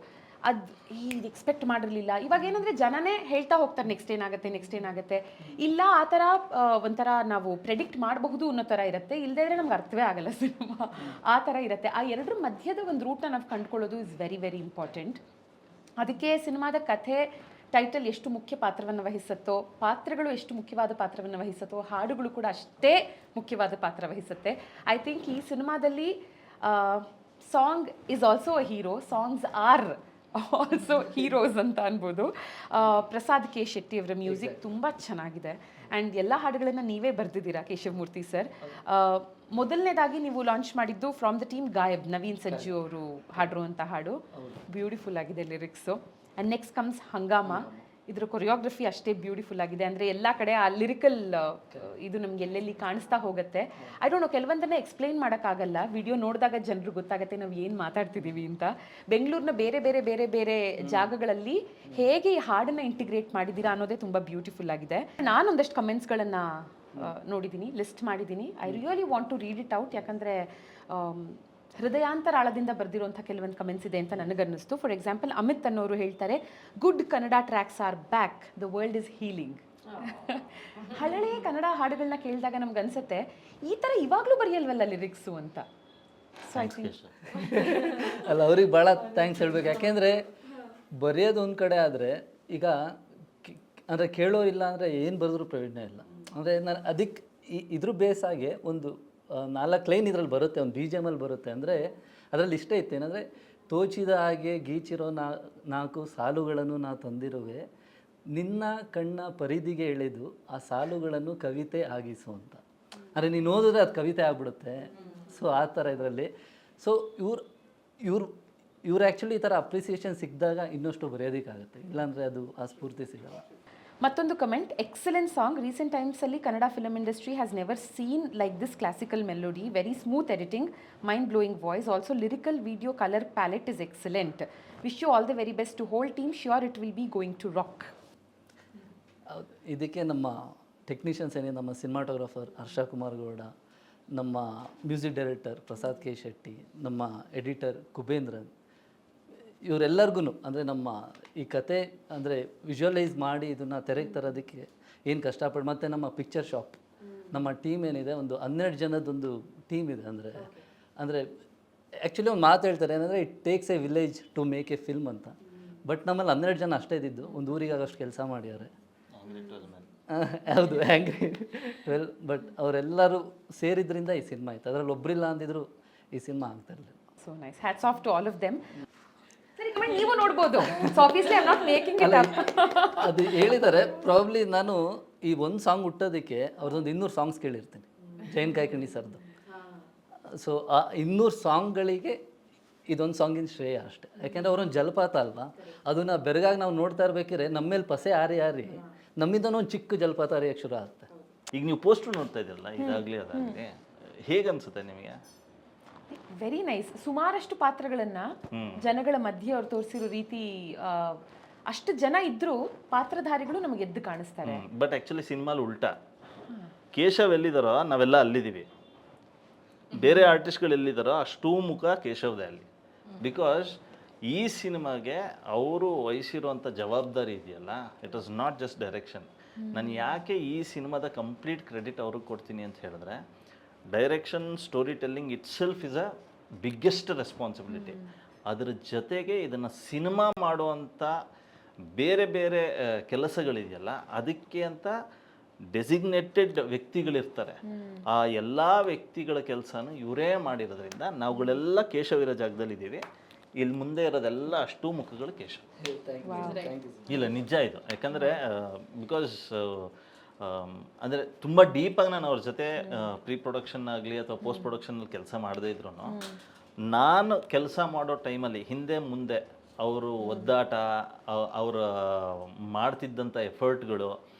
ಅದು ಇದು ಎಕ್ಸ್ಪೆಕ್ಟ್ ಮಾಡಿರಲಿಲ್ಲ. ಇವಾಗ ಏನಂದರೆ ಜನನೇ ಹೇಳ್ತಾ ಹೋಗ್ತಾರೆ ನೆಕ್ಸ್ಟ್ ಏನಾಗುತ್ತೆ. ಇಲ್ಲ ಆ ಥರ ಒಂಥರ ನಾವು ಪ್ರೆಡಿಕ್ಟ್ ಮಾಡಬಹುದು ಅನ್ನೋ ಥರ ಇರುತ್ತೆ. ಇಲ್ಲದೇ ಇದ್ರೆ ನಮ್ಗೆ ಅರ್ಥವೇ ಆಗಲ್ಲ ಸಿನಿಮಾ. ಆ ಥರ ಇರುತ್ತೆ. ಆ ಎರಡರ ಮಧ್ಯದ ಒಂದು ರೂಟ್ನ ನಾವು ಕಂಡುಕೊಳ್ಳೋದು ಇಸ್ ವೆರಿ ವೆರಿ ಇಂಪಾರ್ಟೆಂಟ್. ಅದಕ್ಕೆ ಸಿನಿಮಾದ ಕಥೆ, ಟೈಟಲ್ ಎಷ್ಟು ಮುಖ್ಯ ಪಾತ್ರವನ್ನು ವಹಿಸುತ್ತೋ, ಪಾತ್ರಗಳು ಎಷ್ಟು ಮುಖ್ಯವಾದ ಪಾತ್ರವನ್ನು ವಹಿಸುತ್ತೋ, ಹಾಡುಗಳು ಕೂಡ ಅಷ್ಟೇ ಮುಖ್ಯವಾದ ಪಾತ್ರ ವಹಿಸುತ್ತೆ. ಐ ಥಿಂಕ್ ಈ ಸಿನಿಮಾದಲ್ಲಿ song is also a hero, songs are also heroes ಅಂತ ಅನ್ಬೋದು. ಪ್ರಸಾದ್ ಕೆ ಶೆಟ್ಟಿ ಅವರ ಮ್ಯೂಸಿಕ್ ತುಂಬ ಚೆನ್ನಾಗಿದೆ. ಆ್ಯಂಡ್ ಎಲ್ಲ ಹಾಡುಗಳನ್ನು ನೀವೇ ಬರೆದಿದ್ದೀರಾ ಕೇಶವಮೂರ್ತಿ ಸರ್. ಮೊದಲನೇದಾಗಿ ನೀವು ಲಾಂಚ್ ಮಾಡಿದ್ದು from the team Gayab, Naveen Sajju ಅವರು ಹಾಡಿರುವಂಥ ಹಾಡು. ಬ್ಯೂಟಿಫುಲ್ ಆಗಿದೆ lyrics. And next comes Hungama. ಇದರ ಕೊರಿಯೋಗ್ರಫಿ ಅಷ್ಟೇ ಬ್ಯೂಟಿಫುಲ್ ಆಗಿದೆ. ಅಂದರೆ ಎಲ್ಲ ಕಡೆ ಆ ಲಿರಿಕಲ್ ಇದು ನಮ್ಗೆ ಎಲ್ಲೆಲ್ಲಿ ಕಾಣಿಸ್ತಾ ಹೋಗುತ್ತೆ. ಐ ಡೋಂಟ್ ನೋ, ಕೆಲವೊಂದನ್ನು ಎಕ್ಸ್ಪ್ಲೈನ್ ಮಾಡೋಕ್ಕಾಗಲ್ಲ. ವಿಡಿಯೋ ನೋಡಿದಾಗ ಜನರು ಗೊತ್ತಾಗುತ್ತೆ ನಾವು ಏನು ಮಾತಾಡ್ತಿದ್ದೀವಿ ಅಂತ. ಬೆಂಗಳೂರಿನ ಬೇರೆ ಬೇರೆ ಬೇರೆ ಬೇರೆ ಜಾಗಗಳಲ್ಲಿ ಹೇಗೆ ಈ ಹಾಡನ್ನು ಇಂಟಿಗ್ರೇಟ್ ಮಾಡಿದ್ದೀರಾ ಅನ್ನೋದೇ ತುಂಬ ಬ್ಯೂಟಿಫುಲ್ ಆಗಿದೆ. ನಾನೊಂದಷ್ಟು ಕಮೆಂಟ್ಸ್ಗಳನ್ನು ನೋಡಿದ್ದೀನಿ, ಲಿಸ್ಟ್ ಮಾಡಿದ್ದೀನಿ. I really want to read it out. ಯಾಕಂದರೆ ಹೃದಯಾಂತರಾಳದಿಂದ ಬರೆದಿರುವಂಥ ಕೆಲವೊಂದು ಕಮೆಂಟ್ಸ್ ಇದೆ ಅಂತ ನನಗನ್ನಿಸ್ತು. ಫಾರ್ ಎಕ್ಸಾಂಪಲ್ ಅಮಿತ್ ಅನ್ನೋರು ಹೇಳ್ತಾರೆ, good Kannada tracks are back, the world is healing. ಹಳೆಯ ಕನ್ನಡ ಹಾಡುಗಳನ್ನ ಕೇಳಿದಾಗ ನಮ್ಗೆ ಅನ್ಸುತ್ತೆ ಈ ಥರ ಇವಾಗಲೂ ಬರೆಯಲ್ವಲ್ಲ ಲಿರಿಕ್ಸು ಅಂತ. ಸೊ ಐ ಥಿಂಕ್ ಅಲ್ಲ, ಅವ್ರಿಗೆ ಭಾಳ ಥ್ಯಾಂಕ್ಸ್ ಹೇಳ್ಬೇಕು. ಯಾಕೆಂದರೆ ಬರೆಯೋದು ಒಂದು ಕಡೆ ಆದರೆ ಈಗ ಅಂದರೆ ಕೇಳೋರಿಲ್ಲ ಅಂದರೆ ಏನು ಬರೆದ್ರೂ ಪ್ರಯೋಜನ ಇಲ್ಲ. ಅಂದರೆ ನಾನು ಅದಕ್ಕೆ ಇದ್ರ ಬೇಸಾಗೆ ಒಂದು 4 ಲೈನ್ ಇದರಲ್ಲಿ ಬರುತ್ತೆ, ಒಂದು BGM ಅಲ್ಲಿ ಬರುತ್ತೆ. ಅಂದರೆ ಅದರಲ್ಲಿ ಇಷ್ಟೇ ಇತ್ತು, ಏನಂದರೆ ತೋಚಿದ ಹಾಗೆ ಗೀಚಿರೋ 4 ಸಾಲುಗಳನ್ನು ನಾ ತಂದಿರುವೆ, ನಿನ್ನ ಕಣ್ಣ ಪರಿಧಿಗೆ ಎಳೆದು ಆ ಸಾಲುಗಳನ್ನು ಕವಿತೆ ಆಗಿಸು ಅಂತ. ಅಂದರೆ ನೀನು ಓದಿದ್ರೆ ಅದು ಕವಿತೆ ಆಗ್ಬಿಡುತ್ತೆ. ಸೊ ಆ ಥರ ಇದರಲ್ಲಿ. ಸೊ ಇವ್ರು ಆ್ಯಕ್ಚುಲಿ ಈ ಥರ ಅಪ್ರಿಸಿಯೇಷನ್ ಸಿಕ್ಕಿದಾಗ ಇನ್ನಷ್ಟು ಬರೆಯೋದಕ್ಕಾಗುತ್ತೆ, ಇಲ್ಲಾಂದರೆ ಅದು ಆ ಸ್ಫೂರ್ತಿ ಸಿಗಲ್ಲ. ಮತ್ತೊಂದು ಕಮೆಂಟ್, ಎಕ್ಸಲೆಂಟ್ ಸಾಂಗ್. ರೀಸೆಂಟ್ ಟೈಮ್ಸಲ್ಲಿ Kannada film industry has never seen like this classical melody, very smooth editing, mind blowing voice, also lyrical video colour palette is excellent. Wish you all the very best to whole team, sure it will be going to rock. ಇದಕ್ಕೆ ನಮ್ಮ technicians ಏನೇ, ನಮ್ಮ cinematographer ಹರ್ಷ ಕುಮಾರ್ ಗೌಡ, ನಮ್ಮ music director Prasad K Shetty, ನಮ್ಮ editor ಕುಬೇಂದ್ರನ್, ಇವರೆಲ್ಲರಿಗೂ ಅಂದರೆ ನಮ್ಮ ಈ ಕತೆ ಅಂದರೆ ವಿಜುವಲೈಸ್ ಮಾಡಿ ಇದನ್ನು ತೆರೆಗೆ ತರೋದಕ್ಕೆ ಏನು ಕಷ್ಟಪಟ್ಟು, ಮತ್ತು ನಮ್ಮ ಪಿಕ್ಚರ್ ಶಾಪ್, ನಮ್ಮ ಟೀಮ್ ಏನಿದೆ, ಒಂದು 12 ಜನದೊಂದು ಟೀಮ್ ಇದೆ. ಅಂದರೆ ಆ್ಯಕ್ಚುಲಿ ಒಂದು ಮಾತು ಹೇಳ್ತಾರೆ, ಏನಂದರೆ it takes a village to make a film ಅಂತ. ಬಟ್ ನಮ್ಮಲ್ಲಿ 12 ಜನ ಅಷ್ಟೇ ಇದ್ದಿದ್ದು, ಒಂದು ಊರಿಗಾಗಷ್ಟು ಕೆಲಸ ಮಾಡ್ಯಾರೆ. ಹೌದು, ಆ್ಯಂಗ್ರಿ ವೆಲ್. ಬಟ್ ಅವರೆಲ್ಲರೂ ಸೇರಿದ್ರಿಂದ ಈ ಸಿನಿಮಾ ಆಯಿತು. ಅದರಲ್ಲಿ ಒಬ್ಬರಿಲ್ಲ ಅಂದಿದ್ರು ಈ ಸಿನಿಮಾ ಆಗ್ತಾ ಇರಲಿಲ್ಲ. So nice, hats off to all of them. ಸರಿ, ಕಮೆಂಟ್ ನೀವು ನೋಡ್ಬೋದು. So obviously I am not making it up. ಅದು ಹೇಳಿದ್ದಾರೆ. ಪ್ರಾಬ್ಲಿ ನಾನು ಈ ಒಂದು ಸಾಂಗ್ ಹುಟ್ಟೋದಕ್ಕೆ ಅವ್ರದ್ದೊಂದು 200 ಸಾಂಗ್ಸ್ ಕೇಳಿರ್ತೀನಿ, ಜೈನ್ ಕಾಯ್ಕಣಿ ಸರ್ದು. ಸೊ ಆ 200 ಸಾಂಗ್ಗಳಿಗೆ ಇದೊಂದು ಸಾಂಗಿನ ಶ್ರೇಯ ಅಷ್ಟೇ. ಯಾಕೆಂದರೆ ಅವರೊಂದು ಜಲಪಾತ ಅಲ್ವಾ, ಅದನ್ನು ಬೆರಗಾಗಿ ನಾವು ನೋಡ್ತಾ ಇರ್ಬೇಕಾದ್ರೆ ನಮ್ಮ ಮೇಲೆ ಪಸೆ ಹಾರಿ ಹಾರಿ ನಮ್ಮಿಂದನೂ ಒಂದು ಚಿಕ್ಕ ಜಲಪಾತ ಹರಿಯೋಕ್ಕೆ ಶುರು ಆಗುತ್ತೆ. ಈಗ ನೀವು ಪೋಸ್ಟರ್ ನೋಡ್ತಾ ಇದ್ದೀರಲ್ಲ, ಇದಾಗಲಿ ಅದಾಗಲಿ, ಹೇಗನ್ಸುತ್ತೆ ನಿಮಗೆ? Very nice. ಸುಮಾರಷ್ಟು ಪಾತ್ರಗಳನ್ನ ಜನಗಳ ಮಧ್ಯೆ ಅವ್ರು ತೋರಿಸಿರೋ ರೀತಿ, ಅಷ್ಟು ಜನ ಇದ್ರೂ ಪಾತ್ರಧಾರಿಗಳು ನಮಗೆ ಎದ್ದು ಕಾಣಿಸ್ತಾರೆ. ಬಟ್ ಆ್ಯಕ್ಚುಲಿ ಸಿನಿಮಾಲಿ ಉಲ್ಟಾ, ಕೇಶವ್ ಎಲ್ಲಿದ್ದಾರೋ ನಾವೆಲ್ಲ ಅಲ್ಲಿದ್ದೀವಿ, ಬೇರೆ ಆರ್ಟಿಸ್ಟ್ಗಳು ಎಲ್ಲಿದ್ದಾರೋ ಅಷ್ಟೂ ಮುಖ ಕೇಶವ್ದೇ ಅಲ್ಲಿ. ಬಿಕಾಸ್ ಈ ಸಿನಿಮಾಗೆ ಅವರು ವಹಿಸಿರುವಂಥ ಜವಾಬ್ದಾರಿ ಇದೆಯಲ್ಲ, it was not just direction. ನಾನು ಯಾಕೆ ಈ ಸಿನಿಮಾದ ಕಂಪ್ಲೀಟ್ ಕ್ರೆಡಿಟ್ ಅವ್ರಿಗೆ ಕೊಡ್ತೀನಿ ಅಂತ ಹೇಳಿದ್ರೆ, direction, story telling it self is a biggest responsibility. ಅದರ ಜೊತೆಗೆ ಇದನ್ನು ಸಿನಿಮಾ ಮಾಡುವಂಥ ಬೇರೆ ಬೇರೆ ಕೆಲಸಗಳಿದೆಯಲ್ಲ, ಅದಕ್ಕೆ ಅಂತ ಡೆಸಿಗ್ನೇಟೆಡ್ ವ್ಯಕ್ತಿಗಳಿರ್ತಾರೆ. ಆ ಎಲ್ಲ ವ್ಯಕ್ತಿಗಳ ಕೆಲಸನೂ ಇವರೇ ಮಾಡಿರೋದ್ರಿಂದ ನಾವುಗಳೆಲ್ಲ ಕೇಶವಿರೋ ಜಾಗದಲ್ಲಿದ್ದೀವಿ. ಇಲ್ಲಿ ಮುಂದೆ ಇರೋದೆಲ್ಲ ಅಷ್ಟೂ ಮುಖಗಳು ಕೇಶವ್. ಇಲ್ಲ, ನಿಜ ಇದು. ಯಾಕಂದರೆ ಬಿಕಾಸ್ ಅಂದರೆ ತುಂಬ ಡೀಪಾಗಿ ನಾನು ಅವ್ರ ಜೊತೆ ಪ್ರೀ ಪ್ರೊಡಕ್ಷನ್ ಆಗಲಿ ಅಥವಾ ಪೋಸ್ಟ್ ಪ್ರೊಡಕ್ಷನಲ್ಲಿ ಕೆಲಸ ಮಾಡದೇ ಇದ್ರು, ನಾನು ಕೆಲಸ ಮಾಡೋ ಟೈಮಲ್ಲಿ ಹಿಂದೆ ಮುಂದೆ ಅವರು ಒದ್ದಾಟ, ಅವರ ಮಾಡ್ತಿದ್ದಂಥ ಎಫರ್ಟ್ಗಳು,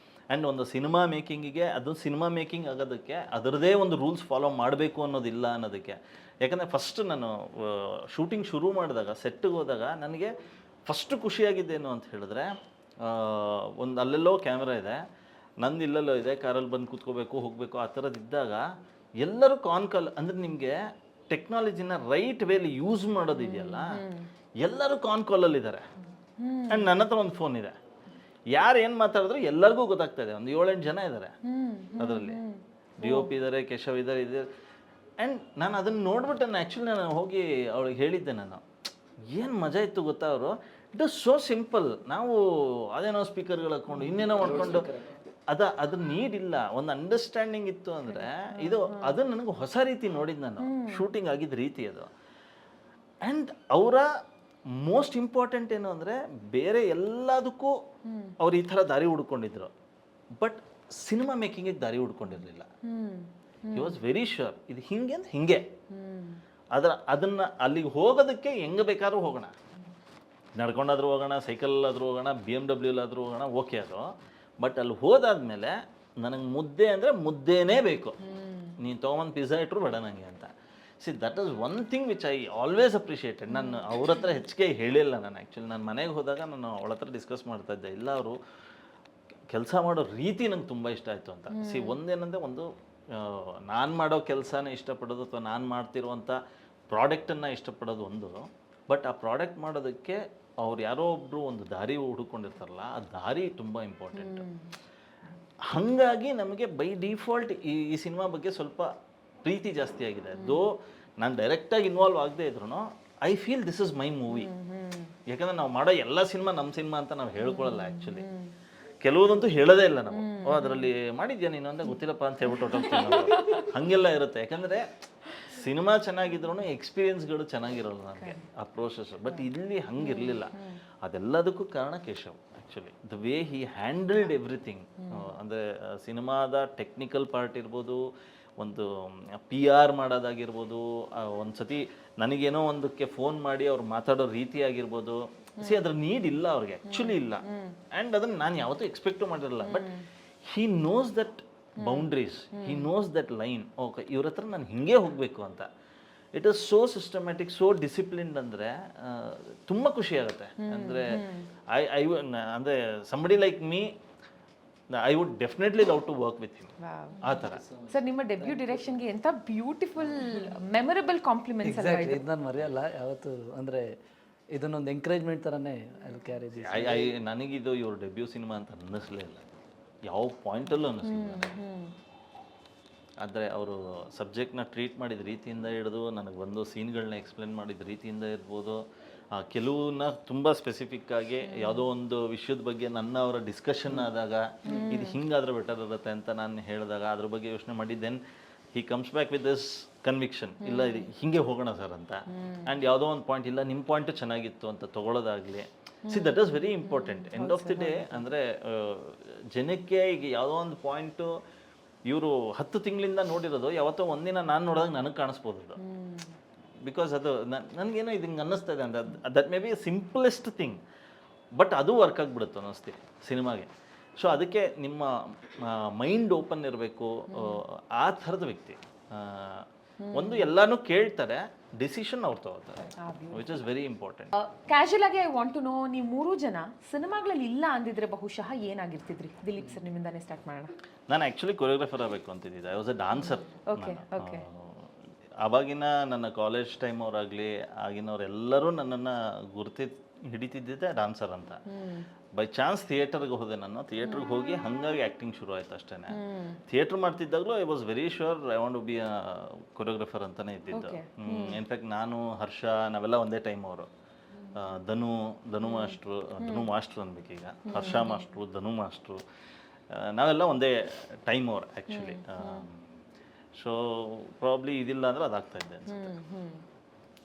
ಆ್ಯಂಡ್ ಒಂದು ಸಿನಿಮಾ ಮೇಕಿಂಗಿಗೆ, ಅದು ಸಿನಿಮಾ ಮೇಕಿಂಗ್ ಆಗೋದಕ್ಕೆ ಅದರದೇ ಒಂದು ರೂಲ್ಸ್ ಫಾಲೋ ಮಾಡಬೇಕು ಅನ್ನೋದಿಲ್ಲ ಅನ್ನೋದಕ್ಕೆ. ಯಾಕಂದರೆ ಫಸ್ಟ್ ನಾನು ಶೂಟಿಂಗ್ ಶುರು ಮಾಡಿದಾಗ, ಸೆಟ್ಟಿಗೆ ಹೋದಾಗ ನನಗೆ ಫಸ್ಟ್ ಖುಷಿಯಾಗಿದ್ದೇನು ಅಂತ ಹೇಳಿದ್ರೆ, ಒಂದು ಅಲ್ಲೆಲ್ಲೋ ಕ್ಯಾಮ್ರಾ ಇದೆ, ನಂದು ಇಲ್ಲೆಲ್ಲೋ ಇದೆ, ಕಾರಲ್ಲಿ ಬಂದು ಕೂತ್ಕೋಬೇಕು ಹೋಗಬೇಕು ಆ ಥರದ್ದಿದ್ದಾಗ ಎಲ್ಲರೂ ಕಾಲ್ ಅಂದರೆ ನಿಮಗೆ ಟೆಕ್ನಾಲಜಿನ ರೈಟ್ ವೇಲಿ ಯೂಸ್ ಮಾಡೋದಿದೆಯಲ್ಲ, ಎಲ್ಲರೂ ಕಾಲಲ್ಲಿದ್ದಾರೆ. ಆ್ಯಂಡ್ ನನ್ನ ಹತ್ರ ಒಂದು ಫೋನ್ ಇದೆ, ಯಾರು ಏನು ಮಾತಾಡಿದ್ರು ಎಲ್ಲರಿಗೂ ಗೊತ್ತಾಗ್ತಾ ಇದೆ. ಒಂದು 7-8 ಜನ ಇದ್ದಾರೆ ಅದರಲ್ಲಿ, DOP ಇದ್ದಾರೆ, ಕೇಶವ್ ಇದ್ದಾರೆ. ಆ್ಯಂಡ್ ನಾನು ಅದನ್ನು ನೋಡ್ಬಿಟ್ಟು ಆ್ಯಕ್ಚುಲಿ ನಾನು ಹೋಗಿ ಅವಳಿಗೆ ಹೇಳಿದ್ದೆ, ನಾನು ಏನು ಮಜಾ ಇತ್ತು ಗೊತ್ತಾ, ಅವರು ಇಟ್ ಇಸ್ ಸೋ ಸಿಂಪಲ್. ನಾವು ಅದೇನೋ ಸ್ಪೀಕರ್ಗಳು ಹಾಕ್ಕೊಂಡು ಇನ್ನೇನೋ ಮಾಡ್ಕೊಂಡು ಅದ್ರ ನೀಡಿಲ್ಲ. ಒಂದು ಅಂಡರ್ಸ್ಟ್ಯಾಂಡಿಂಗ್ ಇತ್ತು ಅಂದರೆ ಇದು, ಅದನ್ನು ನನಗೆ ಹೊಸ ರೀತಿ ನೋಡಿದ್ದು ನಾನು, ಶೂಟಿಂಗ್ ಆಗಿದ್ದ ರೀತಿ ಅದು. ಆ್ಯಂಡ್ ಅವರ ಮೋಸ್ಟ್ ಇಂಪಾರ್ಟೆಂಟ್ ಏನು ಅಂದರೆ, ಬೇರೆ ಎಲ್ಲದಕ್ಕೂ ಅವ್ರು ಈ ಥರ ದಾರಿ ಹುಡ್ಕೊಂಡಿದ್ರು, ಬಟ್ ಸಿನಿಮಾ ಮೇಕಿಂಗಿಗೆ ದಾರಿ ಹುಡ್ಕೊಂಡಿರಲಿಲ್ಲ. ಹಿ ವಾಸ್ ವೆರಿ ಶ್ಯೂರ್ ಇದು ಹಿಂಗೆ ಅಂತ ಹಿಂಗೆ, ಅದನ್ನು ಅಲ್ಲಿಗೆ ಹೋಗೋದಕ್ಕೆ ಹೆಂಗೆ ಬೇಕಾದ್ರೂ ಹೋಗೋಣ, ನಡ್ಕೊಂಡಾದ್ರೂ ಹೋಗೋಣ, ಸೈಕಲ್ಲಾದರೂ ಹೋಗೋಣ, BMW ಆದರೂ ಹೋಗೋಣ, ಓಕೆ ಅದು. ಬಟ್ ಅಲ್ಲಿ ಹೋದಾದ್ಮೇಲೆ ನನಗೆ ಮುದ್ದೆ ಅಂದರೆ ಮುದ್ದೇನೇ ಬೇಕು, ನೀನು ತೊಗೊಂಬಂದು ಪಿಜ್ಜಾ ಇಟ್ಟರು ಬೇಡ ನನಗೆ ಅಂತ. C that is one thing which I always appreciated. ನಾನು ಅವ್ರ ಹತ್ರ ಹೆಚ್ಚಿಗೆ ಹೇಳಿಲ್ಲ. ನಾನು ಆ್ಯಕ್ಚುಲಿ ನಾನು ಮನೆಗೆ ಹೋದಾಗ ನಾನು ಅವಳ ಹತ್ರ ಡಿಸ್ಕಸ್ ಮಾಡ್ತಾ ಇದ್ದೆ, ಇಲ್ಲ ಅವರು ಕೆಲಸ ಮಾಡೋ ರೀತಿ ನಂಗೆ ತುಂಬ ಇಷ್ಟ ಆಯಿತು ಅಂತ. ಸಿ ಒಂದೇನಂದರೆ, ಒಂದು ನಾನು ಮಾಡೋ ಕೆಲಸನೇ ಇಷ್ಟಪಡೋದು ಅಥವಾ ನಾನು ಮಾಡ್ತಿರುವಂಥ ಪ್ರಾಡಕ್ಟನ್ನು ಇಷ್ಟಪಡೋದು ಒಂದು, ಬಟ್ ಆ ಪ್ರಾಡಕ್ಟ್ ಮಾಡೋದಕ್ಕೆ ಅವ್ರು ಯಾರೋ ಒಬ್ಬರು ಒಂದು ದಾರಿ ಹುಡುಕೊಂಡಿರ್ತಾರಲ್ಲ, ಆ ದಾರಿ ತುಂಬ ಇಂಪಾರ್ಟೆಂಟ್. ಹಾಗಾಗಿ ನಮಗೆ ಬೈ ಡಿಫಾಲ್ಟ್ ಈ ಸಿನಿಮಾ ಬಗ್ಗೆ ಸ್ವಲ್ಪ ಪ್ರೀತಿ ಜಾಸ್ತಿ ಆಗಿದೆ. ದೋ ನಾನು ಡೈರೆಕ್ಟಾಗಿ ಇನ್ವಾಲ್ವ್ ಆಗದೆ ಇದ್ರು, I feel this is my movie. ಯಾಕಂದರೆ ನಾವು ಮಾಡೋ ಎಲ್ಲ ಸಿನಿಮಾ ನಮ್ಮ ಸಿನಿಮಾ ಅಂತ ನಾವು ಹೇಳ್ಕೊಳ್ಳಲ್ಲ. ಆ್ಯಕ್ಚುಲಿ ಕೆಲವುದಂತೂ ಹೇಳೋದೇ ಇಲ್ಲ ನಾವು, ಅದರಲ್ಲಿ ಮಾಡಿದ್ಯಾ ನೀನು ಅಂತ ಗೊತ್ತಿಲ್ಲಪ್ಪ ಅಂತ ಹೇಳ್ಬಿಟ್ಟು ಹೊಟ್ಟೋಗ್ತೀವಿ. ಹಾಗೆಲ್ಲ ಇರುತ್ತೆ. ಯಾಕಂದರೆ ಸಿನಿಮಾ ಚೆನ್ನಾಗಿದ್ರು ಎಕ್ಸ್ಪೀರಿಯನ್ಸ್ಗಳು ಚೆನ್ನಾಗಿರೋಲ್ಲ ನಮಗೆ ಆ ಪ್ರೋಸೆಸ್. ಬಟ್ ಇಲ್ಲಿ ಹಂಗಿರಲಿಲ್ಲ. ಅದೆಲ್ಲದಕ್ಕೂ ಕಾರಣ Keshav. Actually the way he handled everything, ಅಂದರೆ ಸಿನಿಮಾದ ಟೆಕ್ನಿಕಲ್ ಪಾರ್ಟ್ ಇರ್ಬೋದು, ಒಂದು PR ಮಾಡೋದಾಗಿರ್ಬೋದು, ಒಂದು ಸತಿ ನನಗೇನೋ ಒಂದಕ್ಕೆ ಫೋನ್ ಮಾಡಿ ಅವ್ರು ಮಾತಾಡೋ ರೀತಿ ಆಗಿರ್ಬೋದು. ಅದ್ರ ನೀಡ್ ಇಲ್ಲ ಅವ್ರಿಗೆ, ಆ್ಯಕ್ಚುಲಿ ಇಲ್ಲ. ಆ್ಯಂಡ್ ಅದನ್ನು ನಾನು ಯಾವತ್ತೂ ಎಕ್ಸ್ಪೆಕ್ಟು ಮಾಡಿರಲ್ಲ. But he knows that boundaries, he knows that line. Okay, ಇವ್ರ ಹತ್ರ ನಾನು ಹಿಂಗೆ ಹೋಗಬೇಕು ಅಂತ. It is so systematic, so disciplined. ಅಂದರೆ ತುಂಬ ಖುಷಿ ಆಗುತ್ತೆ. ಅಂದರೆ ಅಂದರೆ somebody like me, I would definitely love to work with him. ಆ ಥರ. ಸರ್, ನಿಮ್ಮ ಡೆಬ್ಯೂ ಡೈರೆಕ್ಷನ್ಗೆ ಎಂಥ ಬ್ಯೂಟಿಫುಲ್ ಮೆಮೊರಬಲ್ ಕಾಂಪ್ಲಿಮೆಂಟ್ಸ್ ಅಲ್ವಾ ಇದು? ಇದು ನಾನು ಮರೆಯಲ್ಲ ಯಾವತ್ತು. ಅಂದರೆ ಇದನ್ನೊಂದು ಎಂಕರೇಜ್ಮೆಂಟ್ ಥರನೇ ಅಲ್ಲಿ ಕ್ಯಾರಿ. ನನಗಿದು ಇವ್ರ ಡೆಬ್ಯೂ ಸಿನಿಮಾ ಅಂತ ಅನ್ನಿಸ್ಲೇ ಇಲ್ಲ, ಯಾವ ಪಾಯಿಂಟಲ್ಲೂ ಅನ್ನಿಸ್ಲಿಲ್ಲ. ಆದರೆ ಅವರು ಸಬ್ಜೆಕ್ಟ್ನ ಟ್ರೀಟ್ ಮಾಡಿದ ರೀತಿಯಿಂದ ಹಿಡಿದು ನನಗೆ ಬಂದು ಸೀನ್ಗಳನ್ನ ಎಕ್ಸ್ಪ್ಲೇನ್ ಮಾಡಿದ ರೀತಿಯಿಂದ ಇರ್ಬೋದು, ಕೆಲವನ್ನ ತುಂಬ ಸ್ಪೆಸಿಫಿಕ್ಕಾಗಿ ಯಾವುದೋ ಒಂದು ವಿಷಯದ ಬಗ್ಗೆ ಅವರ ಡಿಸ್ಕಷನ್ ಆದಾಗ ಇದು ಹಿಂಗಾದ್ರೆ ಬೆಟರ್ ಇರುತ್ತೆ ಅಂತ ನಾನು ಹೇಳಿದಾಗ ಅದ್ರ ಬಗ್ಗೆ ಯೋಚನೆ ಮಾಡಿ, then he comes back with this conviction, ಇಲ್ಲ ಇದು ಹಿಂಗೆ ಹೋಗೋಣ ಸರ್ ಅಂತ. ಆ್ಯಂಡ್ ಯಾವುದೋ ಒಂದು ಪಾಯಿಂಟ್, ಇಲ್ಲ ನಿಮ್ಮ ಪಾಯಿಂಟು ಚೆನ್ನಾಗಿತ್ತು ಅಂತ ತೊಗೊಳೋದಾಗಲಿ. See that is very important. End of the day ಅಂದರೆ ಜನಕ್ಕೆ ಈಗ ಯಾವುದೋ ಒಂದು ಪಾಯಿಂಟು ಇವರು 10 ತಿಂಗಳಿಂದ ನೋಡಿರೋದು ಯಾವತ್ತೋ ಒಂದಿನ ನಾನು ನೋಡಿದಾಗ ನನಗೆ ಕಾಣಿಸ್ಬೋದು ಅದು. ಬಿಕಾಸ್ ಅದು ನನಗೇನೋ ಇದು ಹಿಂಗೆ ಅನ್ನಿಸ್ತಾ ಇದೆ ಅಂತ that may be simplest thing, but ಅದು ವರ್ಕ್ ಆಗಿಬಿಡುತ್ತೆ ಅನ್ನಿಸ್ತಿ ಸಿನಿಮಾಗೆ. ಸೊ ಅದಕ್ಕೆ ನಿಮ್ಮ ಮೈಂಡ್ ಓಪನ್ ಇರಬೇಕು. ಆ ಥರದ ವ್ಯಕ್ತಿ ಒಂದು ಎಲ್ಲನೂ ಕೇಳ್ತಾರೆ, ಡಿಸಿಷನ್ ಅವ್ರು ತಗೋತಾರೆ, which is very important. Casual ಆಗಿ ಐ ವಾಂಟ್ ಟು ನೋ, ನೀವು 3 ಜನ ಸಿನಿಮಾಗಳಲ್ಲಿ ಇಲ್ಲ ಅಂದಿದ್ರೆ ಬಹುಶಃ ಏನಾಗಿರ್ತಿದ್ರಿ? ದಿಲೀಪ್ ಸರ್, ನಿಮ್ಮಿಂದಾನೇ ಸ್ಟಾರ್ಟ್ ಮಾಡೋಣ. ನಾನು ಆ್ಯಕ್ಚುಲಿ ಕೊರಿಯೋಗ್ರಾಫರ್ ಆಗಬೇಕು ಅಂತಿದ್ದೆ. I was a dancer. Okay. ಆವಾಗಿನ ನನ್ನ ಕಾಲೇಜ್ ಟೈಮ್ ಅವರಾಗಲಿ ಆಗಿನವರೆಲ್ಲರೂ ನನ್ನನ್ನು ಹಿಡಿತಿದ್ದಿದ್ದೆ ಡಾನ್ಸರ್ ಅಂತ. ಬೈ ಚಾನ್ಸ್ ಥಿಯೇಟರ್ಗೆ ಹೋದೆ. ನಾನು ಥಿಯೇಟ್ರಿಗೆ ಹೋಗಿ ಹಾಗಾಗಿ ಆ್ಯಕ್ಟಿಂಗ್ ಶುರು ಆಯ್ತು ಅಷ್ಟೇ. ಥಿಯೇಟ್ರ್ ಮಾಡ್ತಿದ್ದಾಗಲೂ I was very sure I want to be a choreographer ಅಂತಲೇ ಇದ್ದಿದ್ದು. ಇನ್ಫ್ಯಾಕ್ಟ್ ನಾನು, ಹರ್ಷ, ನಾವೆಲ್ಲ ಒಂದೇ ಟೈಮ್ ಅವರು. ಧನು ಮಾಸ್ಟ್ರು ಅನ್ಬೇಕೀಗ, ಹರ್ಷ ಮಾಸ್ಟ್ರು, ಧನು ಮಾಸ್ಟ್ರು, ನಾವೆಲ್ಲ ಒಂದೇ ಟೈಮ್ ಅವ್ರು ಆ್ಯಕ್ಚುಲಿ. ಸೊ ಪ್ರಾಬ್ಲಿ ಇದಿಲ್ಲ ಅಂದ್ರೆ ಅದಾಗ್ತಾ ಇದ್ದೆ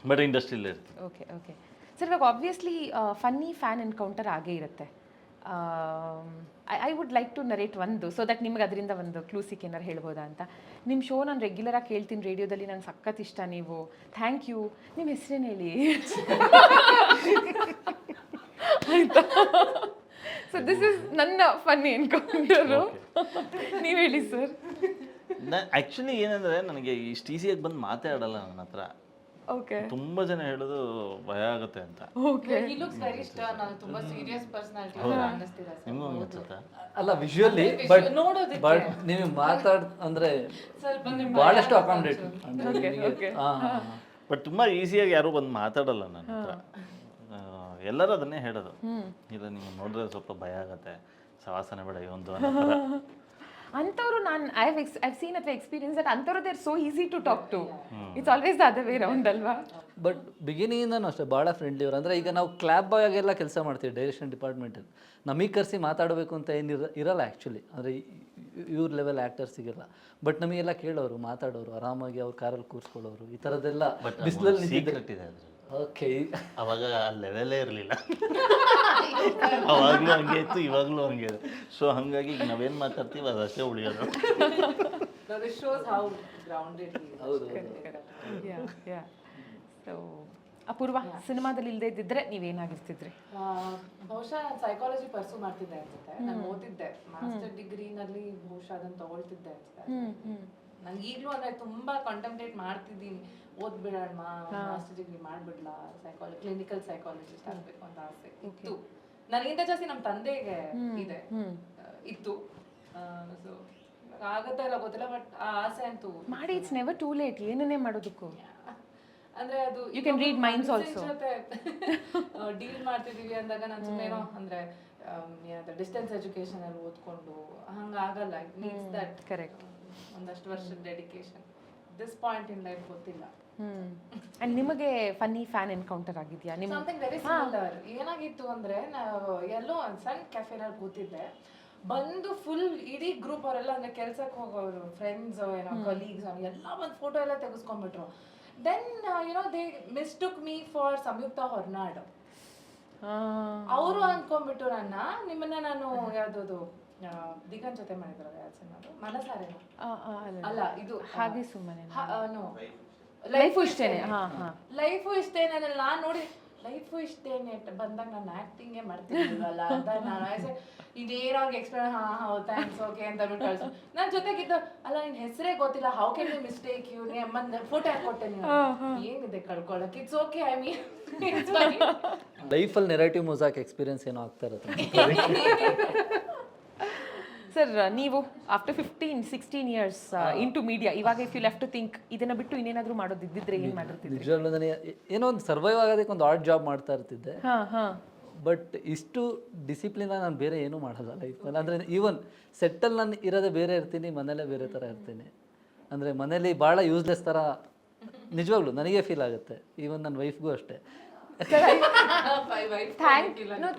ಬಟ್ ಇಂಡಸ್ಟ್ರಿಯಲ್ಲೇ ಇರ್ತೀವಿ. ಓಕೆ ಸರ್, ಇವಾಗ ಆಬ್ವಿಯಸ್ಲಿ ಫನ್ನಿ ಫ್ಯಾನ್ ಎನ್ಕೌಂಟರ್ ಆಗೇ ಇರುತ್ತೆ. I would like to narrate ಒಂದು, ಸೊ ದಟ್ ನಿಮ್ಗೆ ಅದರಿಂದ ಒಂದು ಕ್ಲೂ ಸಿಕ್ ಏನಾರು ಹೇಳ್ಬೋದಾ ಅಂತ. ನಿಮ್ಮ ಶೋ ನಾನು ರೆಗ್ಯುಲರಾಗಿ ಕೇಳ್ತೀನಿ ರೇಡಿಯೋದಲ್ಲಿ, ನಂಗೆ ಸಖತ್ ಇಷ್ಟ. ನೀವು ಥ್ಯಾಂಕ್ ಯು. ನಿಮ್ಮ ಹೆಸರೇನು ಹೇಳಿ ಆಯಿತಾ? ಸೊ ದಿಸ್ ಇಸ್ ನನ್ನ ಫನ್ನಿ ಎನ್ಕೌಂಟರು. ನೀವು ಹೇಳಿ ಸರ್. ಆ್ಯಕ್ಚುಲಿ ಏನಂದರೆ ನನಗೆ ಇಷ್ಟು ಈಸಿಯಾಗಿ ಬಂದು ಮಾತಾಡಲ್ಲ ನನ್ನ ಹತ್ರ. ಓಕೆ. ತುಂಬ ಜನ ಹೇಳೋದು ಭಯ ಆಗುತ್ತೆ ಅಂತ. ಓಕೆ. He looks very ಇಷ್ಟ. ನಾನು ತುಂಬಾ ಸೀರಿಯಸ್ ಪರ್ಸನಾಲಿಟಿ ಅನ್ನಿಸ್ತೀರಾ ಸರ್? ನಿಮಗೂ ಅನ್ಸುತ್ತಾ? ಅಲ್ಲ ವಿಜುವಲಿ, ಬಟ್ ನೀವು ಅಂದ್ರೆ ಬಹಳಷ್ಟು ಅಕಾಮಿಡೇಟ್. ಬಟ್ ತುಂಬ ಈಸಿಯಾಗಿ ಯಾರೂ ಬಂದು ಮಾತಾಡಲ್ಲ ನನ್ನ ಹತ್ರ. ಎಲ್ಲರೂ ಅದನ್ನೇ ಹೇಳೋದು, ಇಲ್ಲ ನೀವು ನೋಡಿದ್ರೆ ಸ್ವಲ್ಪ ಭಯ ಆಗತ್ತೆ, ಸವಾಸನೆ ಬೇಡ ಒಂದು ಅಂಥವ್ರು ನಾನು ಐವ್ ಸೀನ್ ಅಥವಾ ಎಕ್ಸ್ಪೀರಿಯನ್ಸ್ ದಟ್ ಅಂಥವ್ರು they are so easy to talk to. It's always the other way round ಅಲ್ವಾ? ಬಟ್ ಬಿಗಿನಿಂಗನೂ ಅಷ್ಟೇ ಭಾಳ ಫ್ರೆಂಡ್ಲಿ ಅವರು. ಅಂದರೆ ಈಗ ನಾವು ಕ್ಲಾಬ್ ಬಾಯ್ ಆಗೆಲ್ಲ ಕೆಲಸ ಮಾಡ್ತೀವಿ ಡೈರೆಕ್ಷನ್ ಡಿಪಾರ್ಟ್ಮೆಂಟಲ್ಲಿ. ನಮಗೆ ಕರೆಸಿ ಮಾತಾಡಬೇಕು ಅಂತ ಏನು ಇರಲ್ಲ ಆ್ಯಕ್ಚುಲಿ. ಅಂದರೆ ಇವ್ರ ಲೆವೆಲ್ ಆ್ಯಕ್ಟರ್ಸಿಗೆಲ್ಲ. ಬಟ್ ನಮಗೆಲ್ಲ ಕೇಳೋರು, ಮಾತಾಡೋರು, ಆರಾಮಾಗಿ ಅವ್ರ ಕಾರಲ್ಲಿ ಕೂರಿಸ್ಕೊಳ್ಳೋರು, ಈ ಥರದ್ದೆಲ್ಲ ಬಿಸಿಲಲ್ಲಿ ಸೀಕ್ರೆಟ್ ಇದೆ ಅದ್ರ. ಓಕೆ. ಅವಾಗ ಆ ಲೆವೆಲೇ ಇರಲಿಲ್ಲ. ಅವಾಗಲೂ ಹಂಗೆ ಇತ್ತು, ಇವಾಗಲೂ ಹಂಗೆ ಇದೆ. ಸೊ ಹಾಗಾಗಿ ಈಗ ನಾವೇನು ಮಾತಾಡ್ತೀವಿ ಅದಷ್ಟೇ ಉಳಿಯೋದು. ಸೊ ಅಪೂರ್ವ, ಸಿನಿಮಾದಲ್ಲಿ ಇಲ್ಲದೆ ಇದ್ದಿದ್ರೆ ನೀವೇನಾಗಿರ್ತಿದ್ರಿ? ಬಹುಶಃ ನಾನು ಸೈಕಾಲಜಿ ಪರ್ಸೂ ಮಾಡ್ತಿದ್ದೆ ಅನ್ಸುತ್ತೆ. ನಾನು ಓದಿದ್ದೆ ಮಾಸ್ಟರ್ ಡಿಗ್ರಿನಲ್ಲಿ, ಬಹುಶಃ ಅದನ್ನು ತಗೊಳ್ತಿದ್ದೆ ಅನ್ಸುತ್ತೆ. ನಂಗೆ ಈಗಲೂ ಅಂದ್ರೆ ತುಂಬಾ ಕಾಂಟೆಂಪ್ಲೇಟ್ ಮಾಡ್ತಿದ್ದೀನಿ, ಓದ್ಬಿಡೋಣ, ಮಾಸ್ಟರ್ ಡಿಗ್ರಿ ಮಾಡ್ಬಿಡ್ಲಾ, ಕ್ಲಿನಿಕಲ್ ಸೈಕಾಲಜಿಸ್ಟ್ ಆಗ್ಬೇಕು ಅಂತ ಆಸೆ ಇತ್ತು ನನಗಿಂತ ಜಾಸ್ತಿ. ನಮ್ಮ ತಂದೆಗೆ ಇತ್ತು. ಸೊ ಆಗತ್ತಾ ಇಲ್ಲ ಗೊತ್ತಿಲ್ಲ, ಬಟ್ ಆ ಆಸೆ ಅಂತೂ ಮಾಡಿ. ಇಟ್ಸ್ ನೆವರ್ ಟೂ ಲೇಟ್ ಏನನ್ನೇ ಮಾಡೋದಕ್ಕೂ. ಅಂದ್ರೆ ಅದು you can read minds also. Deal ಮಾಡ್ತಿದೀವಿ ಅಂದಾಗ ನಾನು ಸುಮ್ಮನೆ ಅಂದ್ರೆ ಡಿಸ್ಟೆನ್ಸ್ ಎಜುಕೇಶನ್ ಅಲ್ಲಿ ಓದ್ಕೊಂಡು ಹಂಗಾಗಲ್ಲ. ಇಟ್ ನೀಡ್ಸ್ ದಟ್ ಕರೆಕ್ಟ್ ಒಂದಷ್ಟು ವರ್ಷದ dedication. This point in life ಗೊತ್ತಿಲ್ಲ. ಅಂಡ್ ನಿಮಗೆ ಫನ್ನಿ ಫ್ಯಾನ್ ಎನ್ಕೌಂಟರ್ ಆಗಿದೆಯಾ? Something very similar. ಏನಾಗಿತ್ತು ಅಂದ್ರೆ ನಾವು ಎಲ್ಲೋ ಒಂದು ಸಣ್ಣ ಕೆಫೆನಲ್ಲಿ ಕೂತಿದ್ದೆ, ಬಂದು ಫುಲ್ ಇಡೀ ಗ್ರೂಪ್ ಅವರೆಲ್ಲ ಅಂದ್ರೆ ಕೆಲ್ಸಕ್ಕೆ ಹೋಗೋರು, ಫ್ರೆಂಡ್ಸ್ ಏನೋ ಕಲೀಗ್ಸ್ ಎಲ್ಲ ಬಂದು ಫೋಟೋ ಎಲ್ಲ ತೆಗೆಸ್ಕೊಂಡ್ಬಿಟ್ರು. ದೆನ್ ದೇ ಮಿಸ್ಟುಕ್ ಮೀ ಫಾರ್ ಸಂಯುಕ್ತ ಹೊರನಾಡು. ಅವರು ಅನ್ಕೊಂಡ್ಬಿಟ್ಟು ನಿಮ್ಮನ್ನ ನಾನು ಯಾವ್ದು ದಿಗಂತ್ ಜೊತೆ ಮಾಡಿದ್ರಲ್ಲ ಯಾವ ಸಿನಿಮಾದು, ಮನಸಾರೇನ ಅಲ್ಲ, ಇದು ಹಾಗೆ ಸುಮ್ಮನೆ ಲೈಫು ಇಷ್ಟೇನೆ. ಲೈಫು ಇಷ್ಟೇನೆ ನಾನು ನೋಡಿ ಲೈಫು ಇಷ್ಟೇನೆ ಬಂದಾಗ ನಾನು ಆಕ್ಟಿಂಗೇ ಮಾಡ್ತಿರ್ಲಿಲ್ವಲ್ಲ ಅಂತ ನಾನು ಇದೇನಾಗಿ ಎಕ್ಸ್ಪ್ಲೇನ್ ಹೌದು ಥ್ಯಾಂಕ್ಸ್ ಓಕೆ ಅಂತ ಕಳ್ಸು. ನನ್ನ ಜೊತೆಗಿದ್ದು ಅಲ್ಲ ನಿನ್ ಹೆಸರೇ ಗೊತ್ತಿಲ್ಲ, how can you mistake you, photo ಹಾಕೊಟ್ಟೆ ನೀವು, ಏನಿದೆ ಕಳ್ಕೊಳ್ಳೋಕೆ, ಇಟ್ಸ್ ಓಕೆ. ಐ ಮೀನ್ ಲೈಫಲ್ಲಿ ನೆರೇಟಿವ್ ಮೊಸಾಕ್ ಎಕ್ಸ್ಪೀರಿಯನ್ಸ್ ಏನೋ ಆಗ್ತಾ ಇರುತ್ತೆ. ಸರ್, ನೀವು ಆಫ್ಟರ್ 15-16 ಇಯರ್ಸ್ ಇಂಟು ಮೀಡಿಯಾ, ಇವಾಗ if you left to think ಇದನ್ನ ಬಿಟ್ಟು ಇನ್ನೇನಾದ್ರೂ ಮಾಡೋದಿದ್ದಿದ್ರೆ ಏನು ಮಾಡಿರ್ತಿದ್ರಿ? ನಿಜವಾಗ್ಲೂ ನನಗೆ ಏನೋ ಒಂದು ಸರ್ವೈವ್ ಆಗೋದಕ್ಕೆ ಒಂದು ಆರ್ಟ್ ಜಾಬ್ ಮಾಡ್ತಾ ಇರ್ತಿದ್ದೆ. ಬಟ್ ಇಷ್ಟು ಡಿಸಿಪ್ಲಿನ ನಾನು ಬೇರೆ ಏನೂ ಮಾಡಲ್ಲ ಲೈಫಲ್ಲಿ. ಅಂದರೆ ಈವನ್ ಸೆಟ್ಟಲ್ಲಿ ನಾನು ಇರೋದೇ ಬೇರೆ ಇರ್ತೀನಿ, ಮನೇಲೇ ಬೇರೆ ಥರ ಇರ್ತೀನಿ. ಅಂದರೆ ಮನೇಲಿ ಭಾಳ ಯೂಸ್ಲೆಸ್ ಥರ ನಿಜವಾಗ್ಲೂ ನನಗೆ ಫೀಲ್ ಆಗುತ್ತೆ. ಈವನ್ ನನ್ನ ವೈಫ್ಗೂ ಅಷ್ಟೇ.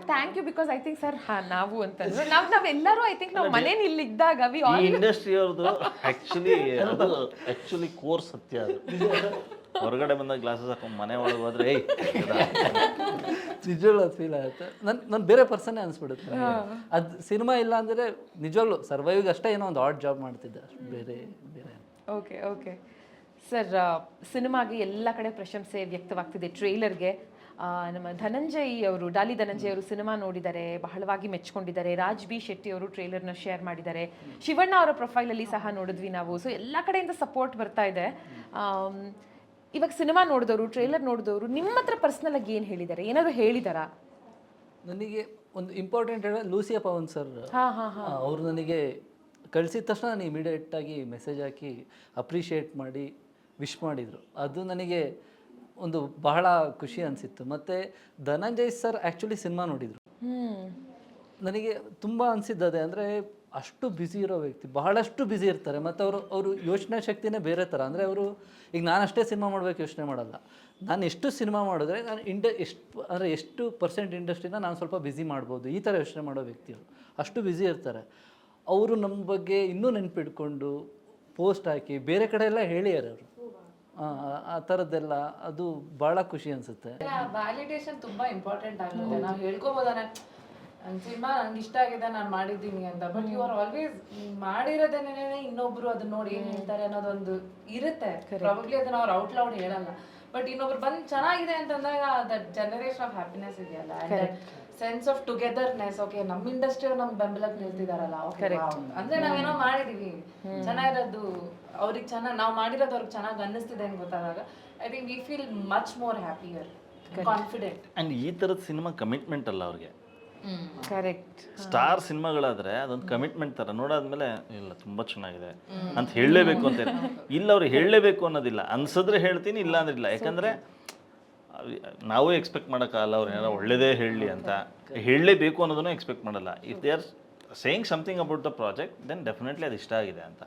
Thank you, because I think sir ನಾವು ಅಂತಂದ್ರೆ ನಾವೆಲ್ಲರೂ ಐ ಥಿಂಕ್ ನಾವು ಮನೇಲಿ ಇಲ್ಲಿದ್ದಾಗ ಈ ಇಂಡಸ್ಟ್ರಿ ಅವ್ರದ್ದು ಆಕ್ಚುಲಿ ಕೋರ್ಸ್ ಸತ್ಯ. ಅದು ಹೊರಗಡೆ ಬಂದಾಗ ಗ್ಲಾಸಸ್ ಹಾಕೊಂಡು ಮನೆ ಒಳಗೆ ಹೋದ್ರೆ ನಿಜವಾಗ್ಲೂ ಅದು ಫೀಲ್ ಆಗುತ್ತೆ. ನಾನು ಬೇರೆ ಪರ್ಸನ್ನೇ ಅನಿಸ್ಬಿಡುತ್ತೆ. ಅದು ಸಿನಿಮಾ ಇಲ್ಲ ಅಂದರೆ ನಿಜವಾಗ್ಲೂ ಸರ್ವೈವಿಗೆ ಅಷ್ಟೇ ಏನೋ ಒಂದು ಆರ್ಟ್ ಜಾಬ್ ಮಾಡ್ತಿದ್ದೆ, ಅಷ್ಟು ಬೇರೆ ಬೇರೆ. ಓಕೆ ಓಕೆ ಸರ್ ಸಿನಿಮಾಗೆ ಎಲ್ಲ ಕಡೆ ಪ್ರಶಂಸೆ ವ್ಯಕ್ತವಾಗ್ತಿದೆ ಟ್ರೇಲರ್ಗೆ. ನಮ್ಮ ಧನಂಜಯ್ ಅವರು ಡಾಲಿ ಧನಂಜಯ್ ಅವರು ಸಿನಿಮಾ ನೋಡಿದ್ದಾರೆ, ಬಹಳವಾಗಿ ಮೆಚ್ಕೊಂಡಿದ್ದಾರೆ. ರಾಜ್ ಬಿ ಶೆಟ್ಟಿ ಅವರು ಟ್ರೇಲರ್ನ ಶೇರ್ ಮಾಡಿದ್ದಾರೆ. ಶಿವಣ್ಣ ಅವರ ಪ್ರೊಫೈಲಲ್ಲಿ ಸಹ ನೋಡಿದ್ವಿ ನಾವು. ಸೊ ಎಲ್ಲ ಕಡೆಯಿಂದ ಸಪೋರ್ಟ್ ಬರ್ತಾ ಇದೆ. ಇವಾಗ ಸಿನಿಮಾ ನೋಡಿದವರು, ಟ್ರೇಲರ್ ನೋಡಿದವರು ನಿಮ್ಮ ಹತ್ರ ಪರ್ಸ್ನಲ್ ಆಗಿ ಏನು ಹೇಳಿದ್ದಾರೆ, ಏನಾದರೂ ಹೇಳಿದಾರಾ? ನನಗೆ ಒಂದು ಇಂಪಾರ್ಟೆಂಟ್ ಹೇಳಿ ಲೂಸಿಯಾ ಪವನ್ ಸರ್ ಅವರು ನನಗೆ ಕಳಿಸಿದ ತಕ್ಷಣ ನಾನು ಇಮಿಡಿಯೇಟಾಗಿ ಮೆಸೇಜ್ ಹಾಕಿ ಅಪ್ರಿಷಿಯೇಟ್ ಮಾಡಿ ವಿಶ್ ಮಾಡಿದರು. ಅದು ನನಗೆ ಒಂದು ಬಹಳ ಖುಷಿ ಅನಿಸಿತ್ತು. ಮತ್ತು ಧನಂಜಯ್ ಸರ್ ಆ್ಯಕ್ಚುಲಿ ಸಿನಿಮಾ ನೋಡಿದರು. ನನಗೆ ತುಂಬ ಅನಿಸಿದ್ದದೆ ಅಂದರೆ ಅಷ್ಟು ಬ್ಯುಸಿ ಇರೋ ವ್ಯಕ್ತಿ, ಬಹಳಷ್ಟು ಬ್ಯುಸಿ ಇರ್ತಾರೆ. ಮತ್ತು ಅವರು ಯೋಚನೆ ಶಕ್ತಿನೇ ಬೇರೆ ಥರ. ಅಂದರೆ ಅವರು ಈಗ ನಾನಷ್ಟೇ ಸಿನಿಮಾ ಮಾಡಬೇಕು ಯೋಚನೆ ಮಾಡಲ್ಲ. ನಾನು ಎಷ್ಟು ಸಿನಿಮಾ ಮಾಡಿದ್ರೆ ನಾನು ಎಷ್ಟು ಪರ್ಸೆಂಟ್ ಇಂಡಸ್ಟ್ರಿನ ನಾನು ಸ್ವಲ್ಪ ಬ್ಯುಸಿ ಮಾಡ್ಬೋದು, ಈ ಥರ ಯೋಚನೆ ಮಾಡೋ ವ್ಯಕ್ತಿಗಳು ಅಷ್ಟು ಬ್ಯುಸಿ ಇರ್ತಾರೆ. ಅವರು ನಮ್ಮ ಬಗ್ಗೆ ಇನ್ನೂ ನೆನಪಿಟ್ಕೊಂಡು ಪೋಸ್ಟ್ ಹಾಕಿ ಬೇರೆ ಕಡೆ ಎಲ್ಲ ಹೇಳಿದ್ದಾರೆ ಅವರು. ಆ ಥರದ್ದೆಲ್ಲ ಅದು ಭಾಳ ಖುಷಿ ಅನಿಸುತ್ತೆ. ವ್ಯಾಲಿಡೇಷನ್ ತುಂಬಾ ಇಂಪಾರ್ಟೆಂಟ್ ಆಗುತ್ತೆ. ನಾವು ಹೇಳ್ಕೋಬೋದಾನೆ ಸಿನಿಮಾ ನಂಗೆ ಇಷ್ಟ ಆಗಿದೆ ನಾನು ಮಾಡಿದ್ದೀನಿ ಅಂತ, ಬಟ್ ಯು ಆರ್ ಆಲ್ವೇಸ್ ಮಾಡಿರೋದೇನೇ ಇನ್ನೊಬ್ರು ಅದನ್ನ ನೋಡಿ ಏನ್ ಹೇಳ್ತಾರೆ ಅನ್ನೋದೊಂದು ಇರುತ್ತೆ. ಪ್ರಾಬಬ್ಲಿ ಅದನ್ನ ಅವ್ರು ಔಟ್ ಲೌಡ್ ಹೇಳಲ್ಲ, ಬಟ್ ಇನ್ನೊಬ್ರು ಬಂದು ಚೆನ್ನಾಗಿದೆ ಅಂತಂದಾಗ ದಟ್ ಜನರೇಷನ್ ಆಫ್ ಹ್ಯಾಪಿನೆಸ್ ಇದೆಯಲ್ಲ, ಸೆನ್ಸ್ ಆಫ್ ಟುಗೆದರ್ನೆಸ್. ಓಕೆ, ನಮ್ಮ ಇಂಡಸ್ಟ್ರಿ ನಮ್ಗೆ ಬೆಂಬಲಕ್ಕೆ ನಿಲ್ತಿದಾರಲ್ಲ, ಅಂದ್ರೆ ನಾವೇನೋ ಮಾಡಿದೀವಿ ಚೆನ್ನಾಗಿರೋದು, ಅವ್ರಿಗೆ ಚೆನ್ನಾಗಿ ನಾವು ಮಾಡಿರೋದು ಅವ್ರಿಗೆ ಚೆನ್ನಾಗಿ ಅನ್ನಿಸ್ತಿದೆ ಅಂತ ಗೊತ್ತಾದಾಗ I think we feel much more happier, confident. And ಈ ಥರದ ಸಿನಿಮಾ ಕಮಿಟ್ಮೆಂಟ್ ಅಲ್ಲ ಅವ್ರಿಗೆ. ಕರೆಕ್ಟ್. ಸ್ಟಾರ್ ಸಿನಿಮಾಗಳಾದ್ರೆ ಅದೊಂದು ಕಮಿಟ್ಮೆಂಟ್ ಥರ ನೋಡಾದ್ಮೇಲೆ ಇಲ್ಲ ತುಂಬ ಚೆನ್ನಾಗಿದೆ ಅಂತ ಹೇಳಲೇಬೇಕು ಅಂತ ಇಲ್ಲ, ಅವ್ರು ಹೇಳಲೇಬೇಕು ಅನ್ನೋದಿಲ್ಲ. ಅನ್ಸಿದ್ರೆ ಹೇಳ್ತೀನಿ, ಇಲ್ಲ ಅಂದ್ರೆ ಇಲ್ಲ. ಯಾಕಂದರೆ ನಾವು ಎಕ್ಸ್ಪೆಕ್ಟ್ ಮಾಡೋಕ್ಕಾಗಲ್ಲ ಅವ್ರು ಏನಾರು ಒಳ್ಳೇದೇ ಹೇಳಲಿ ಅಂತ. ಹೇಳಲೇಬೇಕು ಅನ್ನೋದನ್ನು ಎಕ್ಸ್ಪೆಕ್ಟ್ ಮಾಡಲ್ಲ. If they are saying something about the project then definitely ಅದು ಇಷ್ಟ ಆಗಿದೆ ಅಂತ.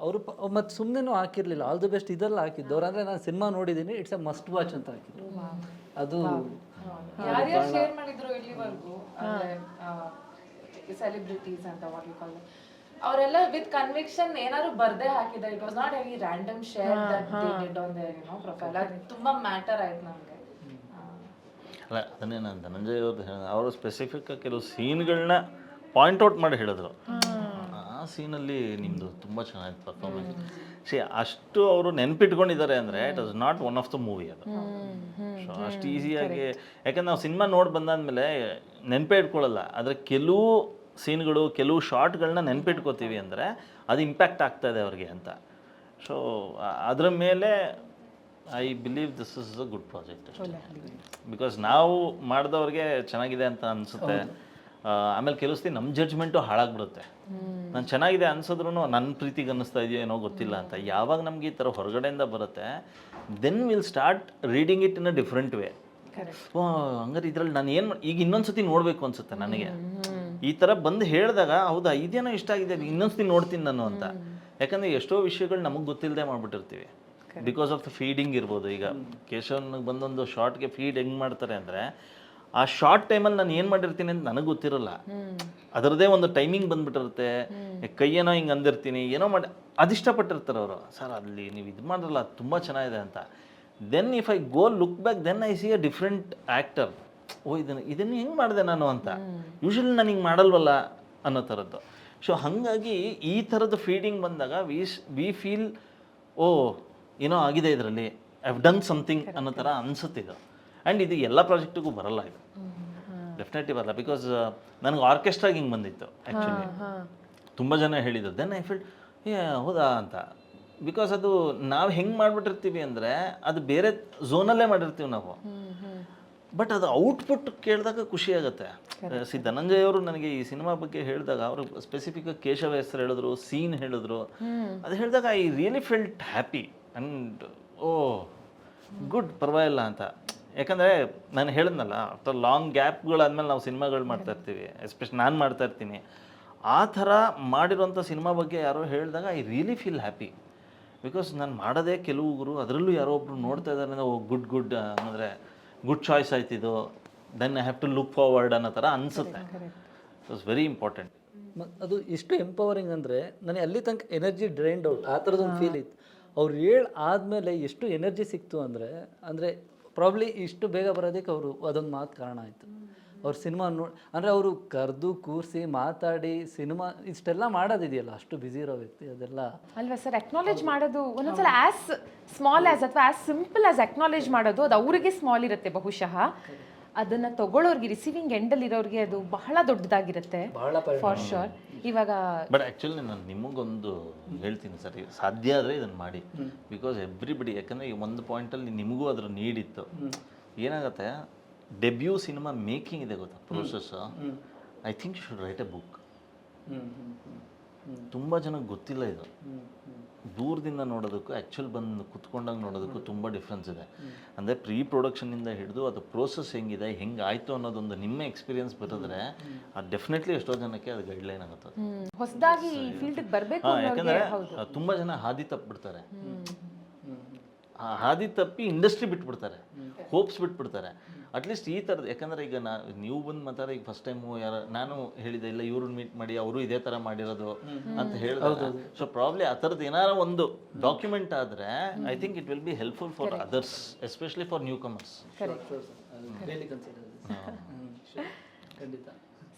ಅವರು ಮತ್ತು ಸುಮ್ಮನೆ ಹಾಕಿರಲಿಲ್ಲ, ಆಲ್ ದಿ ಬೆಸ್ಟ್ ಇದೆಲ್ಲ ಹಾಕಿದ್ದವ್ರು. ಅಂದರೆ ನಾನು ಸಿನಿಮಾ ನೋಡಿದ್ದೀನಿ, ಇಟ್ಸ್ ಎ ಮಸ್ಟ್ ವಾಚ್ ಅಂತ ಹಾಕಿದ್ರು. ಅದು ಯಾರ್ಯಾರು ಶೇರ್ ಮಾಡಿದ್ರು ಇಲ್ಲಿವರೆಗೂ ಅಂದ್ರೆ ಸೆಲೆಬ್ರಿಟೀಸ್ ಅಂತ ವಾಟ್ ಯು ಕಾಲ್, ಅವರೆಲ್ಲ ವಿತ್ ಕನ್ವಿಕ್ಷನ್ ಏನಾದ್ರು ಬರ್ದೇ ಹಾಕಿದ್ದಾರೆ. It was not any random share that they did on there profile. ಅದು ತುಂಬಾ ಮ್ಯಾಟರ್ ಆಯ್ತು ನಮಗೆ. ಅಲ್ಲ, ಅದನ್ನೇ ನಾನು ಧನಂಜಯ್ ಅವ್ರದ್ದು ಅವರು ಸ್ಪೆಸಿಫಿಕ್ ಕೆಲವು ಸೀನ್ಗಳನ್ನ ಪಾಯಿಂಟ್ಔಟ್ ಮಾಡಿ ಹೇಳಿದ್ರು. ಆ ಸೀನಲ್ಲಿ ನಿಮ್ಮದು ತುಂಬ ಚೆನ್ನಾಗಿತ್ತು ಪರ್ಫಾರ್ಮೆನ್ಸ್. ಅಷ್ಟು ಅವರು ನೆನ್ಪಿಟ್ಕೊಂಡಿದ್ದಾರೆ ಅಂದರೆ it was not one of the movie ಅದು. ಸೊ ಅಷ್ಟು ಈಸಿಯಾಗಿ, ಯಾಕಂದ್ರೆ ನಾವು ಸಿನಿಮಾ ನೋಡಿ ಬಂದಾದ್ಮೇಲೆ ನೆನಪೇ ಇಟ್ಕೊಳ್ಳಲ್ಲ. ಆದರೆ ಕೆಲವು ಸೀನ್ಗಳು, ಕೆಲವು ಶಾರ್ಟ್ಗಳನ್ನ ನೆನ್ಪಿಟ್ಕೋತೀವಿ ಅಂದರೆ ಅದು ಇಂಪ್ಯಾಕ್ಟ್ ಆಗ್ತಾಯಿದೆ ಅವ್ರಿಗೆ ಅಂತ. ಸೊ ಅದರ ಮೇಲೆ I believe this is a good project ಅಷ್ಟೇ. ಬಿಕಾಸ್ ನಾವು ಮಾಡಿದವ್ರಿಗೆ ಚೆನ್ನಾಗಿದೆ ಅಂತ ಅನಿಸುತ್ತೆ. ಆಮೇಲೆ ಕೆಲವು ಸತಿ ನಮ್ಮ ಜಡ್ಜ್ಮೆಂಟು ಹಾಳಾಗ್ಬಿಡುತ್ತೆ. ನಾನು ಚೆನ್ನಾಗಿದೆ ಅನ್ಸಿದ್ರು ನನ್ನ ಪ್ರೀತಿಗೆ ಅನ್ನಿಸ್ತಾ ಇದೆಯೋ ಏನೋ ಗೊತ್ತಿಲ್ಲ ಅಂತ. ಯಾವಾಗ ನಮಗೆ ಈ ಥರ ಹೊರಗಡೆಯಿಂದ ಬರುತ್ತೆ, then will start reading it in a different way. Oh ಹಂಗಾರೆ ಇದ್ರಲ್ಲಿ ನಾನು ಏನು ಈಗ ಇನ್ನೊಂದು ಸತಿ ನೋಡಬೇಕು ಅನ್ಸುತ್ತೆ ನನಗೆ. ಈ ಥರ ಬಂದು ಹೇಳಿದಾಗ ಹೌದಾ ಇದೇನೋ ಇಷ್ಟ ಆಗಿದೆ, ಇನ್ನೊಂದು ಸತಿ ನೋಡ್ತೀನಿ ನಾನು ಅಂತ. ಯಾಕಂದರೆ ಎಷ್ಟೋ ವಿಷಯಗಳು ನಮಗೆ ಗೊತ್ತಿಲ್ಲದೆ ಮಾಡ್ಬಿಟ್ಟಿರ್ತೀವಿ ಬಿಕಾಸ್ ಆಫ್ ದ ಫೀಡಿಂಗ್ ಇರ್ಬೋದು. ಈಗ ಕೇಶವನಿಗೆ ಬಂದೊಂದು ಶಾರ್ಟ್ಗೆ ಫೀಡ್ ಹೆಂಗೆ ಮಾಡ್ತಾರೆ ಅಂದರೆ, ಆ ಶಾರ್ಟ್ ಟೈಮಲ್ಲಿ ನಾನು ಏನು ಮಾಡಿರ್ತೀನಿ ಅಂತ ನನಗೆ ಗೊತ್ತಿರೋಲ್ಲ. ಅದರದ್ದೇ ಒಂದು ಟೈಮಿಂಗ್ ಬಂದುಬಿಟ್ಟಿರುತ್ತೆ. ಕೈಯೇನೋ ಹಿಂಗೆ ಅಂದಿರ್ತೀನಿ, ಏನೋ ಮಾಡಿ ಅದಿಷ್ಟಪಟ್ಟಿರ್ತಾರೆ ಅವರು. ಸರ್ ಅಲ್ಲಿ ನೀವು ಇದು ಮಾಡಿರಲ್ಲ ತುಂಬ ಚೆನ್ನಾಗಿದೆ ಅಂತ. Then if I go look back then I see a different actor. Oh ಇದನ್ನು ಹೆಂಗೆ ಮಾಡಿದೆ ನಾನು ಅಂತ. ಯೂಶ್ವಲಿ ನಾನು ಹಿಂಗೆ ಮಾಡಲ್ವಲ್ಲ ಅನ್ನೋ ಥರದ್ದು. ಸೊ ಹಾಗಾಗಿ ಈ ಥರದ ಫೀಡಿಂಗ್ ಬಂದಾಗ ವಿ ಫೀಲ್ ಓ ಏನೋ ಆಗಿದೆ ಇದರಲ್ಲಿ, ಐ ಹ್ಯಾವ್ ಡನ್ ಸಮಥಿಂಗ್ ಅನ್ನೋ ಥರ ಅನಿಸುತ್ತಿದ್ದು. ಆ್ಯಂಡ್ ಇದು ಎಲ್ಲ ಪ್ರಾಜೆಕ್ಟಿಗೂ ಬರಲ್ಲ, ಇದು ಡೆಫಿನೆಟ್ಲಿ ಬರಲ್ಲ. ಬಿಕಾಸ್ ನನಗೆ ಆರ್ಕೆಸ್ಟ್ರಾಗಿ ಹಿಂಗೆ ಬಂದಿತ್ತು ಆ್ಯಕ್ಚುಲಿ. ತುಂಬ ಜನ ಹೇಳಿದ್ದು. ದೆನ್ ಐ ಫೀಲ್ ಹೌದಾ ಅಂತ. ಬಿಕಾಸ್ ಅದು ನಾವು ಹೆಂಗೆ ಮಾಡಿಬಿಟ್ಟಿರ್ತೀವಿ ಅಂದರೆ ಅದು ಬೇರೆ ಝೋನಲ್ಲೇ ಮಾಡಿರ್ತೀವಿ ನಾವು. ಬಟ್ ಅದು ಔಟ್ಪುಟ್ ಕೇಳಿದಾಗ ಖುಷಿ ಆಗುತ್ತೆ. ಧನಂಜಯ್ ಅವರು ನನಗೆ ಈ ಸಿನಿಮಾ ಬಗ್ಗೆ ಹೇಳಿದಾಗ ಅವರು ಸ್ಪೆಸಿಫಿಕ್ ಕೇಶವ ಹೆಸರು ಹೇಳಿದ್ರು, ಸೀನ್ ಹೇಳಿದ್ರು. ಅದು ಹೇಳಿದಾಗ I really felt happy and oh good, ಪರವಾಗಿಲ್ಲ ಅಂತ. ಯಾಕಂದರೆ ನಾನು ಹೇಳಿದ್ನಲ್ಲ, ಆಫ್ಟರ್ ಲಾಂಗ್ ಗ್ಯಾಪ್ಗಳಾದ್ಮೇಲೆ ನಾವು ಸಿನಿಮಾಗಳು ಮಾಡ್ತಾ ಇರ್ತೀವಿ, ಎಸ್ಪೆಷಲಿ ನಾನು ಮಾಡ್ತಾ ಇರ್ತೀನಿ. ಆ ಥರ ಮಾಡಿರೋಂಥ ಸಿನಿಮಾ ಬಗ್ಗೆ ಯಾರೋ ಹೇಳಿದಾಗ I really feel happy. Because ನಾನು ಮಾಡೋದೇ ಕೆಲವು, ಅದರಲ್ಲೂ ಯಾರೋ ಒಬ್ರು ನೋಡ್ತಾ ಇದ್ದಾರೆ, ಓ ಗುಡ್ ಅಂದರೆ ಗುಡ್ ಚಾಯ್ಸ್ ಆಯ್ತಿದ್ದು, then I have to look forward ಅನ್ನೋ ಥರ ಅನಿಸುತ್ತೆ. It was very important. ಅದು ಎಷ್ಟು ಎಂಪವರಿಂಗ್ ಅಂದರೆ ನನಗೆ ಅಲ್ಲಿ ತನಕ ಎನರ್ಜಿ ಡ್ರೈನ್ಡ್ ಔಟ್ ಆ ಥರದೊಂದು ಫೀಲ್ ಇತ್ತು. ಅವ್ರು ಆದಮೇಲೆ ಎಷ್ಟು ಎನರ್ಜಿ ಸಿಕ್ತು ಅಂದರೆ ಪ್ರಾಬ್ಲಿ ಇಷ್ಟು ಬೇಗ ಬರೋದಕ್ಕೆ ಅವರು ಅದೊಂದು ಮಾತು ಕಾರಣ ಆಯಿತು. ಅವ್ರ ಸಿನಿಮಾ ನೋಡಿ ಅಂದರೆ ಅವರು ಕರೆದು ಕೂರಿಸಿ ಮಾತಾಡಿ ಸಿನಿಮಾ ಇಷ್ಟೆಲ್ಲ ಮಾಡೋದಿದೆಯಲ್ಲ, ಅಷ್ಟು ಬ್ಯುಸಿ ಇರೋ ವ್ಯಕ್ತಿ ಅದೆಲ್ಲ. ಅಲ್ವಾ ಸರ್, ಅಕ್ನಾಲೇಜ್ ಮಾಡೋದು ಒಂದೊಂದ್ಸಲ ಆಸ್ ಸ್ಮಾಲ್ ಆಸ್ ಅಥವಾ ಆಸ್ ಸಿಂಪಲ್ ಆಸ್ ಅಕ್ನಾಲೇಜ್ ಮಾಡೋದು ಅದು ಅವರಿಗೆ ಸ್ಮಾಲ್ ಇರುತ್ತೆ ಬಹುಶಃ, ಅದನ್ನ ತಗೊಳ್ಳೋರ್ಗೆ ರಿಸೀವಿಂಗ್ ಎಂಡಲ್ಲಿ ಇರೋರಿಗೆ ಅದು ಬಹಳ ದೊಡ್ಡದಾಗಿರುತ್ತೆ ಫಾರ್ ಶೋರ್. ಇವಾಗ ಬಟ್ ಆ್ಯಕ್ಚುಲಿ ನಾನು ನಿಮಗೊಂದು ಹೇಳ್ತೀನಿ ಸರ್, ಸಾಧ್ಯ ಆದರೆ ಇದನ್ನು ಮಾಡಿ. ಬಿಕಾಸ್ ಎವ್ರಿಬಡಿ, ಯಾಕಂದರೆ ಈ ಒಂದು ಪಾಯಿಂಟಲ್ಲಿ ನಿಮಗೂ ಅದ್ರ ನೀಡಿತ್ತು. ಏನಾಗುತ್ತೆ, ಡೆಬ್ಯೂ ಸಿನಿಮಾ ಮೇಕಿಂಗ್ ಇದೆ ಗೊತ್ತಾ process, I think you should write a book. ತುಂಬ ಜನಕ್ಕೆ ಗೊತ್ತಿಲ್ಲ ಇದು. ದೂರದಿಂದ ನೋಡೋದಕ್ಕೂ ಆ್ಯಕ್ಚುಲ್ ಬಂದು ಕುತ್ಕೊಂಡಾಗ ನೋಡೋದಕ್ಕೂ ತುಂಬ ಡಿಫ್ರೆನ್ಸ್ ಇದೆ. ಅಂದರೆ ಪ್ರೀ ಪ್ರೊಡಕ್ಷನಿಂದ ಹಿಡಿದು ಅದು ಪ್ರೋಸೆಸ್ ಹೆಂಗಿದೆ, ಹೆಂಗೆ ಆಯಿತು ಅನ್ನೋದೊಂದು ನಿಮ್ಮ ಎಕ್ಸ್ಪೀರಿಯನ್ಸ್ ಬರೋದ್ರೆ ಅದು ಡೆಫಿನೆಟ್ಲಿ ಎಷ್ಟೋ ಜನಕ್ಕೆ ಅದು ಗೈಡ್ಲೈನ್ ಆಗುತ್ತೆ. ಹೊಸದಾಗಿ ಫೀಲ್ಡ್ಗೆ ಬರಬೇಕು ಯಾಕಂದರೆ ತುಂಬ ಜನ ಹಾದಿ ತಪ್ಪಿಬಿಡ್ತಾರೆ. ಆ ಹಾದಿ ತಪ್ಪಿ ಇಂಡಸ್ಟ್ರಿ ಬಿಟ್ಬಿಡ್ತಾರೆ, ಹೋಪ್ಸ್ ಬಿಟ್ಬಿಡ್ತಾರೆ. ಅಟ್ಲೀಸ್ಟ್ ಈ ಥರದ್ದು, ಯಾಕಂದರೆ ಈಗ ನೀವು ಬಂದು ಮಾತಾಡ, ಈಗ ಫಸ್ಟ್ ಟೈಮು ಯಾರು ನಾನು ಹೇಳಿದೆ ಇಲ್ಲ ಇವ್ರನ್ನ ಮೀಟ್ ಮಾಡಿ ಅವರು ಇದೇ ಥರ ಮಾಡಿರೋದು ಅಂತ ಹೇಳಿದಾಗ, ಸೊ ಪ್ರಾಬ್ಲಿ ಆ ಥರದ್ದು ಏನಾರ ಒಂದು ಡಾಕ್ಯುಮೆಂಟ್ ಆದರೆ I think it will be helpful for others, especially for new comers. ಖಂಡಿತ.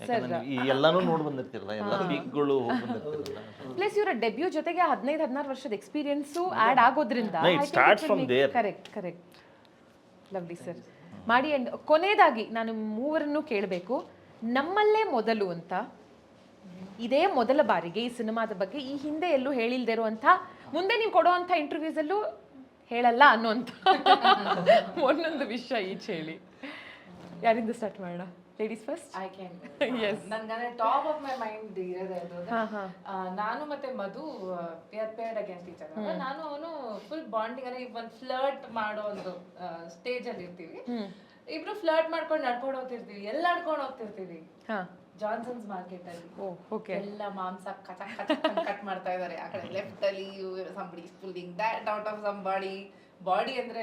ಯಾಕಂದ್ರೆ ಈ ಎಲ್ಲಾನು ನೋಡಿ ಬಂದಿರ್ತಿರಲ್ಲ, ಎಲ್ಲ ಪೀಕ್ಗಳು ಹೋಗಿ ಬಂದಿರ್ತಿರಲ್ಲ. ಪ್ಲಸ್ ಇವರ ಡೆಬ್ಯೂ ಜೊತೆಗೆ 15-16 ವರ್ಷದ ಎಕ್ಸ್ಪೀರಿಯನ್ಸು ಆ್ಯಡ್ ಆಗೋದ್ರಿಂದ ಕರೆಕ್ಟ್. ಲವ್ಲಿ ಸರ್, ಮಾಡಿ. ಅಂಡ್ ಕೊನೆಯದಾಗಿ ನಾನು ಮೂವರನ್ನು ಕೇಳಬೇಕು, ನಮ್ಮಲ್ಲೇ ಮೊದಲು ಅಂತ, ಇದೇ ಮೊದಲ ಬಾರಿಗೆ ಈ ಸಿನಿಮಾದ ಬಗ್ಗೆ ಈ ಹಿಂದೆ ಎಲ್ಲೂ ಹೇಳಿಲ್ದೇ ಇರುವಂಥ, ಮುಂದೆ ನೀವು ಕೊಡುವಂಥ ಇಂಟರ್ವ್ಯೂಸಲ್ಲೂ ಹೇಳಲ್ಲ ಅನ್ನೋಂಥ ಒಂದೊಂದು ವಿಷಯ ಈಚೆ ಹೇಳಿ. ಯಾರಿಂದ ಸ್ಟಾರ್ಟ್ ಮಾಡೋಣ? Ladies first. I can. ನನ್ಗೆ ಟಾಪ್ ಆಫ್ ಮೈ ಮೈಂಡ್ ಇರೋದೇ ಅದು. ನಾನು ಮತ್ತೆ ಮಧು ಪೇರ್ಡ್ ಅಗೇನ್ಸ್ಟ್ ಈಚ್ ಅದರ್. ನಾನು ಅವನು ಫುಲ್ ಬಾಂಡಿಂಗ್, ಅಂದ್ರೆ ಒಂದು ಫ್ಲರ್ಟ್ ಮಾಡೋ ಒಂದು ಸ್ಟೇಜ್ ಅಲ್ಲಿ ಇರ್ತೀವಿ. ಇಬ್ರು ಫ್ಲರ್ಟ್ ಮಾಡ್ಕೊಂಡು ನಡ್ಕೊಂಡು ಹೋಗ್ತಿರ್ತೀವಿ, ಎಲ್ಲ ನಡ್ಕೊಂಡು ಹೋಗ್ತಿರ್ತೀವಿ. ಜಾನ್ಸನ್ಸ್ ಮಾರ್ಕೆಟ್ ಅಲ್ಲಿ ಎಲ್ಲ ಮಾಂಸ ಕಟ್ ಮಾಡ್ತಾ ಇದಾರೆ. ಆ ಕಡೆ ಲೆಫ್ಟ್ ಅಲ್ಲಿ somebody pulling that out of some body ಅಂದ್ರೆ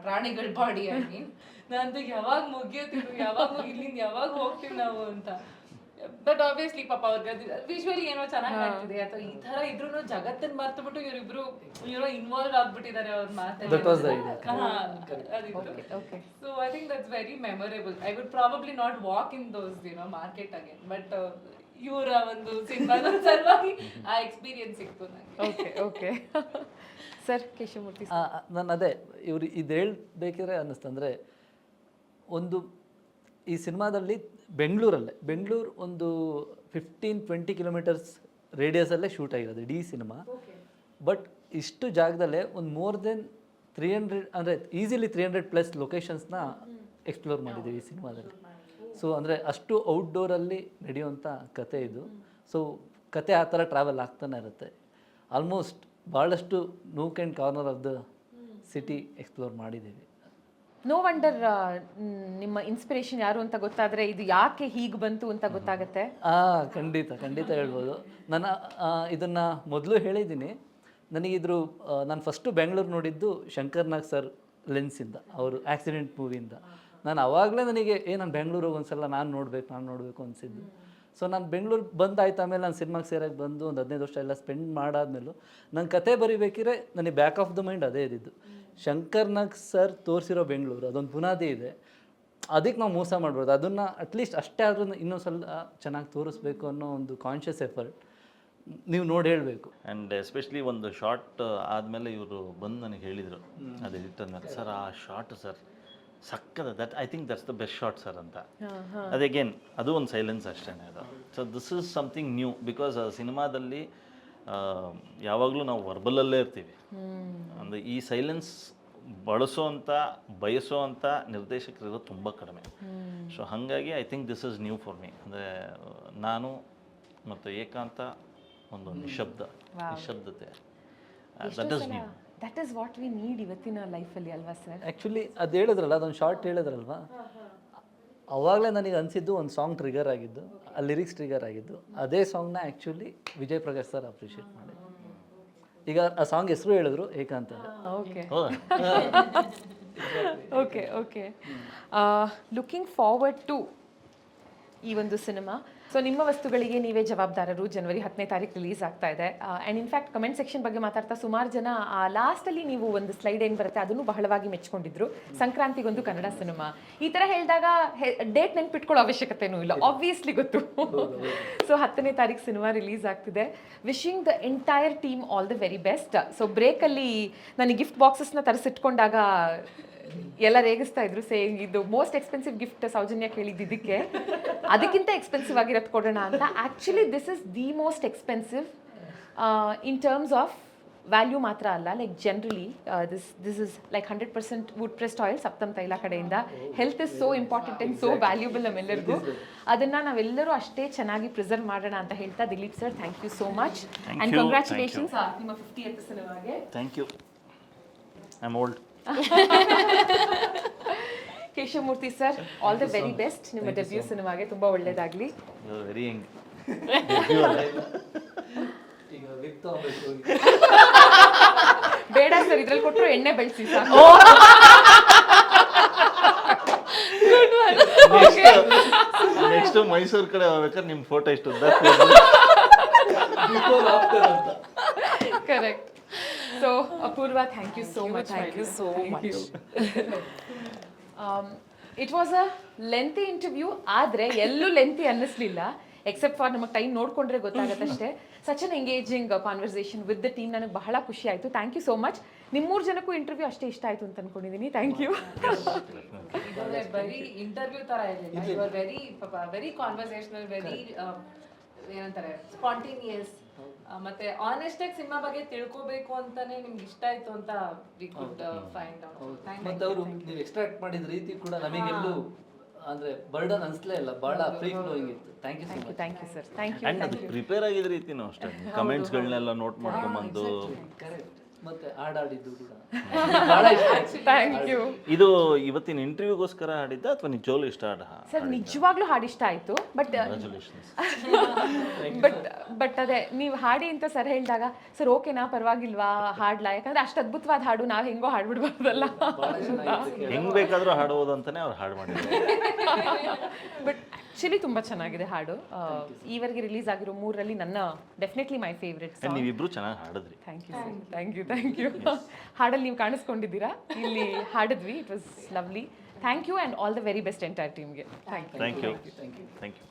ಪ್ರಾಣಿಗಳ ಬಾಡಿ. ಐ ಮೀನ್ ನಂದು ಯಾವಾಗ ಮುಗಿಯೋತಿದ್ರು, ಯಾವಾಗ ಇಲ್ಲಿಂದ ಯಾವಾಗ ಹೋಗ್ತೀವಿ ನಾವು ಅಂತ. ಬಟ್ ಆಬ್ವಿಯಸ್ಲಿ ಪಾಪ ಅವ್ರಿಗೆ ವಿಜುವಲಿ ಏನೋ ಚೆನ್ನಾಗಿ ಕಾಣ್ತಿದೆ ಅಥವಾ ಈ ತರ ಇದ್ರು ಜಗತ್ತನ್ನ ಮರ್ತುಬಿಟ್ಟು ಇವರಿಬ್ರು ಇನ್ವಾಲ್ವ್ ಆಗ್ಬಿಟ್ಟಿದ್ದಾರೆ ಅವ್ರ ಮಾತಾಡಿ. So I think that's very memorable. I would probably not walk in those market again, but ಇವರ ಒಂದು ಸಿನಿಮಾದ ಸಲುವಾಗಿ ಆ ಎಕ್ಸ್ಪೀರಿಯನ್ಸ್ ಸಿಕ್ತು ನನಗೆ. Okay sir, Keshavamurthy. ನಾನು ಅದೇ ಇವ್ರು ಇದು ಹೇಳ್ಬೇಕಿದ್ರೆ ಅನ್ನಿಸ್ತಂದರೆ, ಒಂದು ಈ ಸಿನಿಮಾದಲ್ಲಿ ಬೆಂಗಳೂರು ಒಂದು 15-20 ಕಿಲೋಮೀಟರ್ಸ್ ರೇಡಿಯಸಲ್ಲೇ ಶೂಟ್ ಆಗಿರೋದು ಇಡೀ ಸಿನಿಮಾ. ಬಟ್ ಇಷ್ಟು ಜಾಗದಲ್ಲೇ ಒಂದು ಮೋರ್ ದೆನ್ 300 ಅಂದರೆ ಈಸಿಲಿ 300+ ಲೊಕೇಶನ್ಸ್ನ ಎಕ್ಸ್ಪ್ಲೋರ್ ಮಾಡಿದ್ದೀವಿ ಈ ಸಿನಿಮಾದಲ್ಲಿ. ಸೊ ಅಂದರೆ ಅಷ್ಟು ಔಟ್ಡೋರಲ್ಲಿ ನಡೆಯುವಂಥ ಕತೆ ಇದು. ಸೊ ಕತೆ ಆ ಥರ ಟ್ರಾವೆಲ್ ಆಗ್ತಾನೆ ಇರುತ್ತೆ. ಆಲ್ಮೋಸ್ಟ್ ಭಾಳಷ್ಟು Nook and corner of the city explore ಮಾಡಿದ್ದೀವಿ. ನೋ ವಂಡರ್ ನಿಮ್ಮ ಇನ್ಸ್ಪಿರೇಷನ್ ಯಾರು ಅಂತ ಗೊತ್ತಾದರೆ ಇದು ಯಾಕೆ ಹೀಗೆ ಬಂತು ಅಂತ ಗೊತ್ತಾಗುತ್ತೆ. ಖಂಡಿತ ಹೇಳ್ಬೋದು. ನಾನು ಇದನ್ನು ಮೊದಲು ಹೇಳಿದ್ದೀನಿ. ನನಗಿದ್ರು ನಾನು ಫಸ್ಟು ಬೆಂಗಳೂರು ನೋಡಿದ್ದು ಶಂಕರ್ ನಾಗ್ ಸರ್ ಲೆನ್ಸಿಂದ, ಅವರು ಆಕ್ಸಿಡೆಂಟ್ ಮೂವಿಯಿಂದ. ನಾನು ಆವಾಗಲೇ ನನಗೆ ನಾನು ಬೆಂಗಳೂರಿಗೆ ಒಂದ್ಸಲ ನಾನು ನೋಡಬೇಕು ಅನಿಸಿದ್ದು. ಸೊ ನಾನು ಬೆಂಗಳೂರು ಬಂದಾಯ್ತು. ಆಮೇಲೆ ನಾನು ಸಿನಿಮಾಗೆ ಸೇರಕ್ಕೆ ಬಂದು ಒಂದು 15 ವರ್ಷ ಎಲ್ಲ ಸ್ಪೆಂಡ್ ಮಾಡಾದ್ಮೇಲೂ ನನ್ನ ಕತೆ ಬರಿಬೇಕಿದ್ರೆ ನನಗೆ ಬ್ಯಾಕ್ ಆಫ್ ದ ಮೈಂಡ್ ಅದೇ ಇದ್ದಿದ್ದು. ಶಂಕರ್ ನಾಗ್ ಸರ್ ತೋರಿಸಿರೋ ಬೆಂಗಳೂರು ಅದೊಂದು ಬುನಾದಿ ಇದೆ, ಅದಕ್ಕೆ ನಾವು ಮೋಸ ಮಾಡ್ಬೋದು. ಅದನ್ನು ಅಟ್ಲೀಸ್ಟ್ ಅಷ್ಟೇ ಆದ್ರೂ ಇನ್ನೂ ಸ್ವಲ್ಪ ಚೆನ್ನಾಗಿ ತೋರಿಸ್ಬೇಕು ಅನ್ನೋ ಒಂದು ಕಾನ್ಷಿಯಸ್ ಎಫರ್ಟ್ ನೀವು ನೋಡಿ ಹೇಳಬೇಕು. ಆ್ಯಂಡ್ ಎಸ್ಪೆಷಲಿ ಒಂದು ಶಾರ್ಟ್ ಆದಮೇಲೆ ಇವರು ಬಂದು ನನಗೆ ಹೇಳಿದರು, ಅದು ಎಡಿಟರ್ ಮೇಲೆ, ಸರ್ ಆ ಶಾರ್ಟ್ ಸರ್ ಸಕ್ಕದ, that I think that's the best shot sir ಅಂತ. ಅದೇಗೇನ್ ಅದು ಒಂದು ಸೈಲೆನ್ಸ್ ಅಷ್ಟೇ ಅದು. So this is something new, because ಸಿನಿಮಾದಲ್ಲಿ ಯಾವಾಗಲೂ ನಾವು ವರ್ಬಲಲ್ಲೇ ಇರ್ತೀವಿ. ಅಂದರೆ ಈ ಸೈಲೆನ್ಸ್ ಬಯಸೋ ಅಂಥ ನಿರ್ದೇಶಕರಿರೋ ತುಂಬ ಕಡಿಮೆ. ಸೊ ಹಾಗಾಗಿ I think this is new for me. ಅಂದರೆ ನಾನು ಮತ್ತು ಏಕಾಂತ ಒಂದು ನಿಶಬ್ದತೆ, that is new. That is what we need ಇವತ್ತಿನ ಲೈಫಲ್ಲಿ ಅಲ್ವಾ ಸರ್? ಆ್ಯಕ್ಚುಲಿ ಅದು ಹೇಳಿದ್ರಲ್ಲ, ಅದೊಂದು ಶಾರ್ಟ್ ಹೇಳಿದ್ರಲ್ವಾ, ಅವಾಗಲೇ ನನಗೆ ಅನಿಸಿದ್ದು ಒಂದು ಸಾಂಗ್ ಟ್ರಿಗರ್ ಆಗಿದ್ದು, ಆ ಲಿರಿಕ್ಸ್ ಟ್ರಿಗರ್ ಆಗಿದ್ದು. ಅದೇ ಸಾಂಗ್ನ actually Vijay Prakash sir appreciate ಮಾಡಿದ್ರು. ಈಗ ಆ ಸಾಂಗ್ ಹೆಸರು ಹೇಳಿದ್ರು ಏಕಾಂತ. ಓಕೆ ಲುಕಿಂಗ್ ಫಾರ್ವರ್ಡ್ ಟು ಈ ಒಂದು ಸಿನಿಮಾ. ಸೊ ನಿಮ್ಮ ವಸ್ತುಗಳಿಗೆ ನೀವೇ ಜವಾಬ್ದಾರರು. ಜನವರಿ 10ನೇ ತಾರೀಕು ರಿಲೀಸ್ ಆಗ್ತಾ ಇದೆ. ಆ್ಯಂಡ್ ಇನ್ಫ್ಯಾಕ್ಟ್ ಕಮೆಂಟ್ ಸೆಕ್ಷನ್ ಬಗ್ಗೆ ಮಾತಾಡ್ತಾ ಸುಮಾರು ಜನ ಲಾಸ್ಟಲ್ಲಿ ನೀವು ಒಂದು ಸ್ಲೈಡ್ ಏನು ಬರುತ್ತೆ ಅದನ್ನು ಬಹಳವಾಗಿ ಮೆಚ್ಕೊಂಡಿದ್ರು. ಸಂಕ್ರಾಂತಿಗೊಂದು ಕನ್ನಡ ಸಿನಿಮಾ ಈ ಥರ ಹೇಳಿದಾಗ ಡೇಟ್ ನೆನ್ಪಿಟ್ಕೊಳ್ಳೋ ಅವಶ್ಯಕತೆನೂ ಇಲ್ಲ, ಆಬ್ವಿಯಸ್ಲಿ ಗೊತ್ತು. ಸೊ 10ನೇ ತಾರೀಕು ಸಿನಿಮಾ ರಿಲೀಸ್ ಆಗ್ತಿದೆ. Wishing the entire team all the very best. So ಬ್ರೇಕಲ್ಲಿ ನನಗೆ ಗಿಫ್ಟ್ ಬಾಕ್ಸಸ್ನ ತರಿಸಿಟ್ಕೊಂಡಾಗ ಎಲ್ಲ ರೇಗಿಸ್ತಾ ಇದ್ರು, ಸೇಯಿಂಗ್ ಇದು ಮೋಸ್ಟ್ ಎಕ್ಸ್ಪೆನ್ಸಿವ್ ಗಿಫ್ಟ್ ಸೌಜನ್ಯ ಕೇಳಿದ್ದಕ್ಕೆ ಅದಕ್ಕಿಂತ ಎಕ್ಸ್ಪೆನ್ಸಿವ್ ಆಗಿರೋದು ಕೊಡೋಣ ಅಂತ. Actually this is the most expensive in terms of value ಮಾತ್ರ ಅಲ್ಲ, like generally this is like 100% wood pressed oil Saptam Taila ಕಡೆಯಿಂದ. Health is so important and so valuable ನಮ್ಮೆಲ್ಲರಿಗೂ. ಅದನ್ನು ನಾವೆಲ್ಲರೂ ಅಷ್ಟೇ ಚೆನ್ನಾಗಿ ಪ್ರಿಸರ್ವ್ ಮಾಡೋಣ ಅಂತ ಹೇಳ್ತಾ, Dileep sir thank you so much and congratulations ನಿಮ್ಮ 50th ಸಿನಿಮಾಗೆ. Thank you. I am old. Keshavamurthy sir all the very best. ನಿಮ್ಮ ಡೆಬ್ಯೂ ಸಿನಿಮಾಗೆ ತುಂಬ ಒಳ್ಳೇದಾಗಲಿ. Very Young. ಈಗ ವಿಗ್ ತಗೋಬೇಕು. ಬೇಡ ಸರ್, ಇದ್ರಲ್ಲಿ ಕೊಟ್ಟರು ಎಣ್ಣೆ ಬೆಳೆಸಿ ಸರ್. ನೆಕ್ಸ್ಟ್ ಮೈಸೂರು ಕಡೆ ಹೋಗ್ಬೇಕಾದ್ರೆ ನಿಮ್ಮ ಫೋಟೋ ಇಷ್ಟು ಉದ್ದ ಬಿಫೋರ್ ಆಫ್ಟರ್ ಅಂತ. Correct. So Apoorva, thank you so much. Thank you so much. It was a lengthy interview, ಆದರೆ ಎಲ್ಲೂ ಲೆಂತಿ ಅನ್ನಿಸ್ಲಿಲ್ಲ ಎಕ್ಸೆಪ್ಟ್ ಫಾರ್ ನಮಗೆ ಟೈಮ್ ನೋಡಿಕೊಂಡ್ರೆ ಗೊತ್ತಾಗತ್ತಷ್ಟೇ. Such an engaging conversation with the team. ನನಗೆ ಬಹಳ ಖುಷಿ ಆಯಿತು. Thank you so much. ನಿಮ್ಮೂರು ಜನಕ್ಕೂ ಇಂಟರ್ವ್ಯೂ ಅಷ್ಟೇ ಇಷ್ಟ ಆಯಿತು ಅಂತ ಅನ್ಕೊಂಡಿದ್ದೀನಿ. Thank you. ಬರೀ ಇಂಟರ್ವ್ಯೂ ತರ ಇರಲಿಲ್ಲ. You are very very conversational, very ಏನಂತಾರೆ ಸ್ಪಾಂಟೇನಿಯಸ್, ಮತ್ತೆ ಆನೆಸ್ಟ್ ಆಗಿ ಸಿನಿಮಾ ಬಗ್ಗೆ ತಿಳ್ಕೋಬೇಕು ಅಂತಾನೆ ನಿಮ್ಗೆ ಇಷ್ಟ ಆಯ್ತು ಅಂತ ವಿ ಕುಡ್ ಫೈಂಡ್ ಔಟ್. ಮತ್ತೆ ಅವರು ನೀವು ಎಕ್ಸ್ಟ್ರಾಕ್ಟ್ ಮಾಡಿದ ರೀತಿ ಕೂಡ ನಮಗೆಲ್ಲೂ ಅಂದ್ರೆ ಬರ್ಡನ್ ಅನ್ಸ್ಲೇ ಇಲ್ಲ, ಬಹಳ ಫ್ರೀ ಫ್ಲೋಯಿಂಗ್ ಇತ್ತು. Thank you so much. Thank you sir. Thank you. And ಅದು ಪ್ರಿಪೇರ್ ಆಗಿದ್ದ ರೀತಿನೂ ಅಷ್ಟೇ, ಕಮೆಂಟ್ಸ್ಗಳನ್ನೆಲ್ಲ ನೋಟ್ ಮಾಡ್ಕೊಂಬಂದು. ಕರೆಕ್ಟ್. ಮತ್ತೆ ಹಾಡಾಡಿದ್ದು ಕೂಡ ಬಹಳ ಇಷ್ಟ ಆಯ್ತು. Thank you. ಇದು ಇವತ್ತಿನ ಇಂಟರ್ವ್ಯೂಗೋಸ್ಕರ ಹಾಡಿದ್ದ ಅಥವಾ ನಿಜವಾಗ್ಲೂ ಇಷ್ಟ ಸರ್ ನಿಜವಾಗ್ಲೂ ಹಾಡು ಇಷ್ಟ ಆಯಿತು. ಕಂಗ್ರ್ಯಾಚುಲೇಷನ್ಸ್. ಬಟ್ ಅದೇ ನೀವು ಹಾಡಿ ಅಂತ ಸರ್ ಹೇಳಿದಾಗ ಸರ್ ಓಕೆನಾ ಪರವಾಗಿಲ್ವಾ ಹಾಡ್ಲಾ, ಯಾಕಂದ್ರೆ ಅಷ್ಟು ಅದ್ಭುತವಾದ ಹಾಡು ನಾವು ಹೆಂಗೋ ಹಾಡ್ಬಿಡ್ಬಾರ್ದಲ್ಲ. ಹೆಂಗ್ ಬೇಕಾದ್ರೂ ಹಾಡಬಹುದು ಅಂತಾನೆ ಅವ್ರು ಹಾಡು ಮಾಡಿದ್ದಾರೆ. ಬಟ್ ಆ್ಯಕ್ಚುಲಿ ತುಂಬ ಚೆನ್ನಾಗಿದೆ ಹಾಡು. ಈವರೆಗೆ ರಿಲೀಸ್ ಆಗಿರೋ 3ರಲ್ಲಿ ನನ್ನ ಡೆಫಿನೆಟ್ಲಿ ಮೈ ಫೇವ್ರೆಟ್. ನೀವಿಬ್ರು ಚೆನ್ನಾಗಿ ಹಾಡಿದ್ರಿ. Thank you sir. Thank you. Thank you. ಹಾಡಲ್ಲಿ ನೀವು ಕಾಣಿಸ್ಕೊಂಡಿದ್ದೀರಾ, ಇಲ್ಲಿ ಹಾಡಿದ್ವಿ. It was lovely. Thank you and all the very best entire ಟೀಮ್ಗೆ. Thank you. Thank you. Thank you.